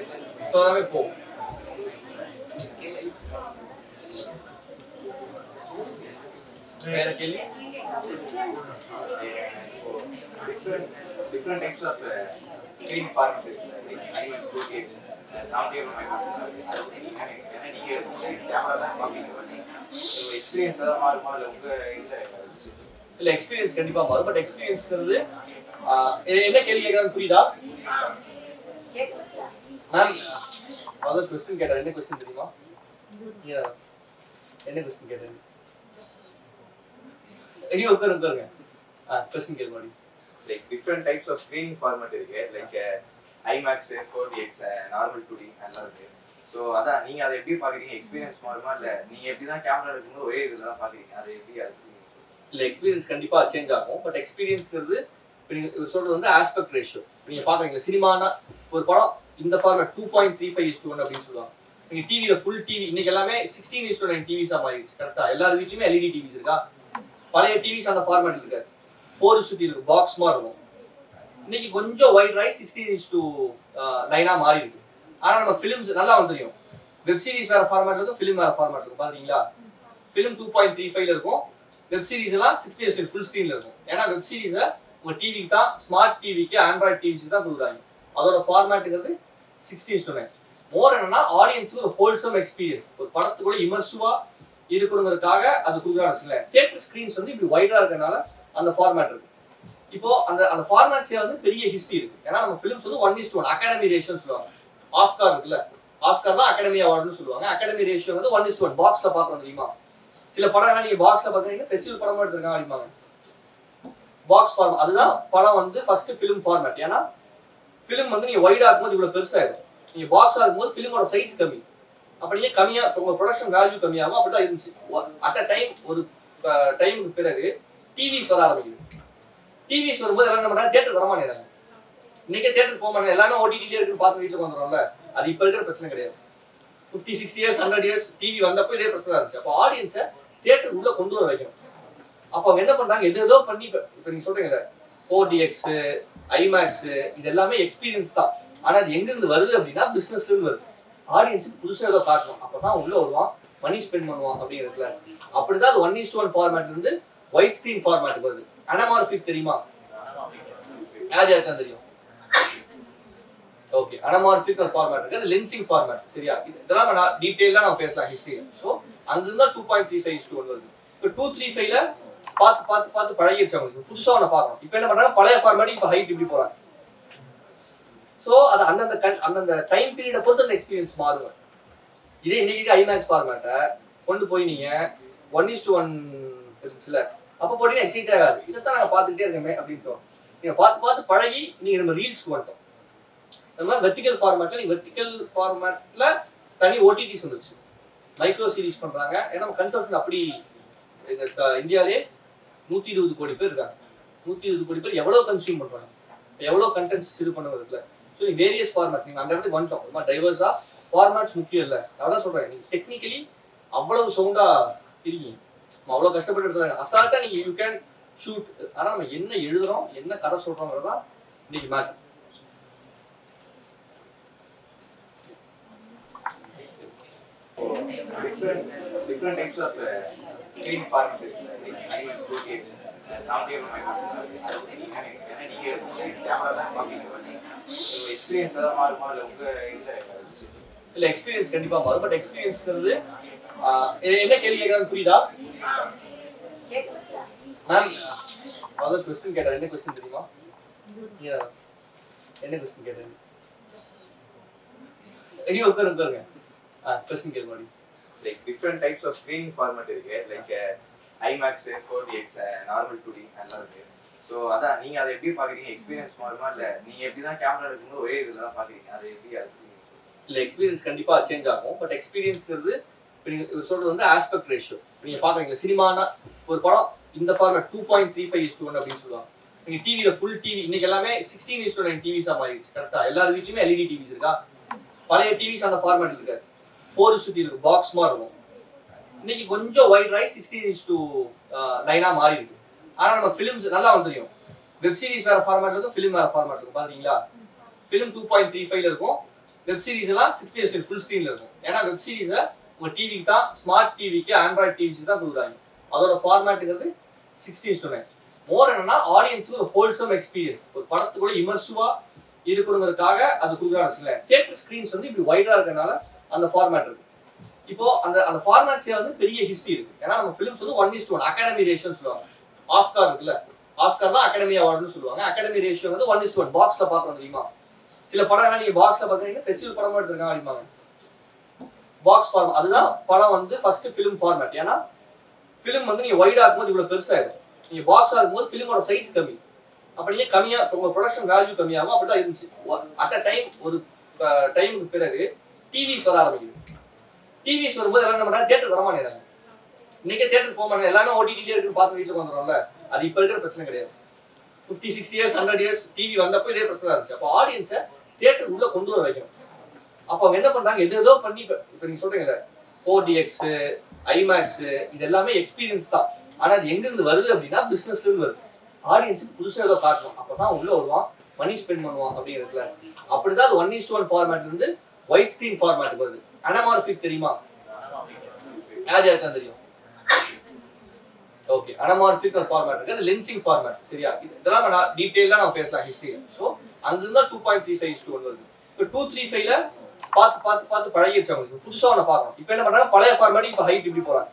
ஸோ எல்லாமே போகும். வேற கேள்வி? different types of screen format IMAX 2K 70 நீங்க கேமரா தான் பாப்பீங்க. எக்ஸ்பீரியன்ஸ் எல்லாம் மாறுமா உங்க இல்ல எக்ஸ்பீரியன்ஸ் கண்டிப்பா மாறும். பட் எக்ஸ்பீரியன்ஸ்ங்கிறது என்ன கேள்வி கேட்கறாங்க புரியுதா மேம்? அதாவது கொஸ்டின் கேட்டேன். என்ன கொஸ்டின் தெரியுமா? என்ன கொஸ்டின் கேட்டேன்? ஐயோ உட்காருங்க. கொஸ்டின் கேள்வி மாதிரி like different types of screening format இருக்கு. like IMAX 4DX normal 2D எல்லாம் இருக்கு. ஸோ அதான் நீங்க அதை எப்படி பாக்குறீங்க? எக்ஸ்பீரியன்ஸ் மாறுமா இல்ல நீங்க எப்படிதான் கேமரா இருக்கும்போது ஒரே இதுல தான் பாக்குறீங்க? அது எப்படி அது இல்ல எக்ஸ்பீரியன்ஸ் கண்டிப்பா சேஞ்ச் ஆகும். பட் எக்ஸ்பீரியன்ஸ்ங்கிறது இப்போ நீங்க சொல்றது வந்து ஆஸ்பெக்ட் ரேஷியோ. நீங்க பாக்குறீங்க சினிமானா ஒரு படம் இந்த ஃபார்மேட் 2.35:1 அப்படின்னு சொல்லுவாங்க. நீங்க டிவியில ஃபுல் டிவி இன்னைக்கு எல்லாமே 16:9 டிவிஸா மாறிடுச்சு. கரெக்டா? எல்லார் வீட்லயுமே எல்இடி டிவிஸ் இருக்கா? பழைய டிவிஸ் அந்த ஃபார்மேட் இருக்காது. 4:3 இருக்கும், பாக்ஸ் மாதிரி இருக்கும். இன்னைக்கு கொஞ்சம் வைட் ரைஸ் 16:9 மாறி இருக்கு. ஆனா நம்ம ஃபிலிம்ஸ் நல்லா வந்து தெரியும். வெப் சீரிஸ் வேற ஃபார்மேட்ல இருக்கும், ஃபிலிம் வேற ஃபார்மேட் இருக்கும். பாத்தீங்களா? ஃபிலிம் 2.35ல இருக்கும், வெப் சீரிஸ் எல்லாம் 60 ஃபுல் ஸ்கிரீன்ல இருக்கும். ஏன்னா வெப் சீரிஸை உங்க டிவிக்கு தான், ஸ்மார்ட் டிவிக்கு, ஆண்ட்ராய்ட் டிவிக்கு தான் கொடுக்குறாங்க. அதோட ஃபார்மேட்டுங்கிறது 16:9. மோர் என்னன்னா ஆடியன்ஸுக்கு ஒரு ஹோல்சம் எக்ஸ்பீரியன்ஸ், ஒரு படத்துக்குள்ள இமர்சிவா இருக்கணுங்கிறதுக்காக அது கொடுக்குறான்னு வச்சுக்கோங்களேன். தியேட்டர் ஸ்கிரீன்ஸ் வந்து இப்படி வைடா இருக்கனால அந்த ஃபார்மேட் இருக்கு. இப்போ அந்த ஃபார்மேட்ஸே வந்து பெரிய ஹிஸ்டரி இருக்கு. ஏன்னா நம்ம ஃபிலிம்ஸ் வந்து 1:1 அகாடமி ரேஷியோன்னு சொல்லுவாங்க. ஆஸ்கார் இருக்குல்ல, ஆஸ்கார் தான் அகாடமி அவார்டுன்னு சொல்லுவாங்க. அகாடமி ரேஷியோ வந்து 1:1 பாக்ஸ்ல பாக்குறோம் தெரியுமா? சில படங்கள் நீங்க பாக்ஸ்ல பாக்குறீங்க ஃபெஸ்டிவல் படமா எடுத்திருக்காங்க அப்படிம்பாங்க. பாக்ஸ் ஃபார்ம் அதுதான் படம் வந்து ஃபர்ஸ்ட் ஃபிலிம் ஃபார்மேட். ஏன்னா ஃபிலிம் வந்து நீங்க வைடா இருக்கும்போது இவ்வளவு பெருசாயிடும். நீங்க பாக்ஸா இருக்கும்போது ஃபிலிமோட சைஸ் கம்மி, அப்படியே கம்மியா உங்க ப்ரொடக்ஷன் வேல்யூ கம்மியாகும். அப்படிதான் இருந்துச்சு. அட் அ டைம் ஒரு டைமுக்கு பிறகு டிவிஸ் வர ஆரம்பிக்குது. டிவிஸ் வரும்போது எல்லாம் என்ன பண்ணா தியேட்டர் வரமாட்டேங்கிறாங்க. இன்னைக்கே தியேட்டர் போக மாட்டேங்க, எல்லாமே ஓடிடிலே இருக்குன்னு பார்த்து வீட்டுக்கு வந்துடும்ல. அது இப்போ இருக்கிற பிரச்சனை கிடையாது. 50, 60 இயர்ஸ் 100 இயர்ஸ் டிவி வந்தப்போ இதே பிரச்சனை இருந்துச்சு. அப்போ ஆடியன்ஸை தியேட்டர் உள்ள கொண்டு வர வைக்கணும். அப்போ அவங்க என்ன பண்றாங்க, எதோ பண்ணி இப்போ நீங்க சொல்றீங்கல்ல 4DX, IMAX இது எல்லாமே எக்ஸ்பீரியன்ஸ் தான். ஆனா அது எங்கிருந்து வருது அப்படின்னா பிசினஸ்ல இருந்து வருது. ஆடியன்ஸுக்கு புதுசாக ஏதோ காட்டணும், அப்பதான் உள்ள வருவான், மணி ஸ்பெண்ட் பண்ணுவான் அப்படிங்கிறதுல. அப்படிதான் அது 1:1 ஃபார்மேட்ல இருந்து ஒயிட் ஸ்கிரீன் ஃபார்மேட் வருது. அனமார்பிக் தெரியுமா? யாருக்கும் தெரியும்? ஓகே, அனமார்பிக் ஒரு ஃபார்மேட் இருக்கு, அது லென்சிங் ஃபார்மேட். சரியா? இதெல்லாம் நான் டீடைலா நம்ம பேசலாம் ஹிஸ்டரியில. ஸோ அங்கிருந்தா 2.35:1 வருது. இப்போ 2.35ல பார்த்து பழகிடுச்சு அவங்களுக்கு. புதுசா ஒன்று பார்க்கணும். இப்போ என்ன பண்றாங்க, பழைய ஃபார்மேட் இப்போ ஹைட் இப்படி போறாங்க. ஸோ அது அந்தந்த டைம் பீரியடை பொறுத்து அந்த எக்ஸ்பீரியன்ஸ் மாறுங்க. இதே இன்னைக்கு ஐமேக்ஸ் ஃபார்மேட்டை கொண்டு போய் நீங்க 1:1 இருந்துச்சுல, அப்போ போட்டீங்கன்னா எக்ஸைட் ஆகாது. இதைத்தான் நாங்கள் பார்த்துக்கிட்டே இருக்கமே அப்படின்னு தோணும். நீங்க பார்த்து பழகி நீங்க நம்ம ரீல்ஸ்க்கு வந்துட்டோம். நம்ம வெர்டிகல் ஃபார்மேட்ல தனி ஓடிடிஸ் வந்துருச்சு, மைக்ரோ சீரிஸ் பண்றாங்க. ஏன்னா நம்ம கன்சப்ஷன் அப்படி இந்தியாவிலே 120 கோடி பேர் இருக்காங்க. 120 கோடி பேர் எவ்வளவு கன்சியூம் பண்றாங்க, எவ்வளவு கண்டென்ட்ஸ் இது பண்ணுறதுல. ஸோ வேரியஸ் ஃபார்மேட்ஸ் நீங்கள் அந்த இடத்துக்கு வந்துட்டோம். ரொம்ப டைவர்ஸா ஃபார்மேட்ஸ் முக்கியம் இல்லை. அதான் சொல்றேன், நீங்க டெக்னிக்கலி அவ்வளவு சவுண்டா இருக்கீங்க, அவ்வளவு கஷ்டப்பட்டு எடுத்துறாங்க. அசால்ட்டா நீங்க யூ கேன் ஷூட். ஆனா நம்ம என்ன எழுதுறோம், என்ன கதை சொல்றோங்கிறதா இன்னைக்கு matter. Different types of screen format like IMAX, 4DX, 70 experience எல்லாம் மாறுமா இல்ல எக்ஸ்பீரியன்ஸ் கண்டிப்பா மாறும். பட் எக்ஸ்பீரியன்ஸ்ங்கிறது என்ன கேள்வி கேட்கறாங்க புரியுதா மேம்? அதாவது கொஸ்டின் கேட்டார். என்ன கொஸ்டின் தெரியுமா? என்ன கொஸ்டின் கேட்டாரு? ஐயோ உட்காருங்க. கொஸ்டின் கேள்வி மாதிரி like different types of screening format இருக்கு, like IMAX, 4DX, normal 2D எல்லாம் இருக்கு. ஸோ அதான் நீங்க அதை எப்படி பாக்குறீங்க? எக்ஸ்பீரியன்ஸ் மாறுமா இல்ல நீங்க எப்படி தான் கேமரா இருக்கும்போது ஒரே இதுல தான் பாக்குறீங்க? அது எப்படி? அது இல்ல எக்ஸ்பீரியன்ஸ் கண்டிப்பா சேஞ்ச் ஆகும். பட் எக்ஸ்பீரியன்ஸ்ங்கிறது இப்போ நீங்க சொல்றது வந்து ஆஸ்பெக்ட் ரேஷியோ. நீங்க பாக்குறீங்க சினிமானா ஒரு படம் இந்த ஃபார்மேட் 2.35:1 அப்படின்னு சொல்லுவாங்க. நீங்க டிவியில ஃபுல் டிவி இன்னைக்கு எல்லாமே 16:9 டிவிஸா மாறிடுச்சு. கரெக்டா? எல்லார் வீட்லயுமே எல்இடி டிவிஸ் இருக்கா? பழைய டிவிஸ் அந்த ஃபார்மேட் இருக்காது, 4:3 இருக்கு, பாக்ஸ் மாதிரி இருக்கும். இன்னைக்கு கொஞ்சம் வைட் ஆகி 16:9 மாறி இருக்கு. ஆனா நம்ம ஃபிலிம்ஸ் நல்லா வந்து தெரியும், வெப் சீரிஸ் வேற ஃபார்மேட்ல இருக்கும், ஃபிலிம் வேற ஃபார்மேட் இருக்கும். பாத்தீங்களா? ஃபிலிம் 2.35ல இருக்கும், வெப் சீரிஸ் எல்லாம் 60:9 ஃபுல் ஸ்கிரீன்ல இருக்கும். ஏன்னா வெப் சீரிஸ உங்க டிவிக்கு தான், ஸ்மார்ட் டிவிக்கு, ஆண்ட்ராய்ட் டிவிக்கு தான் கொடுக்குறாங்க. அதோட ஃபார்மேட்டுங்கிறது 16:9. மோர் என்னன்னா ஆடியன்ஸுக்கு ஒரு ஹோல்சம் எக்ஸ்பீரியன்ஸ், ஒரு படத்துக்குள்ள இமர்சிவா இருக்கணுங்கிறதுக்காக அது கொடுக்குறாங்க. தியேட்டர் ஸ்கிரீன்ஸ் வந்து இப்படி வைடா இருக்கனால அந்த ஃபார்மேட் இருக்கு. இப்போ அந்த ஃபார்மேட்ஸ்ல வந்து பெரிய ஹிஸ்டரி இருக்கு. ஏன்னா நம்ம ஃபிலிம்ஸ் வந்து 1:1 அகாடமி ரேஷியோன்னு சொல்லுவாங்க. ஆஸ்கார் இருக்குல்ல, ஆஸ்கார் தான் அகாடமி அவார்டுன்னு சொல்லுவாங்க. அகாடமி ரேஷியோ வந்து 1:1 பாக்ஸ்ல பாக்குறோம் தெரியுமா? சில படங்கள் நீங்க பாக்ஸ்ல பாக்குறீங்க, ஃபெஸ்டிவல் படமா எடுத்திருக்காங்க அப்படிம்பாங்க. பாக்ஸ் ஃபார்ம் அதுதான் படம் வந்து ஃபர்ஸ்ட் ஃபிலிம் ஃபார்மேட். ஏன்னா ஃபிலிம் வந்து நீங்க வைடா இருக்கும்போது இவ்வளவு பெருசாயிடும், நீங்க பாக்ஸா இருக்கும்போது ஃபிலிமோட சைஸ் கம்மி, அப்ப நீங்க கம்மியா உங்க ப்ரொடக்ஷன் வேல்யூ கம்மியாகும். அப்படிதான் இருந்துச்சு. அட் அ டைம் ஒரு டைமுக்கு பிறகு டிவிஸ் வர ஆரம்பிக்குது. டிவிஸ் வரும்போது எல்லாம் என்ன பண்றாங்க, தியேட்டர் வரமாட்டேங்கிறாங்க. இன்னைக்கே தியேட்டர் போக மாட்டேங்க, எல்லாமே ஓடிடிலே இருக்குன்னு பார்த்து வீட்டுக்கு வந்துடும்ல. அது இப்போ இருக்கிற பிரச்சனை கிடையாது. 50, 60 இயர்ஸ் 100 இயர்ஸ் டிவி வந்தப்போ இதே பிரச்சனை இருந்துச்சு. அப்போ ஆடியன்ஸை தியேட்டர் உள்ள கொண்டு வர வைக்கணும். அப்போ அவங்க என்ன பண்றாங்க, எதோ பண்ணி இப்போ நீங்க சொல்றீங்கல்ல 4DX, IMAX இது எல்லாமே எக்ஸ்பீரியன்ஸ் தான். ஆனா அது எங்கிருந்து வருது அப்படின்னா பிசினஸ்ல இருந்து வருது. ஆடியன்ஸுக்கு புதுசாக ஏதோ காட்டணும், அப்பதான் உள்ள வருவான், மணி ஸ்பெண்ட் பண்ணுவான் அப்படிங்கிறதுல. அப்படிதான் அது 1:1 ஃபார்மேட்ல இருந்து ஒயிட் ஸ்கிரீன் ஃபார்மேட் வருது. அனமார்பிக் தெரியுமா? யாருக்கும் தெரியும்? ஓகே, அனமார்பிக் ஒரு ஃபார்மேட் இருக்கு, அது லென்சிங் ஃபார்மேட். சரியா? இதெல்லாம் நான் டீடைலா நம்ம பேசலாம் ஹிஸ்டரியில. ஸோ அங்கிருந்தா 2.35:1 வருது. இப்போ 2.35ல பார்த்து பழகிடுச்சு அவங்களுக்கு. புதுசா ஒன்று பார்க்கணும். இப்போ என்ன பண்றாங்க, பழைய ஃபார்மேட் இப்போ ஹைட் இப்படி போறாங்க.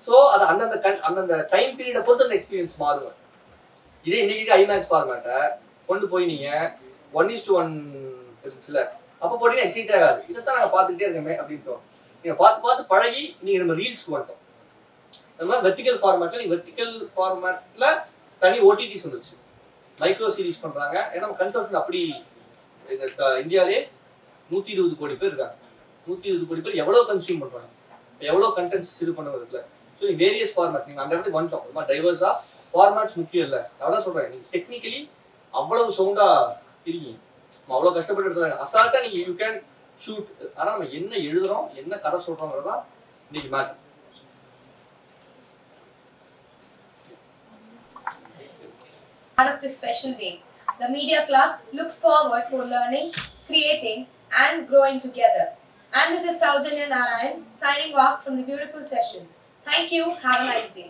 ஸோ அது அந்தந்த டைம் பீரியடை பொறுத்து அந்த எக்ஸ்பீரியன்ஸ் மாறுங்க. இதே இன்னைக்கு ஐமேக்ஸ் ஃபார்மேட்டை கொண்டு போய் நீங்க 1:1 இருந்துச்சுல, அப்போ போட்டீங்கன்னா எக்ஸைட் ஆகாது. இதைத்தான் நாங்கள் பார்த்துக்கிட்டே இருக்கமே அப்படின்னு தோணும். நீங்க பார்த்து பழகி நீங்க நம்ம ரீல்ஸ்க்கு வந்துட்டோம். நம்ம வெர்டிகல் ஃபார்மேட்ல தனி ஓடிடிஸ் வந்துருச்சு, மைக்ரோ சீரிஸ் பண்றாங்க. ஏன்னா நம்ம கன்சப்ஷன் அப்படி இந்தியாவிலே 120 கோடி பேர் இருக்காங்க. 120 கோடி பேர் எவ்வளவு கன்சியூம் பண்றாங்க, எவ்வளவு கண்டென்ட்ஸ் இது பண்ணுறதுல. ஸோ நீ வேரியஸ் ஃபார்மேட்ஸ் நீங்கள் அந்த இடத்துக்கு வந்துட்டோம் ரொம்ப டைவர்ஸாக ஃபார்மேட்ஸ் முக்கியம் இல்லை அதான் சொல்கிறேன் நீங்கள் டெக்னிக்கலி அவ்வளவு சவுண்டாக இருக்கீங்க நம்ம அவ்வளோ கஷ்டப்பட்டு எடுத்தாங்க அசால்ட்டாக நீங்கள் யூ கேன் ஷூட் ஆனால் நம்ம என்ன எழுதுறோம் என்ன கதை சொல்கிறோங்கிறது தான் இன்னைக்கு matter. Part of this special day, the Media Club looks forward for learning, creating, and growing together. And this is Saujanya Narayan signing off from the beautiful session. Thank you. Have a nice day.